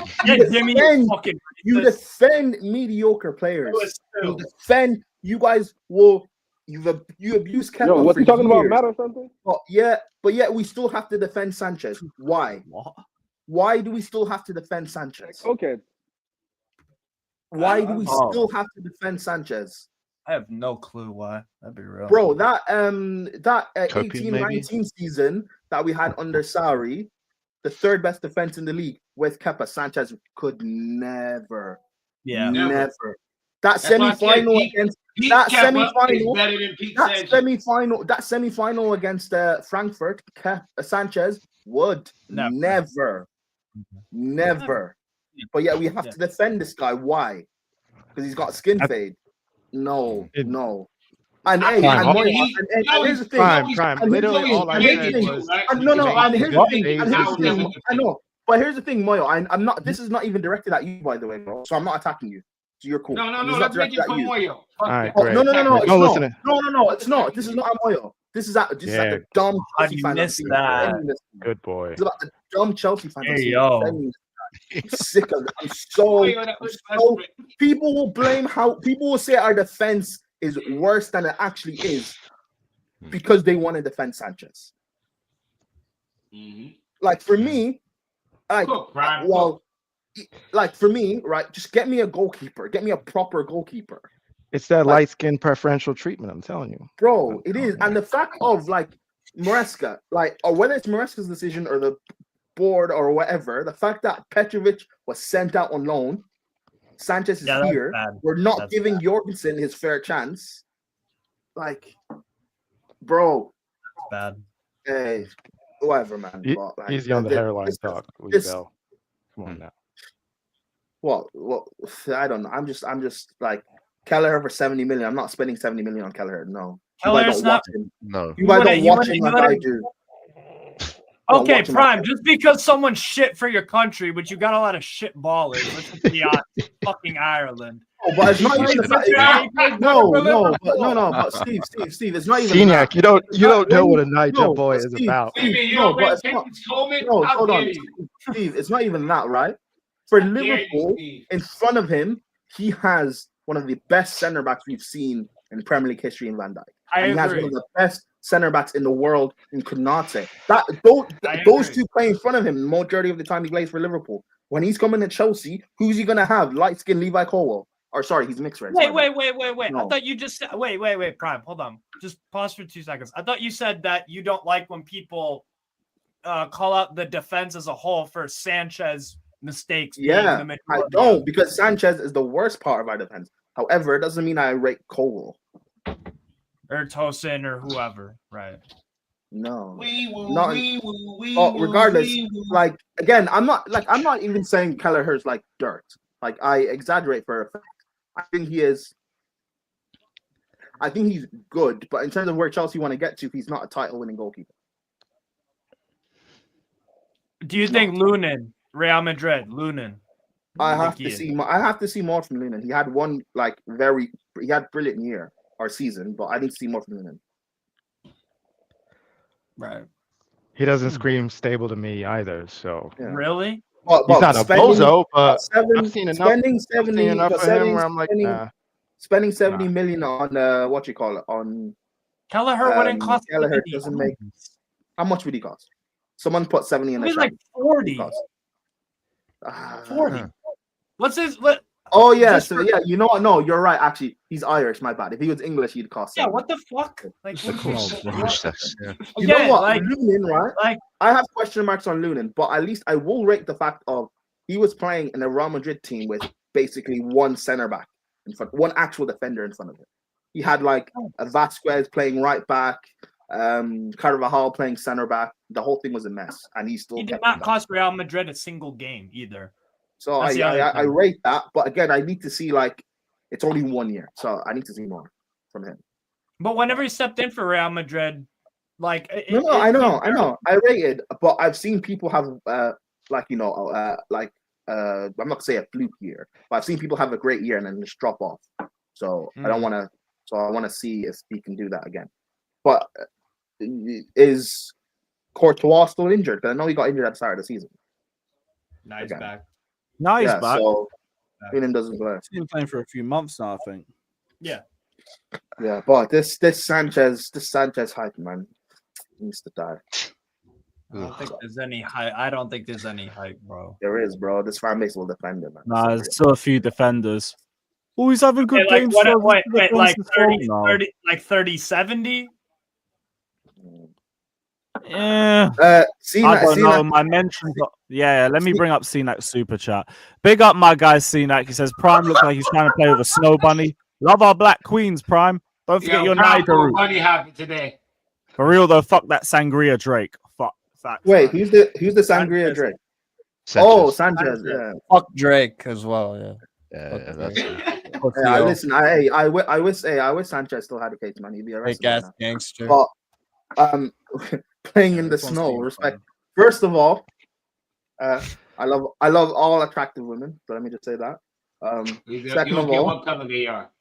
You defend mediocre players. You defend. You guys will. You abuse Kepa. Yo, what you talking about? Matt or something? But yet we still have to defend Sanchez. Why? What? Why do we still have to defend Sanchez? Okay. Why do we still have to defend Sanchez? I have no clue why. That'd be real. Bro, that 18-19 season that we had under Sarri, the third best defense in the league with Kepa, Sanchez could never. That semi-final against that semi-final against Frankfurt, Sanchez would never. But yeah, we have to defend this guy. Why? Because he's got skin fade. No. And here's the thing. Prime. Literally all I said was. And here's the thing. I know. But here's the thing, Moyo. I'm not. This is not even directed at you, by the way, bro. So I'm not attacking you. So you're cool. No. Let's make it for Moyo. All right, great. No. It's not. This is not at Moyo. This is at the dumb Chelsea fans. Good boy. It's about the dumb Chelsea fans. Hey, yo. I'm sick of it. I'm so. People will blame people will say our defense is worse than it actually is because they want to defend Sanchez. Like for me, for me, right? Just get me a goalkeeper. Get me a proper goalkeeper. It's that light skin preferential treatment. I'm telling you, bro. It is, and the fact of Maresca, or whether it's Maresca's decision or the board or whatever, the fact that Petrovic was sent out on loan, Sanchez is here. We're not giving Jorgensen his fair chance. Bro, bad. Hey, whatever, man. Easy on the hairline talk. Come on now. Well, I don't know. I'm just like Kelleher for 70 million. I'm not spending 70 million on Kelleher. No. Kelleher's not. No. You guys don't watch him like I do. Okay, Prime. Just because someone's shit for your country, but you got a lot of shit ballers. Let's just be honest. Fucking Ireland. Oh, but it's not even the fact. No. But Steve, it's not even. Seniac, you don't know what a Niger boy is about. Hold on, Steve. It's not even that, right? For Liverpool, in front of him, he has one of the best centre backs we've seen in Premier League history in Van Dijk. He has one of the best center backs in the world in Konate. Those two play in front of him the majority of the time he plays for Liverpool. When he's coming to Chelsea, who's he gonna have? Light skinned Levi Colwell. Or sorry, he's mixed race. Wait. No. I thought you just said wait, Prime. Hold on. Just pause for 2 seconds. I thought you said that you don't like when people call out the defense as a whole for Sanchez mistakes. Yeah, I don't, because Sanchez is the worst part of our defense. However, it doesn't mean I rate Colwell. Or Tosin or whoever, right? No. Regardless, like again, I'm not even saying Kelleher's like dirt. Like I exaggerate for a fact. I think he's good, but in terms of where Chelsea want to get to, he's not a title-winning goalkeeper. Do you think Lewin, Real Madrid, Lewin? I have to see more from Lewin. He had one brilliant year or season, but I didn't see more from Lewin. Right. He doesn't scream stable to me either. So really, he's not a bozo, but I've seen enough. Spending 70 of him where I'm like, nah. Spending 70 million on on Kelleher wouldn't cost. Kelleher doesn't make. How much would he cost? Someone put 70 in the like 40. 40. What's his? Oh yeah, so yeah, you know what? No, you're right. Actually, he's Irish. My bad. If he was English, he'd cost. 70. Yeah, what the fuck? Like, you know what? like, Lewin, right? Like, I have question marks on Lewin, but at least I will rate the fact of he was playing in a Real Madrid team with basically one center back in front, one actual defender in front of him. He had like a Vasquez playing right back, Carvajal playing center back. The whole thing was a mess, and he did not cost Real Madrid a single game either. So I rate that, but again, I need to see like it's only 1 year, so I need to see more from him. But whenever he stepped in for Real Madrid, like I know, I rated, but I've seen people have I'm not gonna say a fluke year, but I've seen people have a great year and then just drop off. So I don't want to. So I want to see if he can do that again. But is Courtois still injured? Because I know he got injured at the start of the season. Now he's back. Now he's back. So Lewin doesn't play. He's been playing for a few months now, I think. Yeah. Yeah, but this Sanchez hype, man, needs to die. I don't think there's any hype. I don't think there's any hype, bro. There is, bro. This fan base will defend him, man. Nah, there's still a few defenders. Oh, he's having good games. Wait, like 30-70? Yeah. I don't know. My mentions. Yeah, let me bring up CNAC Super Chat. Big up my guy CNAC. He says Prime looks like he's trying to play with a snow bunny. Love our black queens, Prime. Don't forget your Niger. Bunny happened today. For real though, fuck that Sangria Drake. Fuck. Wait, who's the Sangria Drake? Sanchez. Oh, Sanchez. Yeah. Fuck Drake as well. Yeah. Listen, I wish Sanchez still had a case, man. He'd be a fake ass gangster. But playing in the snow, respect. First of all, I love all attractive women. So let me just say that. Second of all, what color they are.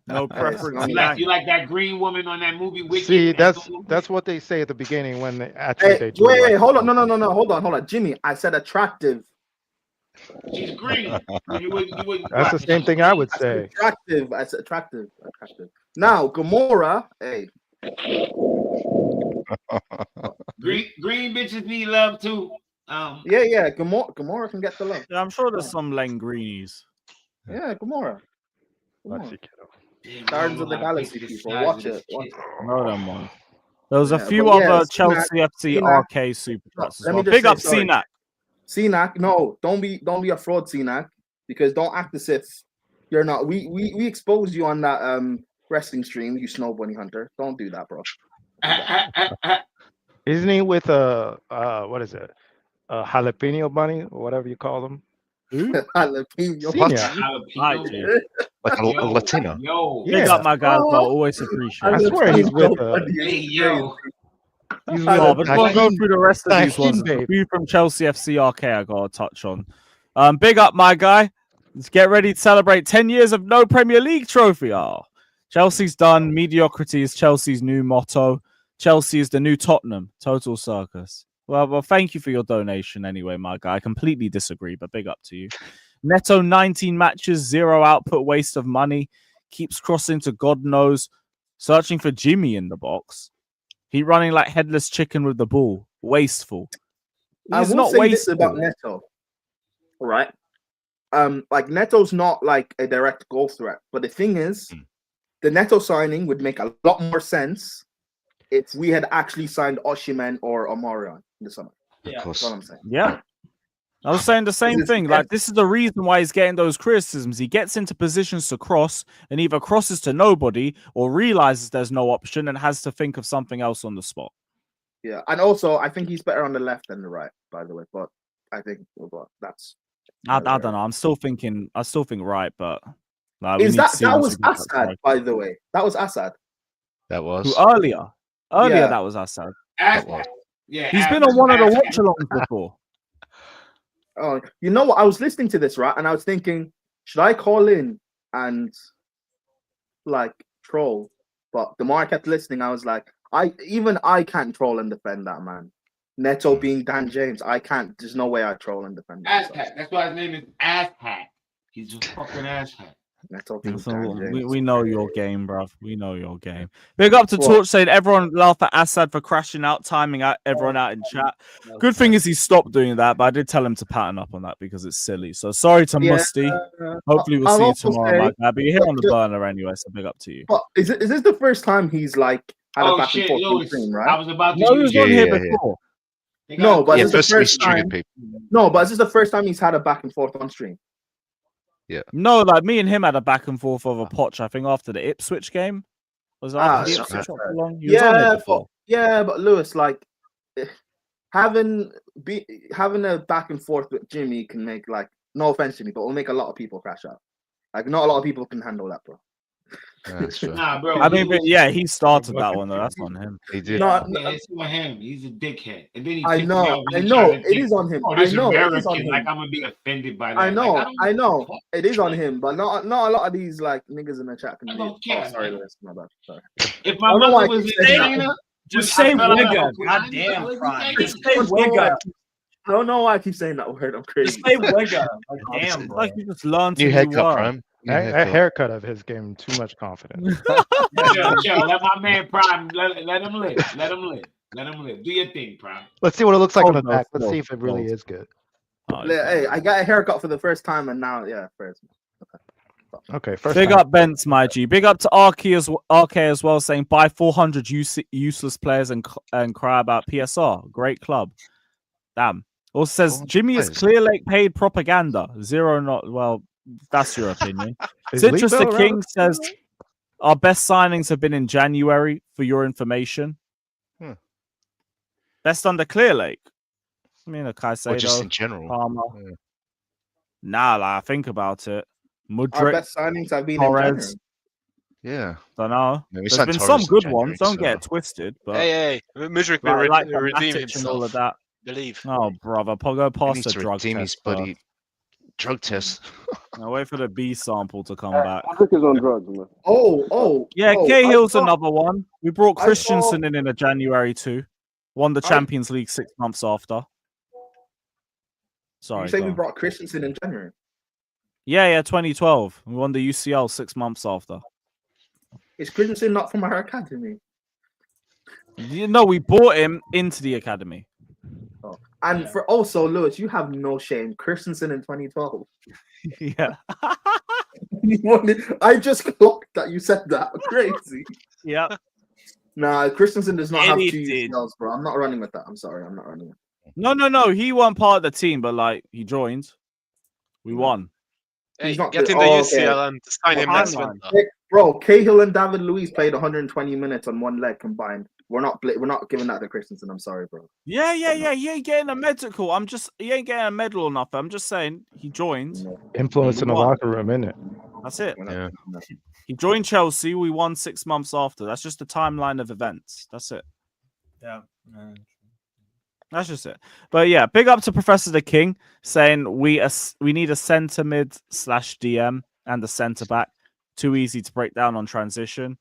No preference. You like that green woman on that movie? Wicked? See, that's what they say at the beginning when they actually wait, hold on, no, hold on, Jimmy. I said attractive. She's green. That's the same thing I would say. Attractive. I said attractive. Now, Gamora, hey. Green bitches need love too. Yeah. Gamora can get the love. Yeah, I'm sure there's some Len Greenies. Yeah, Gamora. Guardians of the Galaxy people. Watch it. No, them ones. There was a few other Chelsea FC RK Super Chats as well. Big up CNAC. CNAC, no, don't be a fraud, CNAC, because don't act as if you're not. We exposed you on that wrestling stream, you snow bunny hunter. Don't do that, bro. Isn't he with a what is it? A jalapeno bunny or whatever you call them? Jalapeno bunny. Like a Latino. Yo, big up my guys, but always appreciate. I swear he's with but we'll go through the rest of these ones. A few from Chelsea FC RK I gotta touch on. Big up my guy. Let's get ready to celebrate 10 years of no Premier League trophy. Oh, Chelsea's done. Mediocrity is Chelsea's new motto. Chelsea is the new Tottenham. Total circus. Well, thank you for your donation anyway, my guy. I completely disagree, but big up to you. Neto, 19 matches, 0 output, waste of money. Keeps crossing to God knows. Searching for Jimmy in the box. He running like headless chicken with the ball. Wasteful. I He's will not say wasteful. this about Neto. All right. Like Neto's not like a direct goal threat, but the thing is, the Neto signing would make a lot more sense if we had actually signed Osimhen or Omarion in the summer. Of course. That's what I'm saying. Yeah. I was saying the same thing. Like, this is the reason why he's getting those criticisms. He gets into positions to cross and either crosses to nobody or realizes there's no option and has to think of something else on the spot. Yeah, and also I think he's better on the left than the right, by the way. But I think that's. I don't know. I still think right, but like, Is that was Assad, by the way? That was Assad. That was earlier. Yeah. That was Assad. Yeah, he's been on one of the watch-alongs before. Oh, you know what? I was listening to this, right? And I was thinking, should I call in and like troll? But the more I kept listening, I was like, I can't troll and defend that man. Neto being Dan James, I can't. There's no way I troll and defend that. Asshat. That's why his name is Asshat. He's a fucking asshat. We know your game, bruv. We know your game. Big up to Torch saying everyone laugh at Assad for crashing out, timing out everyone out in chat. Good thing is he stopped doing that, but I did tell him to pattern up on that because it's silly. So sorry to Musty. Hopefully we'll see you tomorrow, my guy. But you're here on the burner anyway, so big up to you. But is this the first time he's like had a back and forth on stream, right? I was about to. No, he was on here before. No, but yeah, this is the first time. No, but this is the first time he's had a back and forth on stream. Yeah. No, like me and him had a back and forth over Poch, I think, after the Ipswich game. Was that after the Ipswich long? But Lewis, like having a back and forth with Jimmy can make, like, no offense to me, but it'll make a lot of people crash out. Like, not a lot of people can handle that, bro. That's true. Nah, bro. I mean, but yeah, he started that one though. That's on him. He did. It's on him. He's a dickhead. And then he I know. It is on him. Oh, I know. It is on him. Like I'm gonna be offended by that. I know. Like, I know. It is on him, but not a lot of these like niggas in the chat can. I don't care. Oh, sorry, Lewis. My bad. Sorry. If my mother was in just say wigger. Goddamn, Prime. Just say wigger. I don't know why I keep saying that word. I'm crazy. Just say wigger. Like, damn, bro. Like you just learned New haircut, Prime. That haircut of his gave him too much confidence. Yo, let my man Prime let him live. Let him live. Let him live. Do your thing, Prime. Let's see what it looks like on the back. Let's see if it really is good. Hey, I got a haircut for the first time, and now, first. Okay, first. Big up Bents, my G. Big up to RK as well, saying buy 400 useless players and cry about PSR. Great club. Damn. Also says Jimmy is Clear Lake paid propaganda. Zero not well. That's your opinion. Citrus the King says our best signings have been in January. For your information, best under Clear Lake. I mean, Caicedo, or just in general. Palmer. Yeah. Nah, like, think about it. Mudryk, our best signings have been Torres. in January. Yeah, don't know. Yeah, there's been some good ones. Don't get it twisted. But hey, Mudryk will like redeem himself. And all of that. Believe. Oh, brother, go past the drug test. Buddy. Drug test. Now wait for the B sample to come back. Mudryk is on drugs, man. Yeah, Cahill's another one. We brought Christensen in January too. Won the Champions League 6 months after. Sorry. You say we brought Christensen in January? Yeah, 2012. We won the UCL 6 months after. Is Christensen not from our academy? No, we bought him into the academy. Oh. And for also, Lewis, you have no shame. Christensen in 2012. Yeah. I just clocked that you said that. Crazy. Yeah. Nah, Christensen does not have 2 UCLs, bro. I'm not running with that. I'm sorry. I'm not running with that. No. He wasn't part of the team, but like he joined. We won. Hey, get in the UCL and sign him next winter. Bro, Cahill and David Luiz played 120 minutes on one leg combined. We're not giving that to Christensen. I'm sorry, bro. Yeah. He ain't getting a medical. He ain't getting a medal or nothing. I'm just saying he joined. Influence in the locker room, innit? That's it. Yeah. He joined Chelsea. We won 6 months after. That's just the timeline of events. That's it. Yeah. That's just it. But yeah, big up to Professor the King saying we need a centre mid / DM and a centre back. Too easy to break down on transition.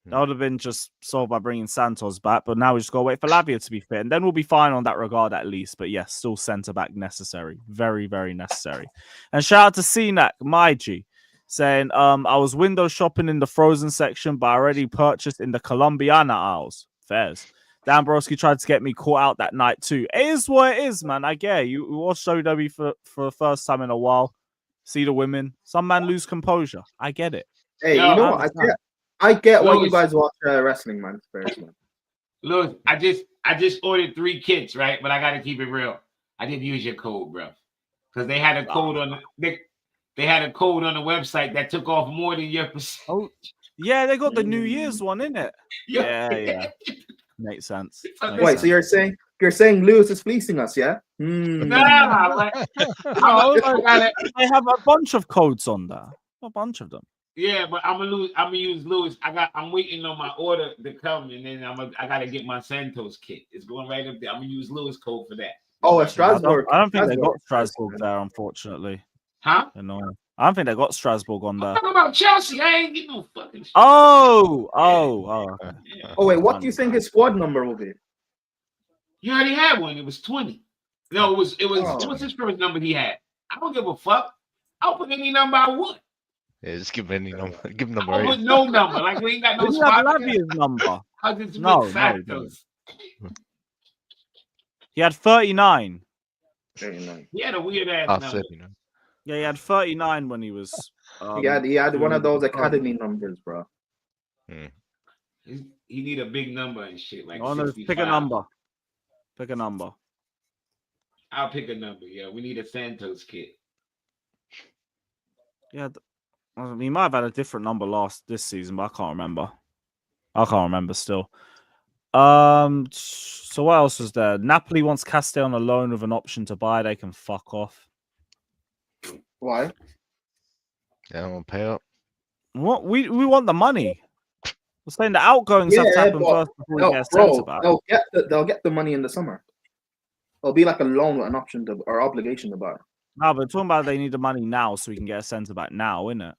That would have been just solved by bringing Santos back, but now we just got to wait for Lavia to be fit, and then we'll be fine on that regard at least. But yes, still centre back necessary, very, very necessary. And shout out to CNAC, my G, saying I was window shopping in the frozen section, but I already purchased in the Colombiana aisles. Fairs. Dan Broski tried to get me caught out that night too. It is what it is, man. I get it. You watch WWE for the first time in a while. See the women. Some man lose composure. I get it. Hey, you know what? I get why you guys watch wrestling, man. Look, I just ordered 3 kits, right? But I gotta keep it real. I didn't use your code, bro, because they had a code on they had a code on the website that took off more than your percentage. Oh, yeah, they got the New Year's one, innit? Yeah. Makes sense. Wait, so you're saying Lewis is fleecing us, yeah? Nah, like, I have a bunch of codes on there. A bunch of them. Yeah, but I'm gonna use Lewis. I'm waiting on my order to come, and then I gotta get my Santos kit. It's going right up there. I'm gonna use Lewis code for that. Oh, a Strasbourg. I don't think they got Strasbourg there, unfortunately. Huh? No, I don't think they got Strasbourg on there. I'm talking about Chelsea. I ain't getting no fucking shit. Oh. Wait, what do you think his squad number will be? He already had one. It was 20. No, it was. What's his first number he had? I don't give a fuck. I'll put any number I want. Yeah, just give him any number. Give him number. I'll put no number. Like we ain't got no spot. Lavia's number. No. He had 39. 39. He had a weird ass number. Yeah, he had 39 when he was. He had one of those academy numbers, bro. He need a big number and shit. Like pick a number. Pick a number. I'll pick a number. Yeah, we need a Santos kit. Yeah, he might have had a different number this season, but I can't remember. Still. So what else was there? Napoli wants Casadei on a loan with an option to buy. They can fuck off. Why? Yeah, I won't pay up. What? We want the money. We're saying the outgoings have to happen first before we get a sense about it. They'll get the money in the summer. It'll be like a loan with an option or obligation to buy. No, but talking about they need the money now so we can get a sense about now, innit?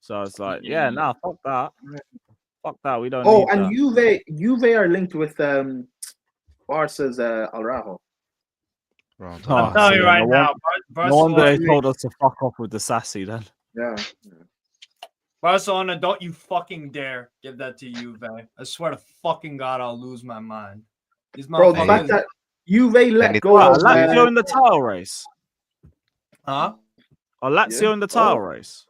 So it's like, fuck that. Fuck that. We don't. Oh, and Juve are linked with Barca's Araujo. I'm telling you right now, no wonder they told us to fuck off with the Disasi then. Yeah. Barcelona, don't you fucking dare give that to Juve. I swear to fucking God, I'll lose my mind. Bro, the fact that Juve let go of Lazio in the title race. Huh? Or Lazio in the title race.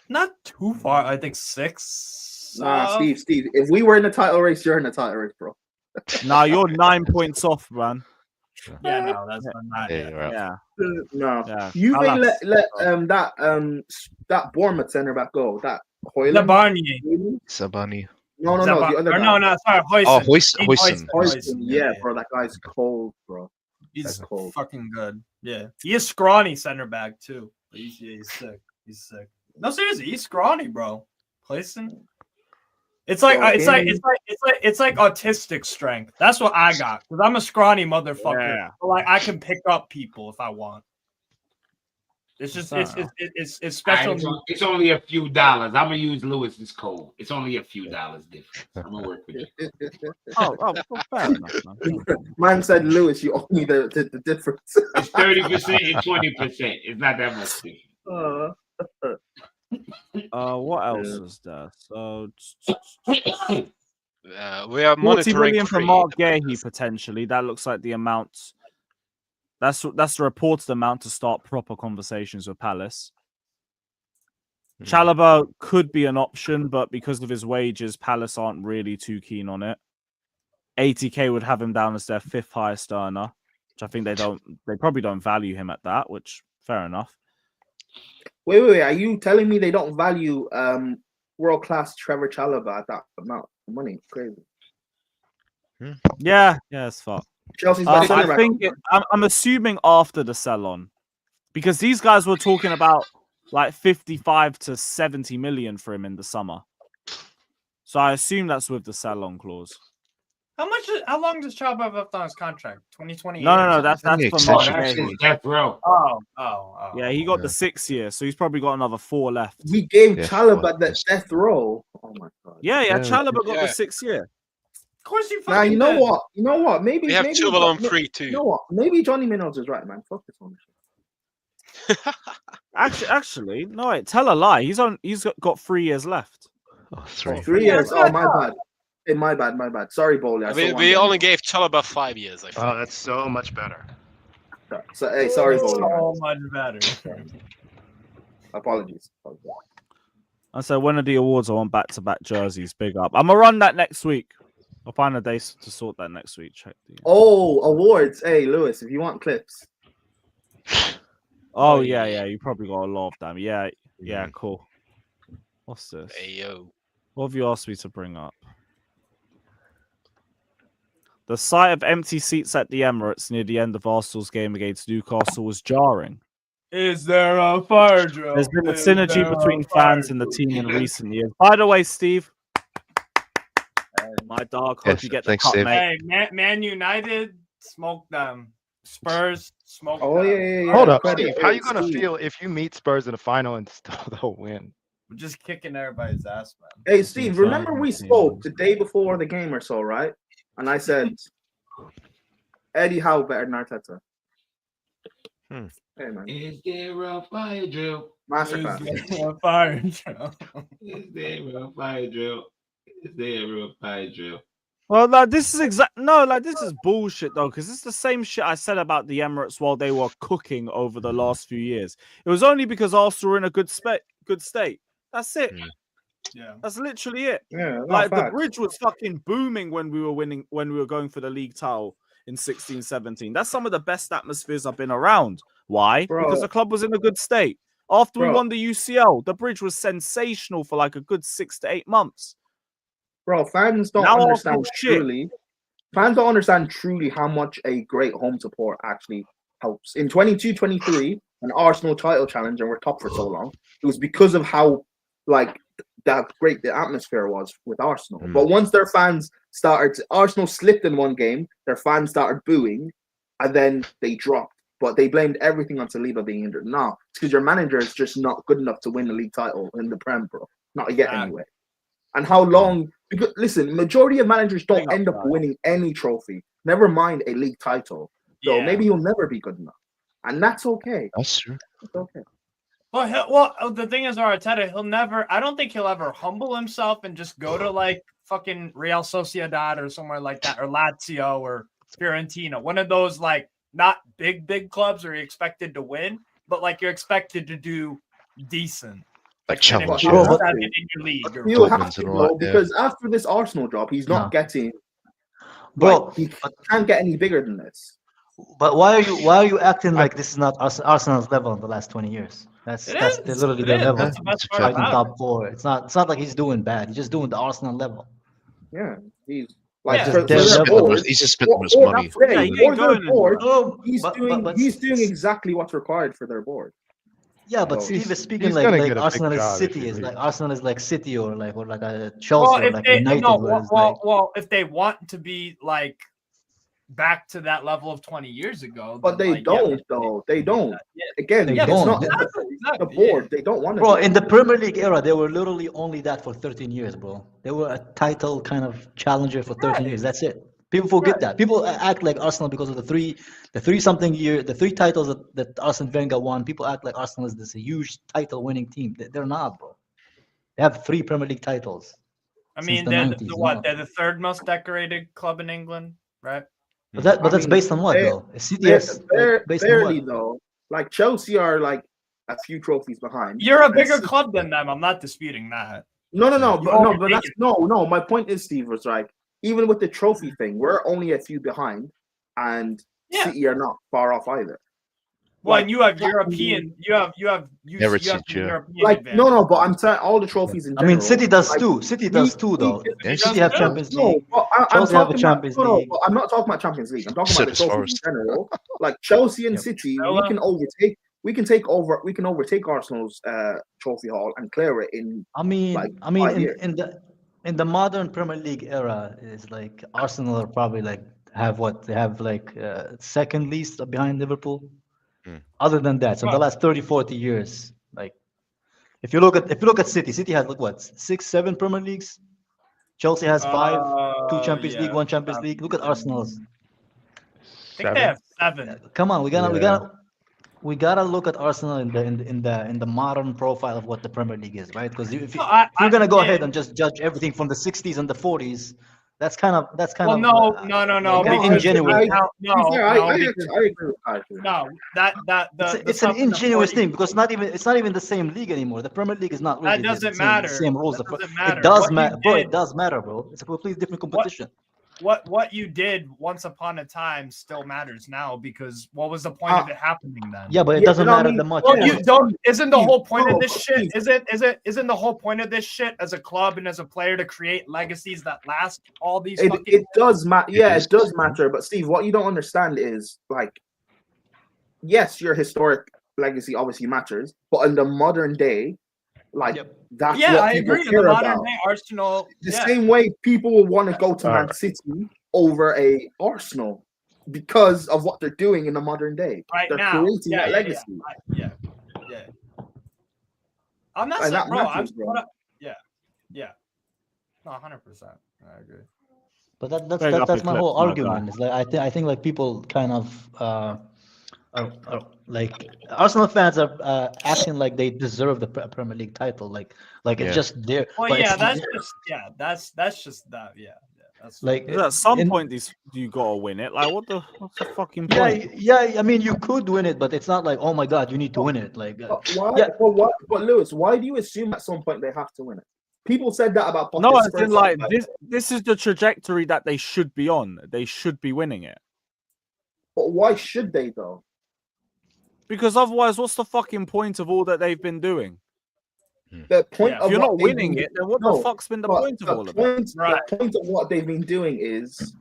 Not too far. I think 6. Nah, Steve. If we were in the title race, you're in the title race, bro. Nah, you're 9 points off, man. Yeah, no, that's not. Yeah. No. Yeah. Juve let that Bournemouth centre back go. That Hoyland. Sabani. No. The other guy. No. Sorry, Hoyson. Hoyson. Yeah, bro. That guy's cold, bro. He's fucking good. Yeah, he is scrawny center back too. He's sick. He's sick. No, seriously, he's scrawny, bro. Hoyson. It's like autistic strength. That's what I got because I'm a scrawny motherfucker. Yeah. So like I can pick up people if I want. It's just it's special. It's only a few dollars. I'm gonna use Lewis's code. It's only a few dollars difference. I'm gonna work with you. Fair enough, man. Man said, Lewis, you owe me the difference. It's 30% and 20%. It's not that much difference. What else was there? So we are 40 monitoring million for Marc Guehi potentially. That looks like the amount. That's the reported amount to start proper conversations with Palace. Chalobah could be an option, but because of his wages, Palace aren't really too keen on it. 80k would have him down as their 5th highest earner, which I think they probably don't value him at that, which fair enough. Wait. Are you telling me they don't value world-class Trevor Chalobah at that amount of money? Crazy. Yeah, it's fuck. Chelsea's I'm assuming after the sell-on, because these guys were talking about like 55 to 70 million for him in the summer. So I assume that's with the sell-on clause. How long does Chalobah have left on his contract? 2020? No. That's for Marc Guehi. Death row. Oh. Yeah, he got the 6 year, so he's probably got another 4 left. We gave Chalobah that death row. Oh my god. Yeah. Chalobah got the 6 year. Of course you fucking. Now you know what? Maybe we have Chilwell on free too. You know what? Maybe Johnny Minos is right, man. Fuck this one. Actually, no. Wait, tell a lie. He's got 3 years left. 3 years. Oh my bad. Hey, my bad. Sorry, Bowley. We only gave Chalobah 5 years, I think. Oh, that's so much better. So, hey, sorry, Bowley. So much better. Apologies. I said one of the awards I want back-to-back jerseys. Big up. I'm gonna run that next week. I'll find a day to sort that next week. Check the... Oh, awards. Hey, Lewis, if you want clips. Oh yeah. You probably got a lot of them. Yeah, cool. What's this? Hey yo. What have you asked me to bring up? The sight of empty seats at the Emirates near the end of Arsenal's game against Newcastle was jarring. Is there a fire drill? There's been a synergy between fans and the team in recent years. By the way, Steve, my dog, hope you get the cup, mate. Hey, Man United, smoke them. Spurs, smoke them. Yeah. Hold up, Steve. How are you going to feel if you meet Spurs in the final and still don't win? We're just kicking everybody's ass, man. Hey, Steve, remember we spoke the day before the game or so, right? And I said, Eddie Howe better than Arteta. Hey, man. Is there a fire drill? Masterclass. Is there a fire drill? Is there a fire drill? Is there a fire drill? Well, this is this is bullshit though, because it's the same shit I said about the Emirates while they were cooking over the last few years. It was only because Arsenal were in a good state. That's it. Yeah, that's literally it. Yeah, like the bridge was fucking booming when we were going for the league title in 16-17. That's some of the best atmospheres I've been around. Why? Because the club was in a good state. After we won the UCL, the bridge was sensational for like a good 6 to 8 months. Bro, fans don't understand truly. Fans don't understand truly how much a great home support actually helps. In 22-23, an Arsenal title challenge, and we're top for so long, it was because of how that great the atmosphere was with Arsenal. But once their fans started, Arsenal slipped in one game, their fans started booing, and then they dropped. But they blamed everything on Saliba being injured. No, it's because your manager is just not good enough to win the league title in the Prem, bro. Not yet, anyway. And how long? Because listen, majority of managers don't end up winning any trophy. Never mind a league title. So maybe he'll never be good enough, and that's okay. That's true. It's okay. Well, the thing is, Arteta, he'll never. I don't think he'll ever humble himself and just go to like fucking Real Sociedad or somewhere like that, or Lazio or Fiorentina, one of those like not big clubs where you're expected to win, but like you're expected to do decent. Like challenge, in your league. He'll have to go because after this Arsenal job, he's not getting. Bro, he can't get any bigger than this. But why are you acting like this is not Arsenal's level in the last 20 years? That's literally their level. Fighting top 4. It's not like he's doing bad. He's just doing the Arsenal level. Yeah, he's he's just spending his money. He's doing exactly what's required for their board. Yeah, but Steve is speaking like Arsenal is City, is like Arsenal is like City or like a Chelsea or like United. Well, if they want to be like back to that level of 20 years ago, but they don't though. They don't. Again, it's not the board. They don't want to. Bro, in the Premier League era, they were literally only that for 13 years, bro. They were a title kind of challenger for 13 years. That's it. People forget that. People act like Arsenal because of the three titles that Arsene Wenger won. People act like Arsenal is this huge title-winning team. They're not, bro. They have 3 Premier League titles. I mean, they're the third most decorated club in England, right? But that's based on what though? City is based barely on what? though. Like Chelsea are like a few trophies behind. You're a bigger club than them. I'm not disputing that. No. My point is, Steve, was like, even with the trophy thing, we're only a few behind, and City are not far off either. Well, and you have European. You have European but I'm saying all the trophies in general. I mean, City does too. City does too, though. City have Champions League. Chelsea have a Champions League. I'm not talking about Champions League. I'm talking about the trophies in general. Like Chelsea and City, we can overtake Arsenal's trophy haul and clear it in. In the modern Premier League era, is like Arsenal are probably like they have like second least behind Liverpool. Other than that, so the last 30-40 years, like if you look at City has like what 6-7 Premier Leagues. Chelsea has 5, 2 Champions League, 1 Champions League. Look at Arsenal's. I think they have 7. Come on, we gotta. we gotta look at Arsenal in the modern profile of what the Premier League is, right? Because if you're gonna go ahead and just judge everything from the 60s and the 40s, that's kind of no, like because ingenuous. It's an ingenuous thing because it's not even the same league anymore. The Premier League is not really the same rules. It does matter, bro. It does matter, bro. It's a completely different competition. What you did once upon a time still matters now, because what was the point of it happening then? Yeah, but it doesn't matter that much. Well, you don't. Isn't the whole point of this shit? Isn't the whole point of this shit as a club and as a player to create legacies that last all these? It does matter. Yeah, it does matter. But Steve, what you don't understand is like, yes, your historic legacy obviously matters, but in the modern day, like that's what I people agree. In care the modern about. day, Arsenal. The same way people will want to go to Man City over a Arsenal because of what they're doing in the modern day. Right they're now, creating that legacy. Yeah. I'm not saying, bro. No, 100%. I agree. But that's my whole argument. Is like I think like people kind of are like Arsenal fans are acting like they deserve the Premier League title, like it's just there. Well, but that's just that. Yeah. That's like at some point you gotta win it. Like what's the fucking point? Yeah. I mean, you could win it, but it's not like, oh my god, you need to win it. Like why? But Lewis, why do you assume at some point they have to win it? People said that about no, it's been like this is the trajectory that they should be on. They should be winning it. But why should they though? Because otherwise, what's the fucking point of all that they've been doing? The point of if you're what not winning it, then what the fuck's been the point of all of it? The point of what they've been doing is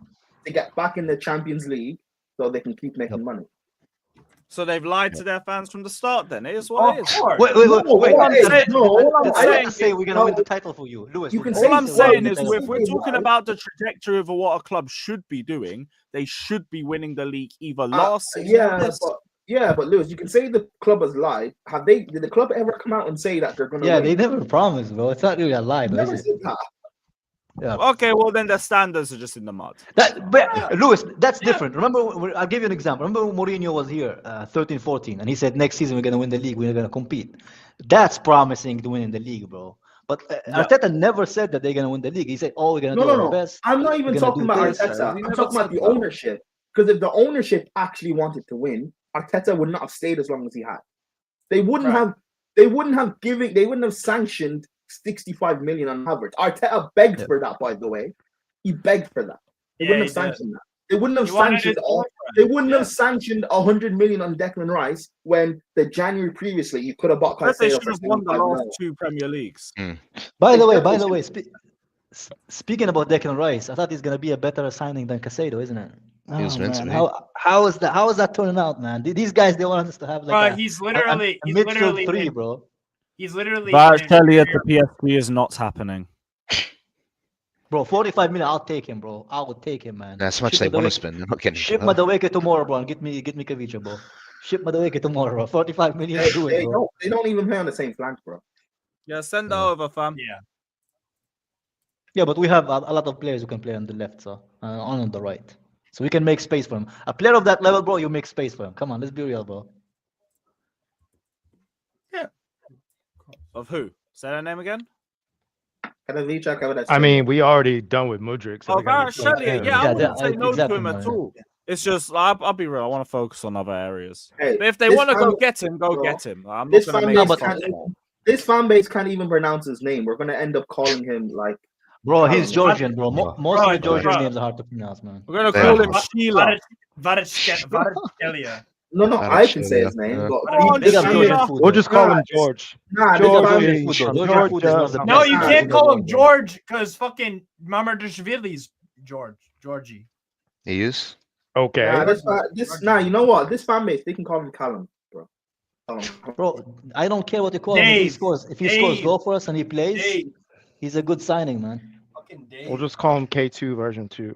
to get back in the Champions League so they can keep making money. So they've lied to their fans from the start. Then it is what it is. Wait. I'm saying we're gonna win the title for you, Lewis. All I'm saying is, if we're talking about the trajectory of what a club should be doing, they should be winning the league either last season. But Lewis, you can say the club has lied. Did the club ever come out and say that they're going to? Yeah, they never promised, bro. It's not really a lie, though. Never said that. Yeah. Okay, well then the standards are just in the mud. But Lewis, that's different. Remember, I'll give you an example. Remember when Mourinho was here, 13-14, and he said next season we're gonna win the league, we're gonna compete. That's promising to win in the league, bro. But Arteta never said that they're gonna win the league. He said, "Oh, we're gonna do our best." I'm not even talking about Arteta. I'm talking about the ownership. Because if the ownership actually wanted to win, Arteta would not have stayed as long as he had. They wouldn't have sanctioned 65 million on Havertz. Arteta begged for that, by the way. He begged for that. They wouldn't have sanctioned that. They wouldn't have sanctioned They wouldn't have sanctioned 100 million on Declan Rice when the January previously you could have bought Caicedo. They should have won the last 2 Premier Leagues. By the way, speaking about Declan Rice, I thought he's gonna be a better signing than Caicedo, isn't it? He was meant to be. How is that turning out, man? These guys, they want us to have like he's literally midfield 3, bro. He's literally Kvaratskhelia to PSV is not happening. Bro, 45 million, I'll take him, bro. I would take him, man. That's how much they want to spend. They're not getting ship Madueke tomorrow, bro, and get me Kavicha, bro. Ship Madueke tomorrow, bro. 45 million. They don't even play on the same flank, bro. Yeah, send that over, fam. Yeah, but we have a lot of players who can play on the left, so on the right. So we can make space for him. A player of that level, bro, you make space for him. Come on, let's be real, bro. Yeah. Of who? Say that name again? I mean, we already done with Mudryk. So Kvaratskhelia, I wouldn't say no to him at all. It's just, I'll be real. I want to focus on other areas. Hey, but if they want to go get him, get him. I'm not going to make this fan base can't even pronounce his name. We're going to end up calling him like. Bro, he's Georgian, bro. Most of the Georgian names are hard to pronounce, man. We're gonna call him Sheila. Kvaratskhelia. No, I can say his name. We'll just call him George. No, you can't call him George because fucking Mamardashvili's Georgie. He is? Okay. You know what? This fan base, they can call him Callum, bro. Bro, I don't care what you call him. If he scores goal for us and he plays, he's a good signing, man. We'll just call him K2 version 2.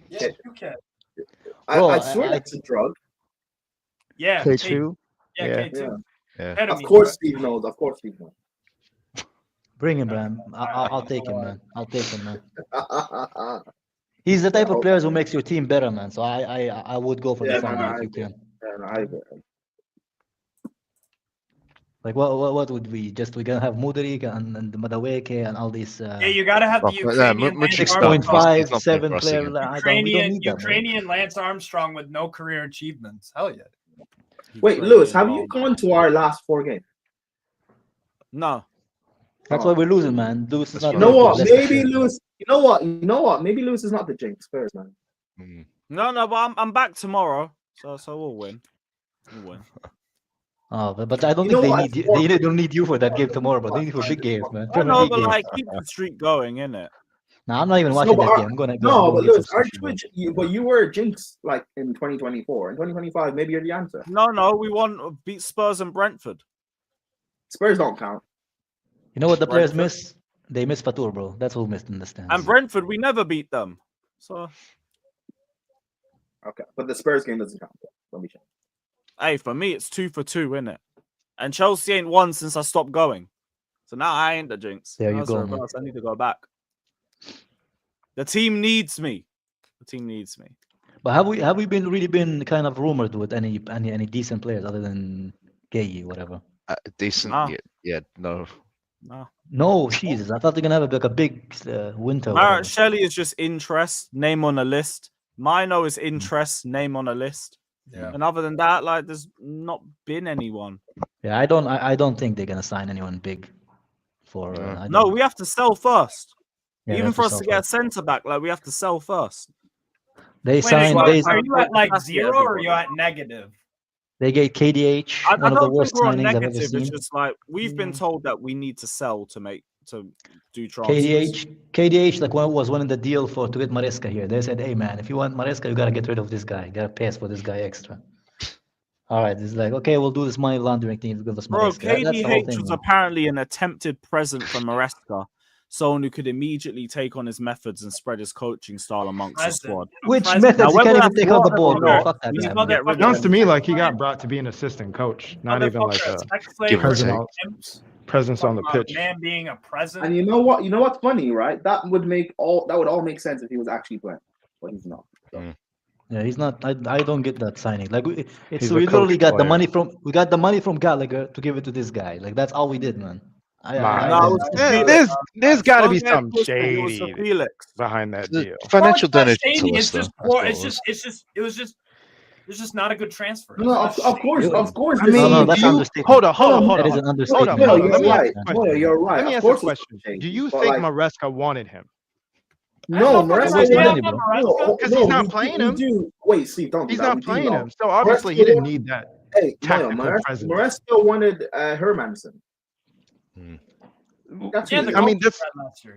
Yeah, you can. I swear that's a drug. Yeah. K2? Yeah, K2. Yeah. Of course Steve knows. Bring him, man. I'll take him, man. He's the type of players who makes your team better, man. So I would go for the signing if you can. Like what would we we're gonna have Mudryk and Madueke and all these Yeah, you gotta have the Ukrainian Lance 6.5, 7 player. Armstrong. We don't need that. Ukrainian Lance Armstrong with no career achievements. Hell yeah. Wait, Lewis, have you gone to our last 4 games? No. That's why we're losing, man. Lewis is not. You know what? Maybe Lewis. You know what? Maybe Lewis is not the jinx first, man. No, but I'm back tomorrow, so we'll win. We'll win. Oh, but I don't think they don't need you for that game tomorrow, but they need for big games, man. I know, but like keep the streak going, innit? Nah, I'm not even watching that game. I'm gonna go. No, but Lewis, but you were a jinx like in 2024. In 2025, maybe you're the answer. No, we won, beat Spurs and Brentford. Spurs don't count. You know what the players miss? They miss Fatur, bro. That's who missed in the stands. And Brentford, we never beat them. So okay, but the Spurs game doesn't count. Let me check. Hey, for me, it's 2 for 2, innit? And Chelsea ain't won since I stopped going. So now I ain't the jinx. There you go. I need to go back. The team needs me. The team needs me. But have we been kind of rumored with any decent players other than Guehi, whatever? Decent? Yeah, no. No, Jesus. I thought they're gonna have like a big winter. Marachelli is just interest, name on a list. Mino is interest, name on a list. Yeah. And other than that, like there's not been anyone. Yeah, I don't think they're gonna sign anyone big. For no, we have to sell first. Yeah, even for us to get a centre back, like we have to sell first. They signed. Are you at like 0 or are you at negative? They get KDH, one of the worst signings I've ever seen. It's just like we've been told that we need to sell to do transfers. KDH like was winning the deal to get Maresca here. They said, "Hey man, if you want Maresca, you gotta get rid of this guy. You gotta pay us for this guy extra." All right, it's like, okay, we'll do this money laundering thing. Give us Maresca. Bro, KDH was apparently an attempted present for Maresca. Someone who could immediately take on his methods and spread his coaching style amongst the squad. Which methods? You can't even take out the ball, bro. Fuck that guy. It sounds to me like he got brought to be an assistant coach, not even like a presence on the pitch. Man being a present. And you know what? You know what's funny, right? That would all make sense if he was actually playing, but he's not. So. Yeah, he's not. I don't get that signing. Like we literally got the money from Gallagher to give it to this guy. Like that's all we did, man. There's got to be some shady behind that deal. Financial donation. It's just not a good transfer. No, of course. I mean, that's hold on. That is an understatement. You're right. Let me ask you a question. Do you think Maresca wanted him? No, Maresca. Because he's not playing him. Wait, Steve, don't. He's not playing him, so obviously he didn't need that. Hey, Maresca wanted Hermansen. I mean,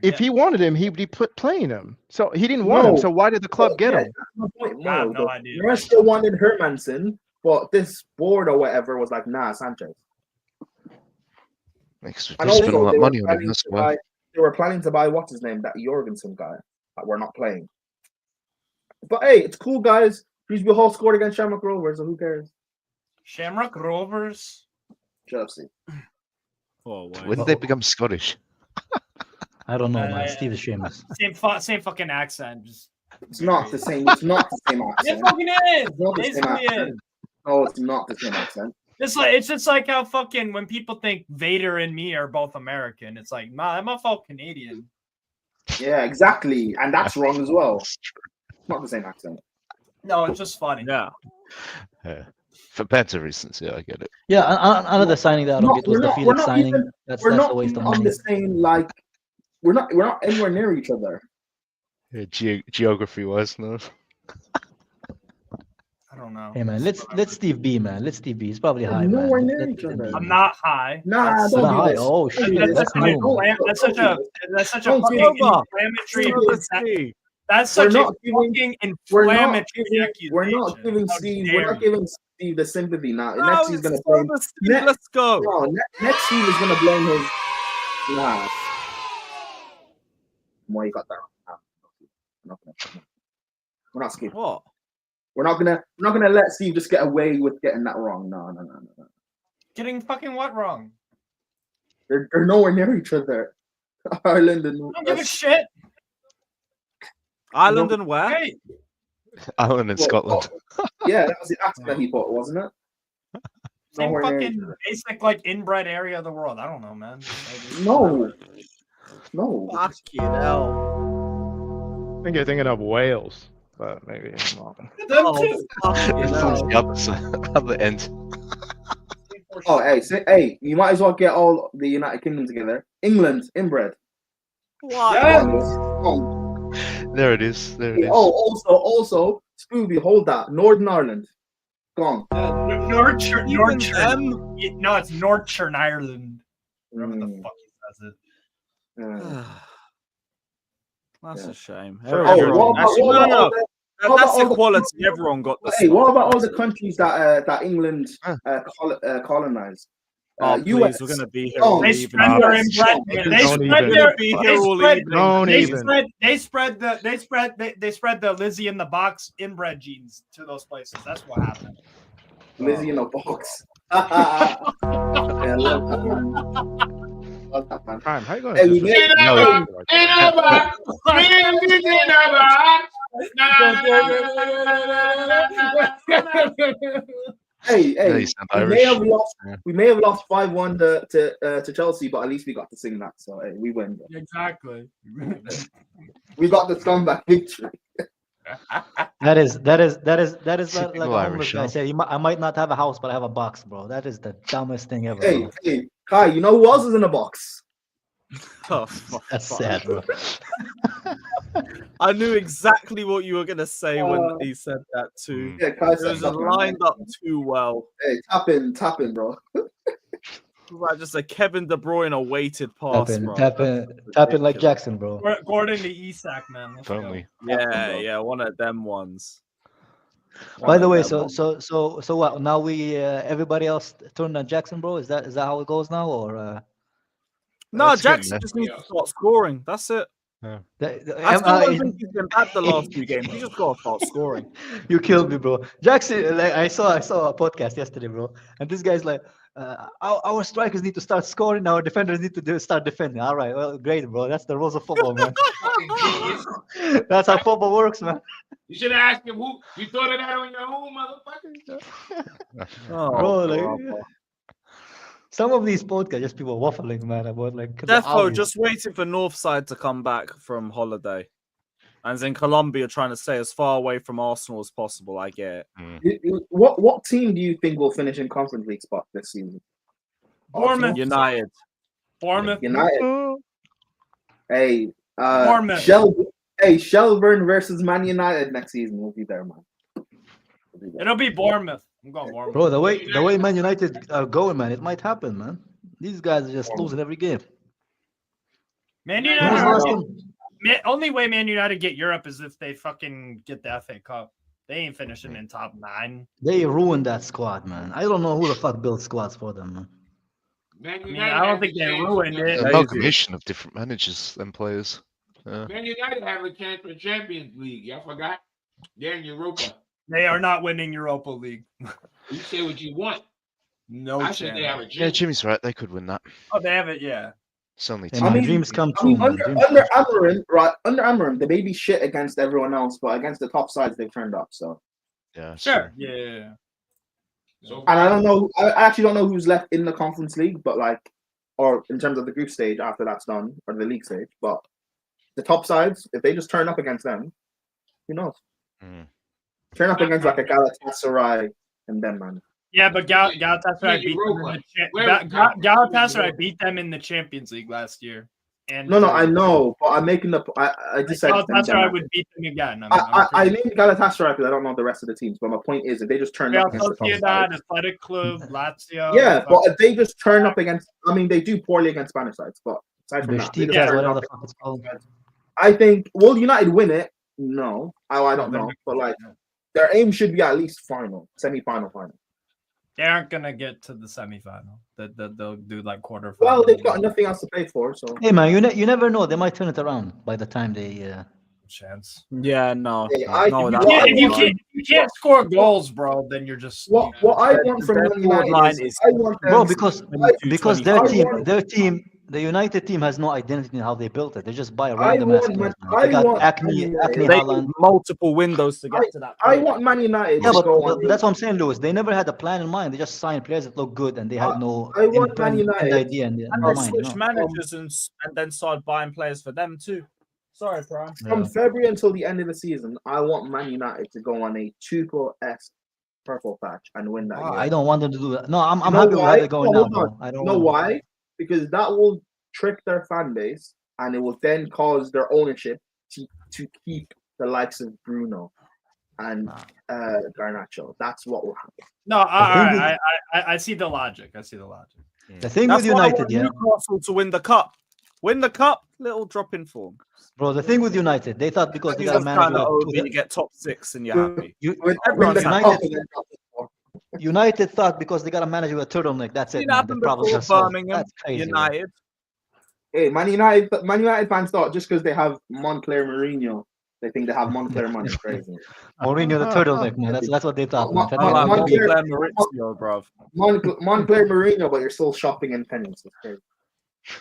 if he wanted him, he'd be playing him. So he didn't want him. So why did the club get him? I have no idea. Maresca wanted Hermansen, but this board or whatever was like, nah, Sanchez. And also, they were planning to buy what's his name, that Jorgensen guy that we're not playing. But hey, it's cool, guys. Frisbee Hall scored against Shamrock Rovers, so who cares? Shamrock Rovers? Chelsea. When did they become Scottish? I don't know, man. Steve is Seamus. Same fucking accent. It's not the same. It's not the same accent. It fucking is. No, it's not the same accent. It's just like how fucking when people think Vader and me are both American, it's like, nah, I'm a full Canadian. Yeah, exactly, and that's wrong as well. It's not the same accent. No, it's just funny. Yeah. For better reasons, yeah, I get it. Yeah, another signing that I don't get was the Felix signing. That's a waste of money. On the same, like, we're not anywhere near each other. Yeah, geography-wise, no. I don't know. Hey man, let's Steve B, man. Let's Steve B. He's probably high. Nowhere man. near each other. I'm not high. Nah, don't not high. this. Oh shit, that's such a fucking inflammatory. That's such a fucking inflammatory accusation. We're not giving Steve the sympathy now. No, next he's gonna blame. Let's go. No, next Steve is gonna blame his. Nah. Why you got that? We're not skipping. What? We're not gonna let Steve just get away with getting that wrong. No. Getting fucking what wrong? They're nowhere near each other. Ireland and I don't give a shit. Ireland and where? Hey. Ireland and Scotland. Yeah, that was the accent he put, wasn't it? fucking basic like inbred area of the world. I don't know, man. No. Fuck you, hell. I think you're thinking of Wales, but maybe I'm wrong. The other end. Oh, hey, you might as well get all the United Kingdom together. England, inbred. What? Yes. There it is. There it is. Oh, also, Scooby, hold that. Northern Ireland. Gone. Northern. No, it's Northern Ireland. Whatever the fuck he says it. That's a shame. No. That's equality. Everyone got the. Hey, what about all the countries that England colonized? US. We're gonna be here all evening. They spread the Lizzie in the box inbred genes to those places. That's what happened. Lizzie in a box. Time. How you going? Hey, we made Hey, we may have lost 5-1 to Chelsea, but at least we got to sing that. So hey, we win. Exactly. We got the comeback victory. That is like a homeless guy said. I might not have a house, but I have a box, bro. That is the dumbest thing ever. Hey, Kai, you know who else is in a box? Oh, that's sad, bro. I knew exactly what you were gonna say when he said that too. Yeah, Kai said it was lined up too well. Hey, tap in, bro. Like just a Kevin De Bruyne weighted pass, bro. Tap in like Jackson, bro. Gordon to Isak, man. Yeah, one of them ones. By the way, so what? Now we everybody else turned on Jackson, bro. Is that how it goes now, or? No, Jackson just needs to start scoring. That's it. Yeah. I still don't think he's been bad the last few games. He just got to start scoring. You killed me, bro. Jackson, like I saw a podcast yesterday, bro, and this guy's like, our strikers need to start scoring. Our defenders need to start defending. All right, well, great, bro. That's the rules of football, man. That's how football works, man. You should have asked him who you thought of that on your own, motherfucker. Bro, like. Some of these podcasts, just people waffling, man, about like. Defo just waiting for Northside to come back from holiday, and in Colombia trying to stay as far away from Arsenal as possible. I get it. What team do you think will finish in Conference League spot this season? Bournemouth. United. United. Hey, Bournemouth. Shelburne versus Man United next season will be there, man. It'll be Bournemouth. I'm going Bournemouth. Bro, the way Man United are going, man, it might happen, man. These guys are just losing every game. Man United. Only way Man United get Europe is if they fucking get the FA Cup. They ain't finishing in top 9. They ruined that squad, man. I don't know who the fuck built squads for them, man. I don't think they ruined it. Amalgamation of different managers and players. Man United have a chance for Champions League. Y'all forgot? They're in Europa. They are not winning Europa League. You say what you want. No I chance. said they have a chance. Yeah, Jimmy's right. They could win that. Oh, they have it, yeah. It's only dreams come true. Under Amarim, they may be shit against everyone else, but against the top sides, they've turned up. So yeah, sure, yeah. So, and I don't know. I actually don't know who's left in the Conference League, but or in terms of the group stage after that's done, or the league stage. But the top sides, if they just turn up against them, who knows? Turn up against like a Galatasaray and them, man. Yeah, but Galatasaray beat them in the Champions League last year. And no, I know, but I'm making the. I just said Galatasaray would beat them again. I named Galatasaray because I don't know the rest of the teams, but my point is, if they just turn up against the top sides, Athletic Club, Lazio. Yeah, but if they just turn up against, I mean, they do poorly against Spanish sides, but aside from that, I think. Will United win it? No, I don't know, but their aim should be at least semi-final. They aren't gonna get to the semi-final. They'll do quarterfinal. Well, they've got nothing else to play for. So hey, man, you never know. They might turn it around by the time they. Chance. Yeah, no. If you can't score goals, bro, then you're just. What I want from Man United is, bro, because The United team has no identity in how they built it. They just buy I random ass want players. Man- Man. I They got want Acne Man United. They Haaland. need multiple windows to get to that I point. want Man United Yeah, to go but on. that's what I'm saying, Lewis. They never had a plan in mind. They just signed players that look good, and they had no I want Man end United. idea in And their they mind. You switched know? managers and then started buying players for them too. Sorry, Prime. From February until the end of the season, I want Man United to go on a Tuchel-esque purple patch and win that year. I don't want them to do that. No, I'm You know happy with how why? they're going No, now, hold bro. on. I don't You know want. why? Because that will trick their fan base, and it will then cause their ownership to keep the likes of Bruno and Garnacho. That's what will happen. No, I see the logic. I see the logic. The thing That's with why I United, want yeah, Newcastle to win the cup. Win the cup, little drop in form. bro. The thing with United, they thought because they got a Season's manager. kinda over, you get top 6 and you're happy. Everyone's United thought because they got a manager with a turtleneck, that's it, man. The problems are solved. That's crazy. United. Hey, Man United fans thought just because they have Montclair Mourinho, they think they have Montclair money. Crazy. Mourinho the turtleneck, man. That's what they thought, man. Montclair bro. Montclair Mourinho, but you're still shopping in pennies. That's crazy.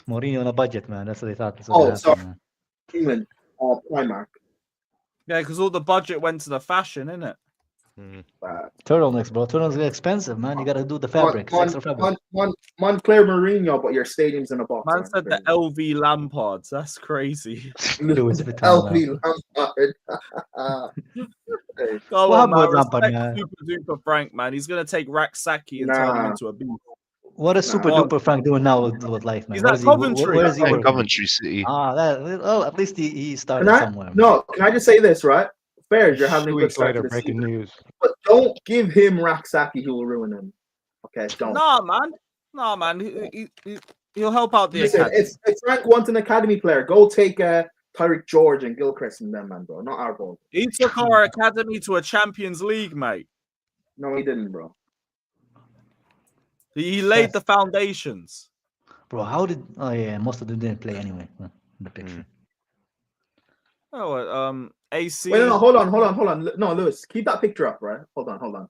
Mourinho on a budget, man. That's what they thought. That's what sorry. man. England, Primark. Yeah, because all the budget went to the fashion, innit? Turtlenecks, bro. Turtlenecks are expensive, man. You gotta do the fabric. Extra fabric. Montclair Mourinho, but your stadium's in a box. Man said the LV Lampards. That's crazy. LV Lampard. Go What on, man. about Lampard, Respect man? Super Duper Frank, man. He's gonna take Raksaki and turn him into a beast. What is Super Duper Frank doing now with life, man? He's Where at is he, Coventry. where is he working? Coventry City. Well, at least he started Can I, somewhere. no, can I just say this, right? Fair, you're having a 2 good weeks start later, to the breaking season. news. But don't give him Raksaki, he will ruin him. Okay, don't. Nah, man. He'll help out the Listen, academy. if Frank wants an academy player, go take Tyreek George and Gilchrist and them, man, bro. Not our ball. He took our academy to a Champions League, mate. No, he didn't, bro. He laid the foundations. Bro, how did? Oh yeah, most of them didn't play anyway. In the picture. Oh, AC. Wait, no, hold on. No, Lewis, keep that picture up, right? Hold on.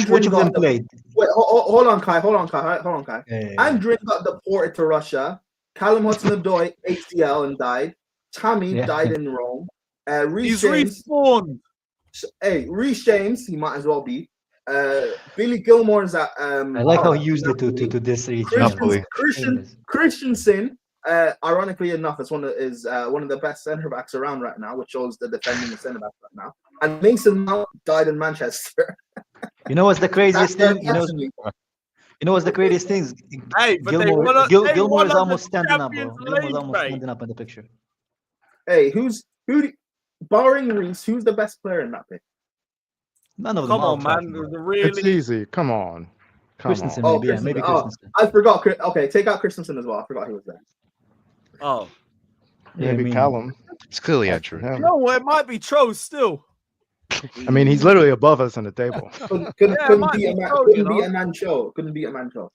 Which of them played? Wait, hold on, Kai. Yeah. Andrin got deported to Russia. Callum Hudson-Odoi ACL and died. Tammy died in Rome. Reece James respawned. Hey, Reece James, he might as well be. Billy Gilmore's at. I like how he used it to this region. Christensen, ironically enough, is one of the best centre backs around right now, which shows the defending centre back right now. And Mason Mount died in Manchester. You know what's the craziest thing? You know what's the craziest thing? Hey, but Gilmore is almost standing up, bro. Gilmore's almost standing up in the picture. Hey, barring Reece, who's the best player in that pick? None of them. Come on, man. Really? It's easy. Come on. Christensen, Oh, maybe. Yeah, maybe Christensen. I forgot. Okay, take out Christensen as well. I forgot he was there. Oh. Maybe Callum. It's clearly Andrew. No, it might be Tro still. I mean, he's literally above us on the table. Couldn't beat a man show. Couldn't beat a man show.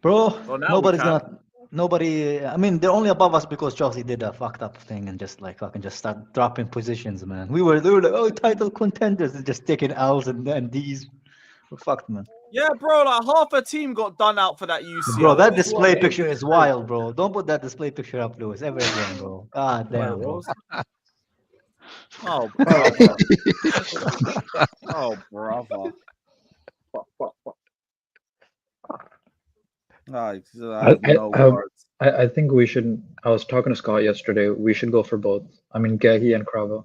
Bro, Well, nobody's gonna. Nobody. I mean, they're only above us because Chelsea did a fucked up thing and just like fucking just start dropping positions, man. They were like, oh, title contenders, and just taking L's and D's. We're fucked, man. Yeah, bro. Like half a team got done out for that UCL. Bro, that display picture is wild, bro. Don't put that display picture up, Lewis, ever again, bro. God damn, bro. Oh, brother. Oh, brother. I think we should. I was talking to Scott yesterday. We should go for both. I mean, Guehi and Krava.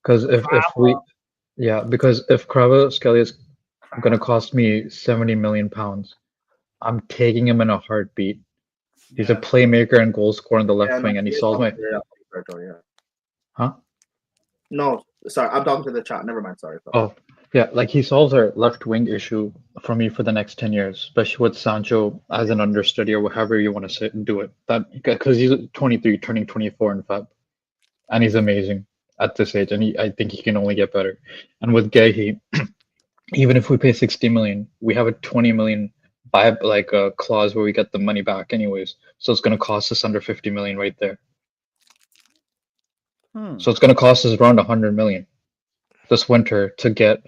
Because if Kvaratskhelia is going to cost me 70 million pounds, I'm taking him in a heartbeat. He's a playmaker and goal scorer on the left wing, and he solves my. Huh? No, sorry, I'm talking to the chat. Never mind. Sorry. Oh, yeah, like he solves our left wing issue for me for the next 10 years, especially with Sancho as an understudy or however you want to say do it. That because he's 23, turning 24 in Feb, and he's amazing at this age, and I think he can only get better. And with Guehi, even if we pay 60 million, we have a 20 million buy a clause where we get the money back anyways. So it's going to cost us under 50 million right there. So it's going to cost us around 100 million this winter to get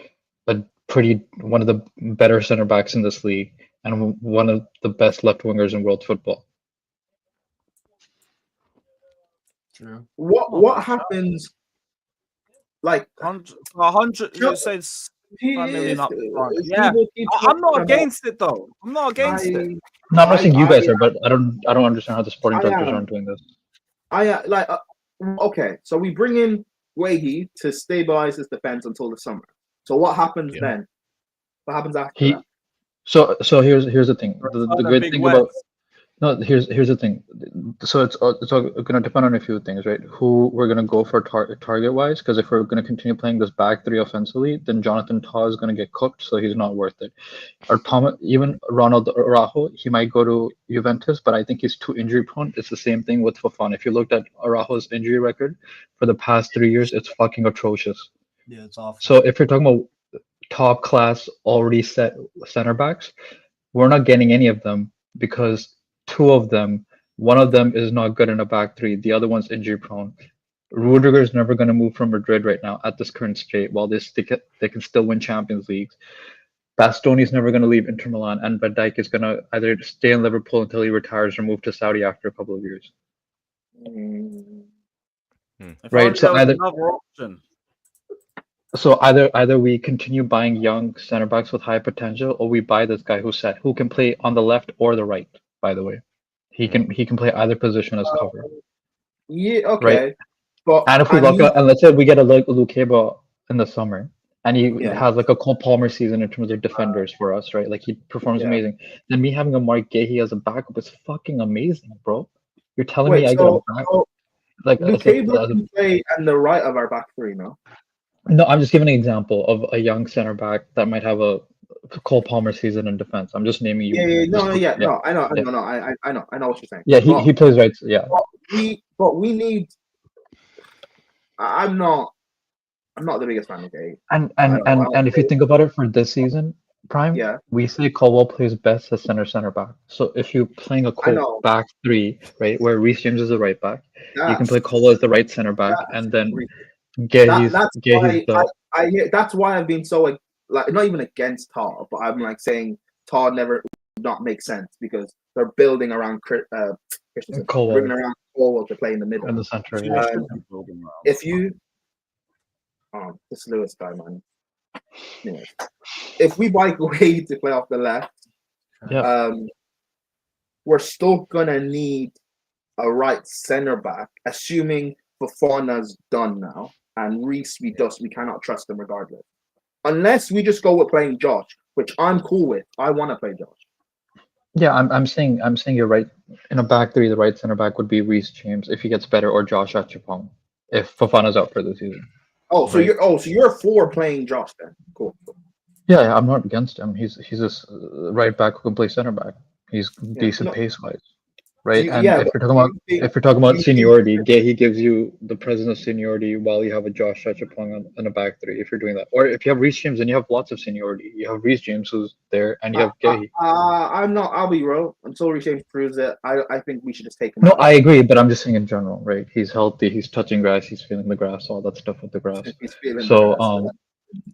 one of the better center backs in this league and one of the best left wingers in world football. True. What happens? Like 100, you say it's 5 million up front. Yeah, I'm not against it though. I'm not against it. No, I'm not saying you guys are, but I don't understand how the sporting directors aren't doing this. Okay, so we bring in Guehi to stabilize his defense until the summer. So what happens then? What happens after that? So here's the thing. The great thing about here's the thing. So it's all going to depend on a few things, right? Who we're going to go for target wise, because if we're going to continue playing this back three offensively, then Jonathan Tah is going to get cooked, so he's not worth it. Or even Ronald Araujo, he might go to Juventus, but I think he's too injury prone. It's the same thing with Fofana. If you looked at Araujo's injury record for the past 3 years, it's fucking atrocious. Yeah, it's awful. So if you're talking about top class already set center backs, we're not getting any of them because one of them is not good in a back three, the other one's injury prone. Rudiger is never going to move from Madrid right now at this current state while they can still win Champions Leagues. Bastoni is never going to leave Inter Milan, and Van Dijk is going to either stay in Liverpool until he retires or move to Saudi after a couple of years. Right, so either we continue buying young center backs with high potential, or we buy this guy who can play on the left or the right. By the way, he can play either position as cover. Yeah, okay. Right? But and if we look at, and let's say we get a Lukeba in the summer, and he has like a Cole Palmer season in terms of defenders for us, right? Like he performs amazing. Then me having a Marc Guehi as a backup is fucking amazing, bro. You're telling me I get a back? Like Lukeba can play on the right of our back three, no? No, I'm just giving an example of a young center back that might have a Cole Palmer season in defense. I'm just naming you. No, I know what you're saying. Yeah, he plays right. Yeah, but we need. I'm not the biggest fan of Guehi. And if you think about it for this season, Prime, we say Colwell plays best as center back. So if you're playing a Cole back three, right, where Reece James is the right back, you can play Colwell as the right center back, and then Guehi's that's why I've been so like not even against Tar, but I'm like saying Tar never not make sense because they're building around Christensen, building around Colwell to play in the middle in the center. If you, this Lewis guy, man. Anyway, if we buy Guehi to play off the left, we're still gonna need a right center back, assuming Fofana's done now. And Reece, we cannot trust him regardless. Unless we just go with playing Josh, which I'm cool with. I want to play Josh. Yeah, I'm saying you're right. In a back three, the right center back would be Reece James if he gets better, or Josh Achupong if Fofana's out for the season. So you're for playing Josh then? Cool. Yeah, I'm not against him. He's a right back who can play center back. He's decent pace wise. Right, if you're talking about seniority, Guehi gives you the presence of seniority while you have a Josh Achupong on a back three. If you're doing that, or if you have Reece James, then you have lots of seniority. You have Reece James who's there, and you have Guehi. I'll be real. Until Reece James proves it, I think we should just take him. No, I agree, but I'm just saying in general, right? He's healthy. He's touching grass. He's feeling the grass. All that stuff with the grass.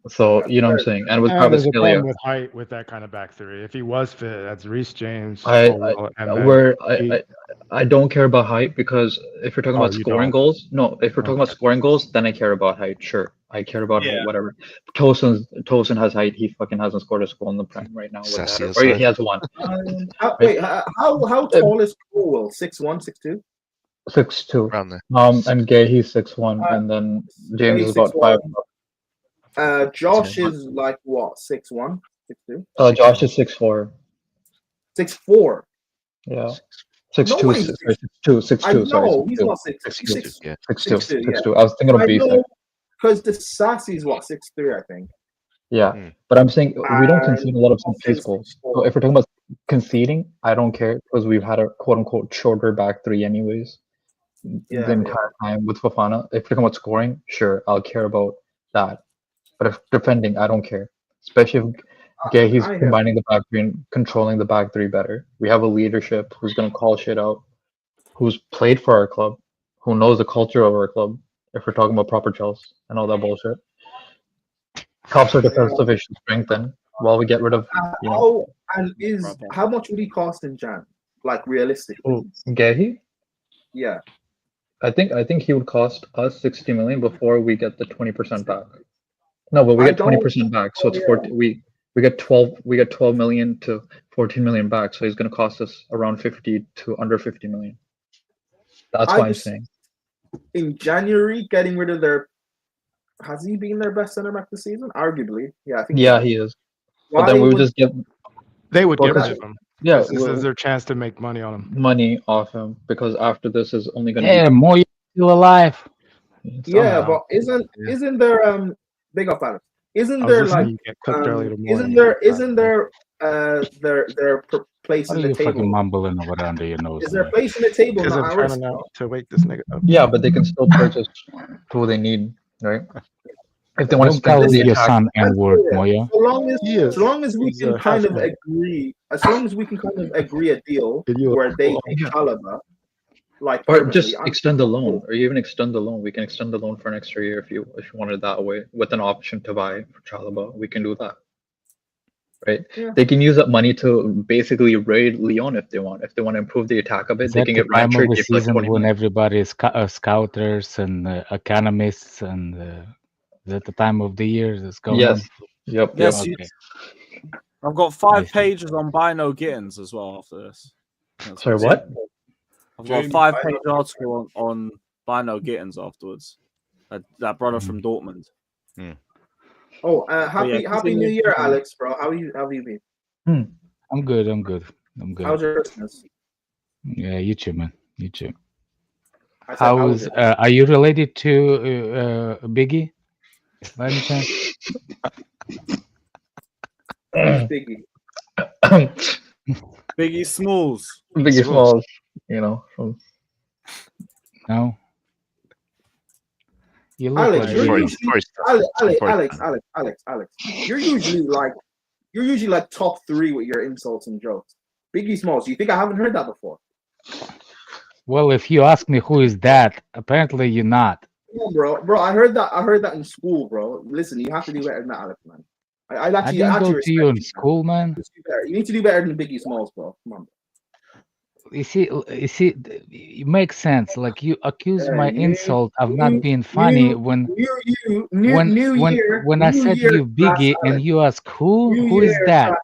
So you know what I'm saying. And with there's a problem Kvaratskelia, with height with that kind of back three. If he was fit, that's Reece James. I don't care about height because if you're talking about scoring goals, if we're talking about scoring goals, then I care about height. Sure, I care about height, whatever. Tosin has height. He fucking hasn't scored a goal in the Prem right now. Or he has one. How tall is Colwell? 6'1", 6'2"? 6'2". And Guehi's 6'1", and then James is about 5. Josh is like what? 6'1", 6'2"? Josh is 6'4". 6'4". Yeah. 6'2". 6'2". No, he's not 6'2". 6'2". I was thinking of B. Because Disasi is what, 6'3", I think. Yeah, but I'm saying we don't concede a lot of set piece goals. So if we're talking about conceding, I don't care because we've had a quote unquote shorter back three anyways. The entire time with Fofana. If we're talking about scoring, sure, I'll care about that. But if defending, I don't care. Especially if Guehi's combining the back three and controlling the back three better. We have a leadership who's going to call shit out, who's played for our club, who knows the culture of our club, if we're talking about proper Chelsea and all that bullshit. Helps our defensive division strengthen. while we get rid of. How much would he cost in Jan? Like realistically? Oh, Guehi? Yeah. I think he would cost us 60 million before we get the 20% back. No, but we get 20% back, so it's 40. We get 12 million to 14 million back, so he's going to cost us around 50 to under 50 million. That's why I'm saying. In January, getting rid of has he been their best center back this season? Arguably, yeah, I think. Yeah, he is. But then we would just get. They would get rid of him. Yeah, this is their chance to make money on him. Money off him, because after this is only going to. Yeah, Moya still alive. Yeah, but isn't there big up Alex? Isn't there like isn't there their place in the table? Fucking mumbling over under your nose. Is there a place in the table? Because I'm trying to wake this nigga up. Yeah, but they can still purchase who they need, right? If they want to spend the your son and word, Moya. As long as we can kind of agree, a deal where they take Chalaba. Like, or just extend the loan, or even extend the loan. We can extend the loan for an extra year if you wanted that way, with an option to buy for Chalaba. We can do that, right? Yeah. They can use that money to basically raid Lyon if they want. If they want to improve the attack a bit, they can get Rancher. The season when everybody is scouters and economists, and is that the time of the year that's going on? Yep. Yes, okay. I've got 5 pages on Bino Gittins as well after this. Sorry, what? I've got a 5-page article on Bino Gittins afterwards. That brother from Dortmund. Oh, happy New Year, Alex, bro. How have you been? I'm good. How's your Christmas? Yeah, you too, man. You too. How's are you related to Biggie? By any chance? Biggie. Biggie Smalls. Biggie Smalls. You know. No. You look Alex, like Alex. You're usually like top 3 with your insults and jokes. Biggie Smalls. You think I haven't heard that before? Well, if you ask me who is that, apparently you're not. Yeah, bro. I heard that in school, bro. Listen, you have to do better than that, Alex, man. I didn't go to you in school, man. You need to do better than Biggie Smalls, bro. Come on. You see, it makes sense. Like, you accuse my insult of not being funny when I said you Biggie and you ask who is that?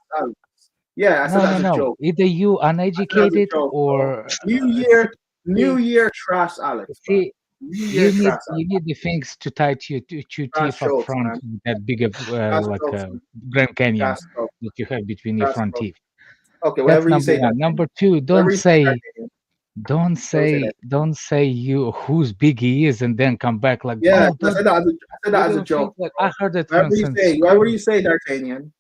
Yeah, I said that's a joke. Either you uneducated or New Year trash, Alex. See, you need the things to tie to your teeth up front, man. That big of Grand Canyon that you have between your front teeth. Okay, whatever you say. Number 2, don't say you who's Biggie is and then come back like I said that as a joke. Like, I heard it. Whatever you say, D'Artagnan.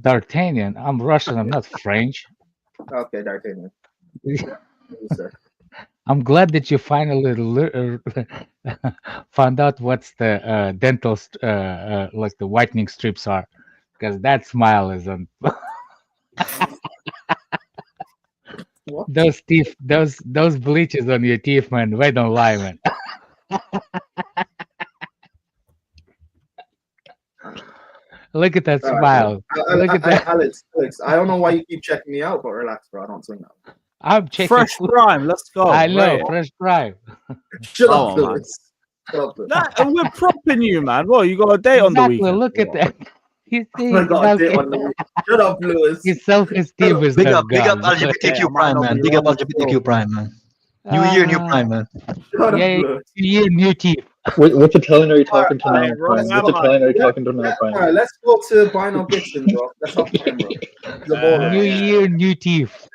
D'Artagnan. I'm Russian. I'm not French. Okay, D'Artagnan. I'm glad that you finally found out what's the dental like the whitening strips are, because that smile isn't. Those teeth, those bleaches on your teeth, man, they don't lie, man. Look at that smile. Look at that. Alex, I don't know why you keep checking me out, but relax, bro. I don't swing that. I'm checking. Fresh Prime, let's go. I know, Fresh Prime. Shut up, Lewis. We're propping you, man. Well, you got a date on the weekend. Look at that. Shut up, Lewis. His self-esteem is big up LGBTQ Prime, man. Big up LGBTQ Prime, man. New year, new Prime, man. New year, new teeth. Which Italian are you talking to now, Prime? Which Italian are you talking to now, Prime? All right, let's go to Bino Gibson, bro. Let's talk about him, bro. New year, new teeth.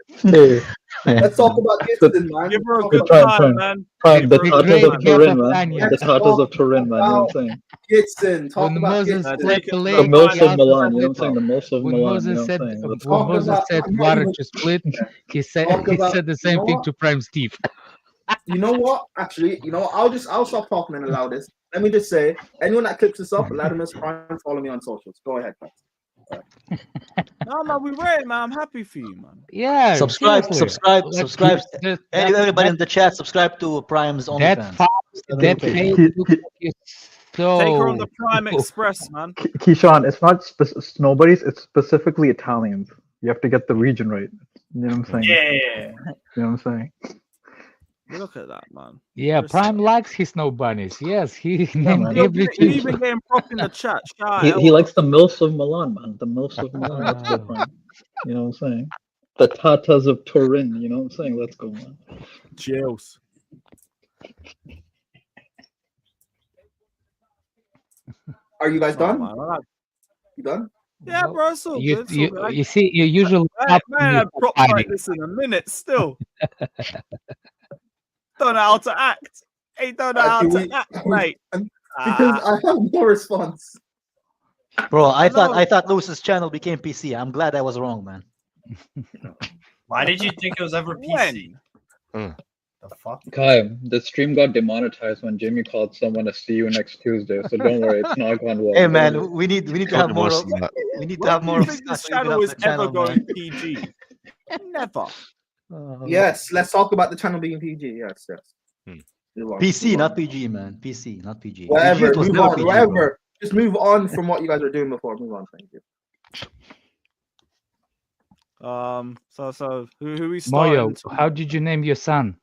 Let's talk about Gibson, man. Give her a good time, man. Prime, the Tatas of Turin, man. The Tatas of Turin, man. You know what I'm saying? Gibson, talk about Gibson. The Mills of Milan, you know what I'm saying? The Mills of Milan, you know what I'm saying? When Moses said water to split, he said the same thing to Prime Steve. You know what? Actually, I'll stop talking and allow this. Let me just say, anyone that clips this up, Latimus Prime, follow me on socials. Go ahead, guys. No, man, we ready, man. I'm happy for you, man. Yeah. Subscribe. Everybody in the chat, subscribe to Prime's OnlyFans. That page looks like you're so. Take her on the Prime Express, man. Keyshawn, it's not nobody's. It's specifically Italians. You have to get the region right. You know what I'm saying? Yeah. You know what I'm saying? Look at that, man. Yeah, Prime likes his snow bunnies. Yes, he named Yo, every you team. even getting prop in the chat. Shout out, He likes the MILFs of Milan, man. The MILFs of Milan. Let's go, Prime. You know what I'm saying? The Tatas of Turin. You know what I'm saying? Let's go, man. Chills. Are you guys done? Man. You done? Yeah, bro. It's all good. It's all good. You see, you usually Man, I prop like this in a minute still. Don't know how to act. Hey, don't know how to act, mate. Because I have no response. Bro, I thought Lewis's channel became PC. I'm glad I was wrong, man. Why did you think it was ever PC? The fuck? Kai, the stream got demonetized when Jimmy called someone to see you next Tuesday. So don't worry, it's not gone well. Hey man, we need to have more. We need to have more. Do you think this channel is ever going PG? Never. Yes, let's talk about the channel being PG. Yes. PC, not PG, man. PC, not PG. Whatever. PG was Move never on. PG, Whatever. Just move on from what you guys were doing before. Move on. Thank you. So who we starting? Moyo, how did you name your son?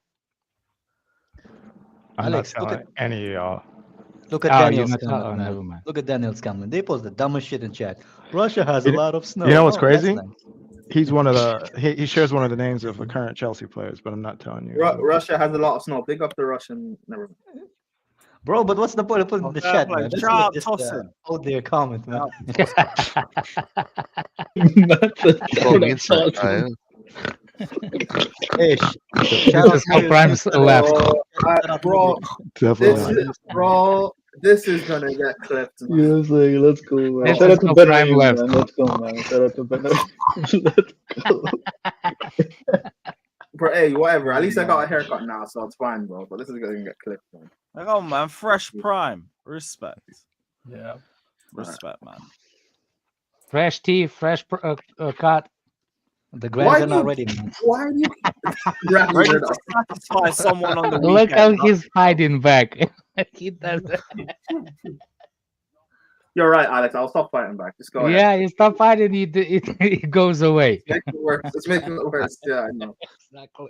Alex, look at any of y'all. Look at Daniel's comment, man. Look at Daniel's comment. They post the dumbest shit in chat. Russia has a lot of snow. You know what's crazy? Nice. He's one of the he shares one of the names of the current Chelsea players, but I'm not telling you. Russia has a lot of snow. Pick up the Russian. Never mind. Bro, but what's the point of putting in the chat, man? Just hold their comment, man. Hey, this is how Prime's left. This is gonna get clipped. Man. Yeah, like, let's go, man. This Shout is out to how Ben Prime Reeves, left. man. Let's go, man. Shout out to Ben Reeves. Let's go. Bro, hey, whatever. At least I got a haircut now, so it's fine, bro. But this is gonna get clipped, man. Oh man, fresh Prime. Respect. Yeah. Respect, man. Fresh teeth, fresh cut. The grands are not ready, man. Why are you ready to satisfy someone on the weekend? Look how he's hiding back. He does. You're right, Alex. I'll stop fighting back. Just go ahead. Yeah, you stop fighting, it goes away. It's making it worse. It's making it worse. Yeah, I know. Exactly.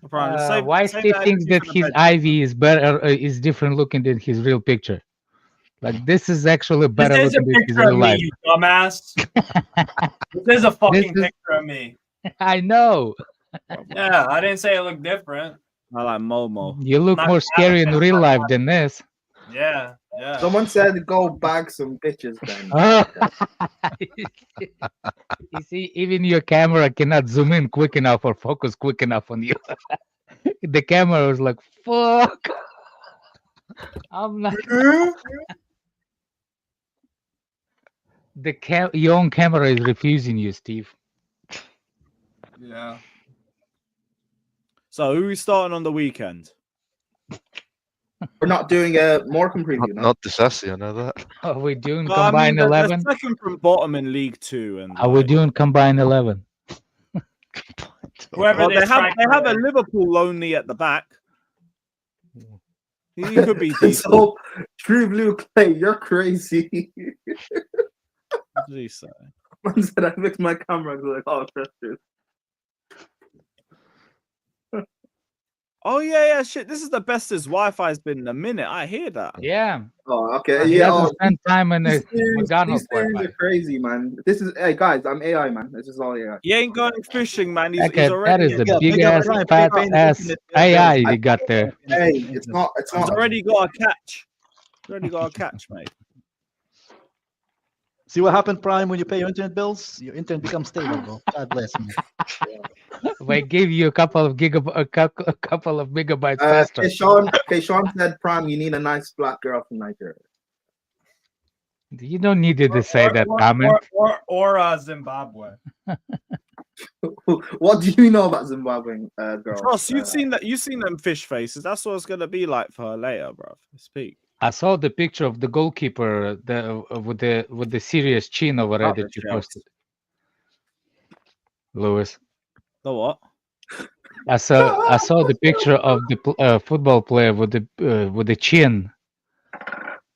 Prime, Why Steve thinks that his Ivy is better, is different looking than his real picture? Like this is actually better This is a looking than his picture of real me, life. you dumbass. This is a fucking picture of me. I know. Yeah, I didn't say it looked different. I like Momo. You look more scary in real life than this. Yeah, yeah. Someone said go bag some bitches, then. You see, even your camera cannot zoom in quick enough or focus quick enough on you. The camera was like, fuck. I'm not. Your own camera is refusing you, Steve. Yeah. So who are we starting on the weekend? We're not doing a Morecambe preview. No? Not Disasi, I know that. Are we doing Well, I mean, combined they're 11? second from bottom in League Two, and Are we doing combined 11? Whoever well, they have a Liverpool lonely at the back. He could be decent. So, True Blue Clay, you're crazy. What did he say? Man said I fixed my camera. I was like, oh, trust you. Oh yeah, shit. This is the best his Wi-Fi's been in a minute. I hear that. Yeah. Oh, okay. He Yeah. doesn't spend time in the These McDonald's things Wi-Fi. are crazy, man. This is, hey guys, I'm AI, man. This is all AI. He ain't going fishing, man. He's Okay, already. that is a big ass, fat ass AI you got there. Hey, it's not. He's already got a catch. He's already got a catch, mate. See what happened, Prime, when you pay your internet bills? Your internet becomes stable, bro. God bless, man. We give you a couple of megabytes faster. Okay, Sean said, Prime, you need a nice black girl from Nigeria. You don't need to say that comment. Or Zimbabwe. What do you know about Zimbabwean girls? Ross, you've seen them fish faces. That's what it's gonna be like for her later, bro. Speak. I saw the picture of the goalkeeper with the serious chin over there that you posted. Lewis. The what? I saw the picture of the football player with the chin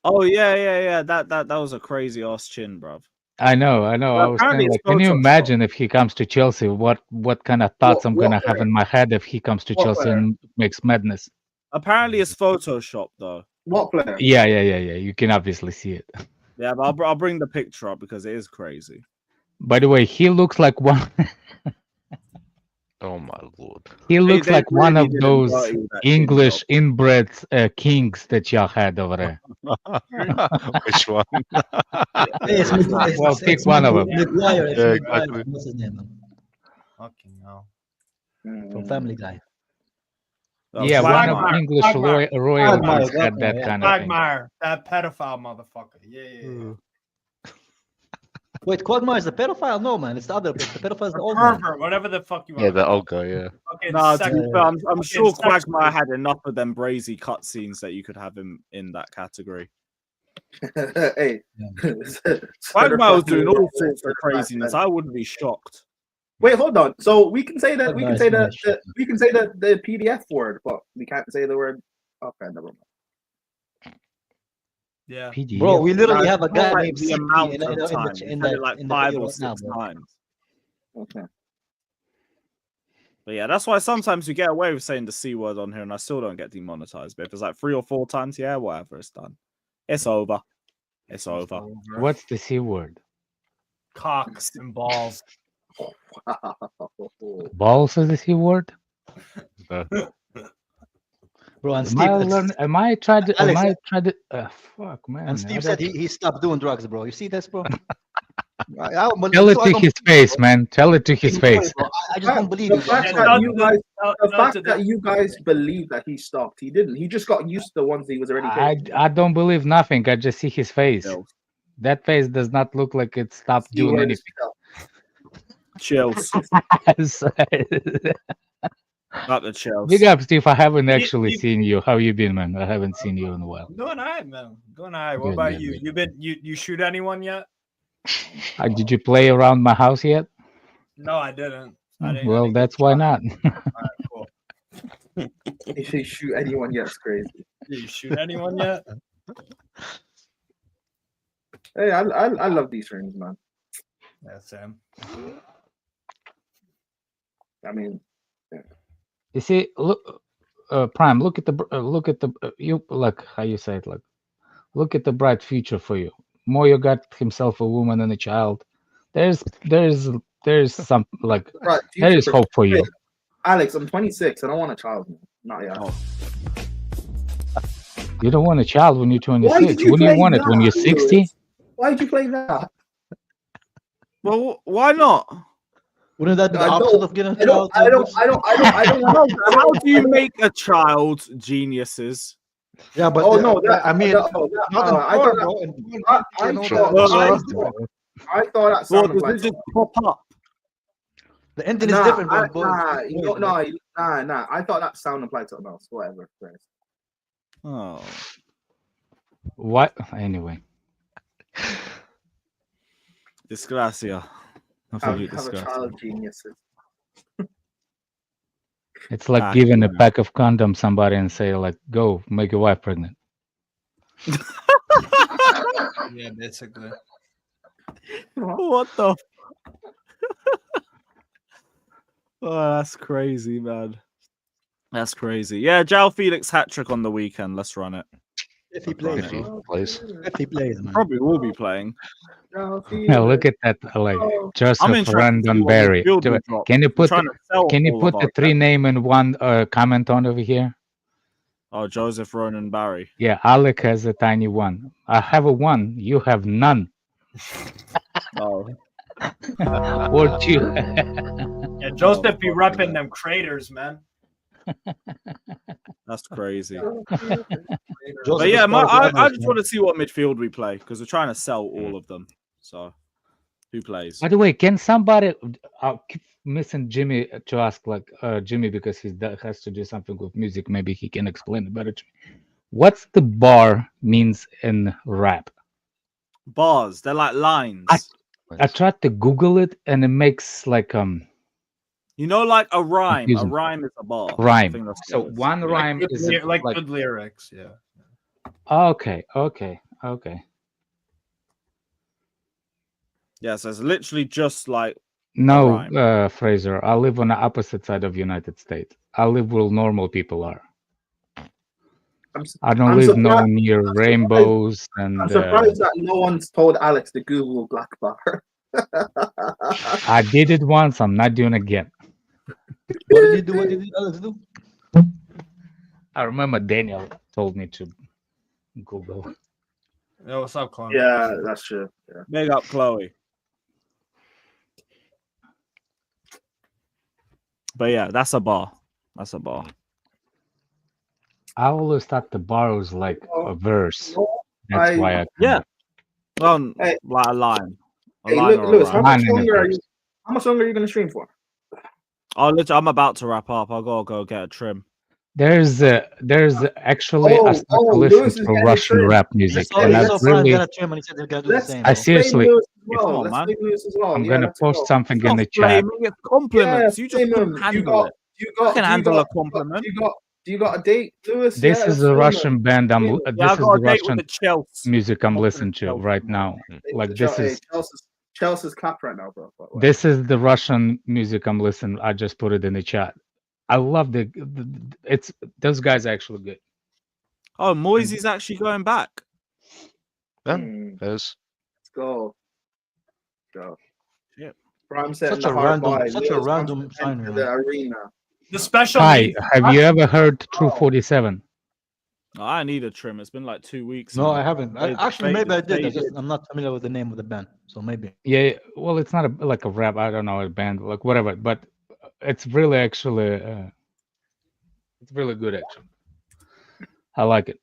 Oh yeah. That was a crazy ass chin, bruv. I know. I was apparently saying, it's like, can you Photoshop. imagine if he comes to Chelsea? What kind of thoughts I'm gonna have in my head if he comes to What Chelsea player? and makes madness? Apparently it's Photoshop though. What player? Yeah. You can obviously see it. Yeah, but I'll bring the picture up because it is crazy. By the way, he looks like one. Oh my lord. He looks they like one really of did those embody that chin English job. inbred kings that y'all had over there. Which one? It's Well, pick one of them. Maguire. It's Yeah, Maguire. exactly. What's his name? Fucking hell. From Family Guy. Yeah, one of Quagmire. English Quagmire. royalties Quagmire, had that yeah. kind of thing. Quagmire, that pedophile motherfucker. Yeah. Wait, Quagmire is the pedophile? No, man. It's the other. The pedophile is the Or old man. pervert, whatever the fuck you want. Yeah, the old guy, yeah. Okay, No, sex- to be fair, I'm sure sex Quagmire slave. had enough of them brazy cutscenes that you could have him in that category. Hey, Quagmire was doing all sorts of craziness. I wouldn't be shocked. Wait, hold on. So we can say that we can Quagmire say is that nice. we can say the PDF word, but we can't say the word. Okay, never mind. Yeah. PDF. Bro, we literally have a guy Like named the CP amount in of time. the He in said the it like in the 5 video or right now, 6 bro. times. Okay. But yeah, that's why sometimes you get away with saying the C word on here and I still don't get demonetized. But if it's like 3 or 4 times, yeah, whatever, it's done. It's over. It's over. What's the C word? Cocks and balls. Balls is the C word? Bro, and Am I tried to? Alex, Fuck, man. and Steve said he stopped doing drugs, bro. You see this, bro? Tell it to his face, man. Tell it to his face. I just don't believe The you. fact that you guys believe that he stopped, he didn't. He just got used to the ones he was already taking. I don't believe nothing. I just see his face. Chills. That face does not look like it stopped doing anything. Chills. Not the chills. Big up, Steve. I haven't actually seen you. How you been, man? I haven't seen you in a while. Doing all right, man. Doing all right. What Good, about good, you? good. You shoot anyone yet? Did you play around my house yet? No, I didn't. Well, that's why not. All right, cool. If you shoot anyone, yes, crazy. Did you shoot anyone yet? Hey, I love these rings, man. Yeah, Sam. I mean, yeah. You see, look, Prime. Look at the you like how you say it. Like, look at the bright future for you. Moyo got himself a woman and a child. There's some like Right, there is future hope for you. Hey, Alex, I'm 26. I don't want a child. Not yet. Oh. You don't want a child when you're Why 26. did you When do you play want it? When that, you're 60? Why did you play that? Well, why not? Wouldn't that be the I opposite don't- of getting a I don't. child? I don't want. How do you make a child geniuses? Yeah, but Oh no! That, I mean, that, not in I porn, thought bro. that, In porn, I you know thought that- I thought that Well, sounded does like it just pop up? The ending is different, bro. Nah. I thought that sound applied to something else. Whatever. Oh. What? Anyway. Disgracia. Have a child geniuses. It's like giving a pack of condoms somebody and say like, "Go make your wife pregnant." Yeah, basically. What the? Oh, that's crazy, man. That's crazy. Yeah, João Felix hat trick on the weekend. Let's run it. If he plays, If he plays, man. Probably will be playing. Yeah, look at that, like Joseph interested to see Randon what Berry. midfield we drop. Can you We're put trying to sell can you all put of the our 3 guys. name in one comment on over here? Oh, Joseph Ronan Barry. Yeah, Alec has a tiny one. I have a 1. You have none. Oh. Or 2. Yeah, Joseph be repping them craters, man. That's crazy. Joseph But yeah, is part of I others, just man. want to see what midfield we play because we're trying to sell all of them. So, who plays? By the way, can somebody I keep missing Jimmy to ask like Jimmy because he has to do something with music. Maybe he can explain it better to me. What's the bar means in rap? Bars. They're like lines. I tried to Google it and it makes like You know, like a rhyme. Confusing. A rhyme is a bar. I rhyme. think that's So what it is. one rhyme Good is like like good lyrics, yeah. okay. Okay. Yeah, so it's literally just like No, Fraser. I live on the opposite side of United States. I live where normal people are. I don't live near rainbows and. I'm surprised that no one's told Alex to Google black bar. I did it once. I'm not doing it again. What did you do? What did Alex do? I remember Daniel told me to Google. Yo, what's up, Chloe? Yeah, that's true. Yeah. Big up, Chloe. But yeah, that's a bar. That's a bar. I always thought the bar was like a verse. That's why I. Yeah. Like a line. Hey, Lewis, how much longer are you going to stream for? Oh, literally, I'm about to wrap up. I gotta go get a trim. There's actually I start to listen to Russian rap music, and I really. I seriously. I'm gonna post something in the chat. It's compliments. You just couldn't handle it. You can handle a compliment. Do you got a date, Lewis? This is a Russian band. This is the Russian music I'm listening to right now. Like this is. Chelsea's clapped right now, bro. This is the Russian music I'm listening. I just put it in the chat. I love it's those guys are actually good. Oh, Moisey's actually going back. Yeah, there's. Let's go. Yeah. Prime Such a random sign. The arena. The special. Hi, have you ever heard True 47? Oh, I need a trim. It's been like 2 weeks. No, now. I haven't. Maybe I did. I'm not familiar with the name of the band, so maybe. Yeah, well, it's not like a rap. I don't know, a band, like whatever. But it's really actually, it's really good actually. I like it.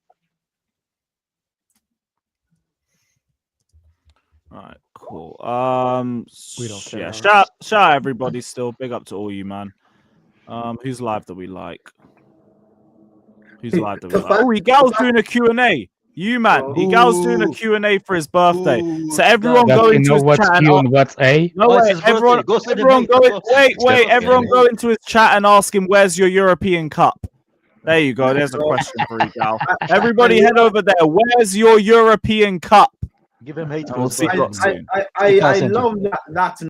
All right, cool. We don't care. Yeah, shout out everybody. Still, big up to all you, man. Who's live that we like? Who's live that we like? Oh, Igal's doing a Q&A. You, man. Igal's doing a Q&A for his birthday. So everyone go into his what's chat. Q and what's A? No, wait, everyone go into his chat and ask him, where's your European Cup? There you go. There's a question for Igal. Everybody head over there. Where's your European Cup? Give him hate. We'll see. I love that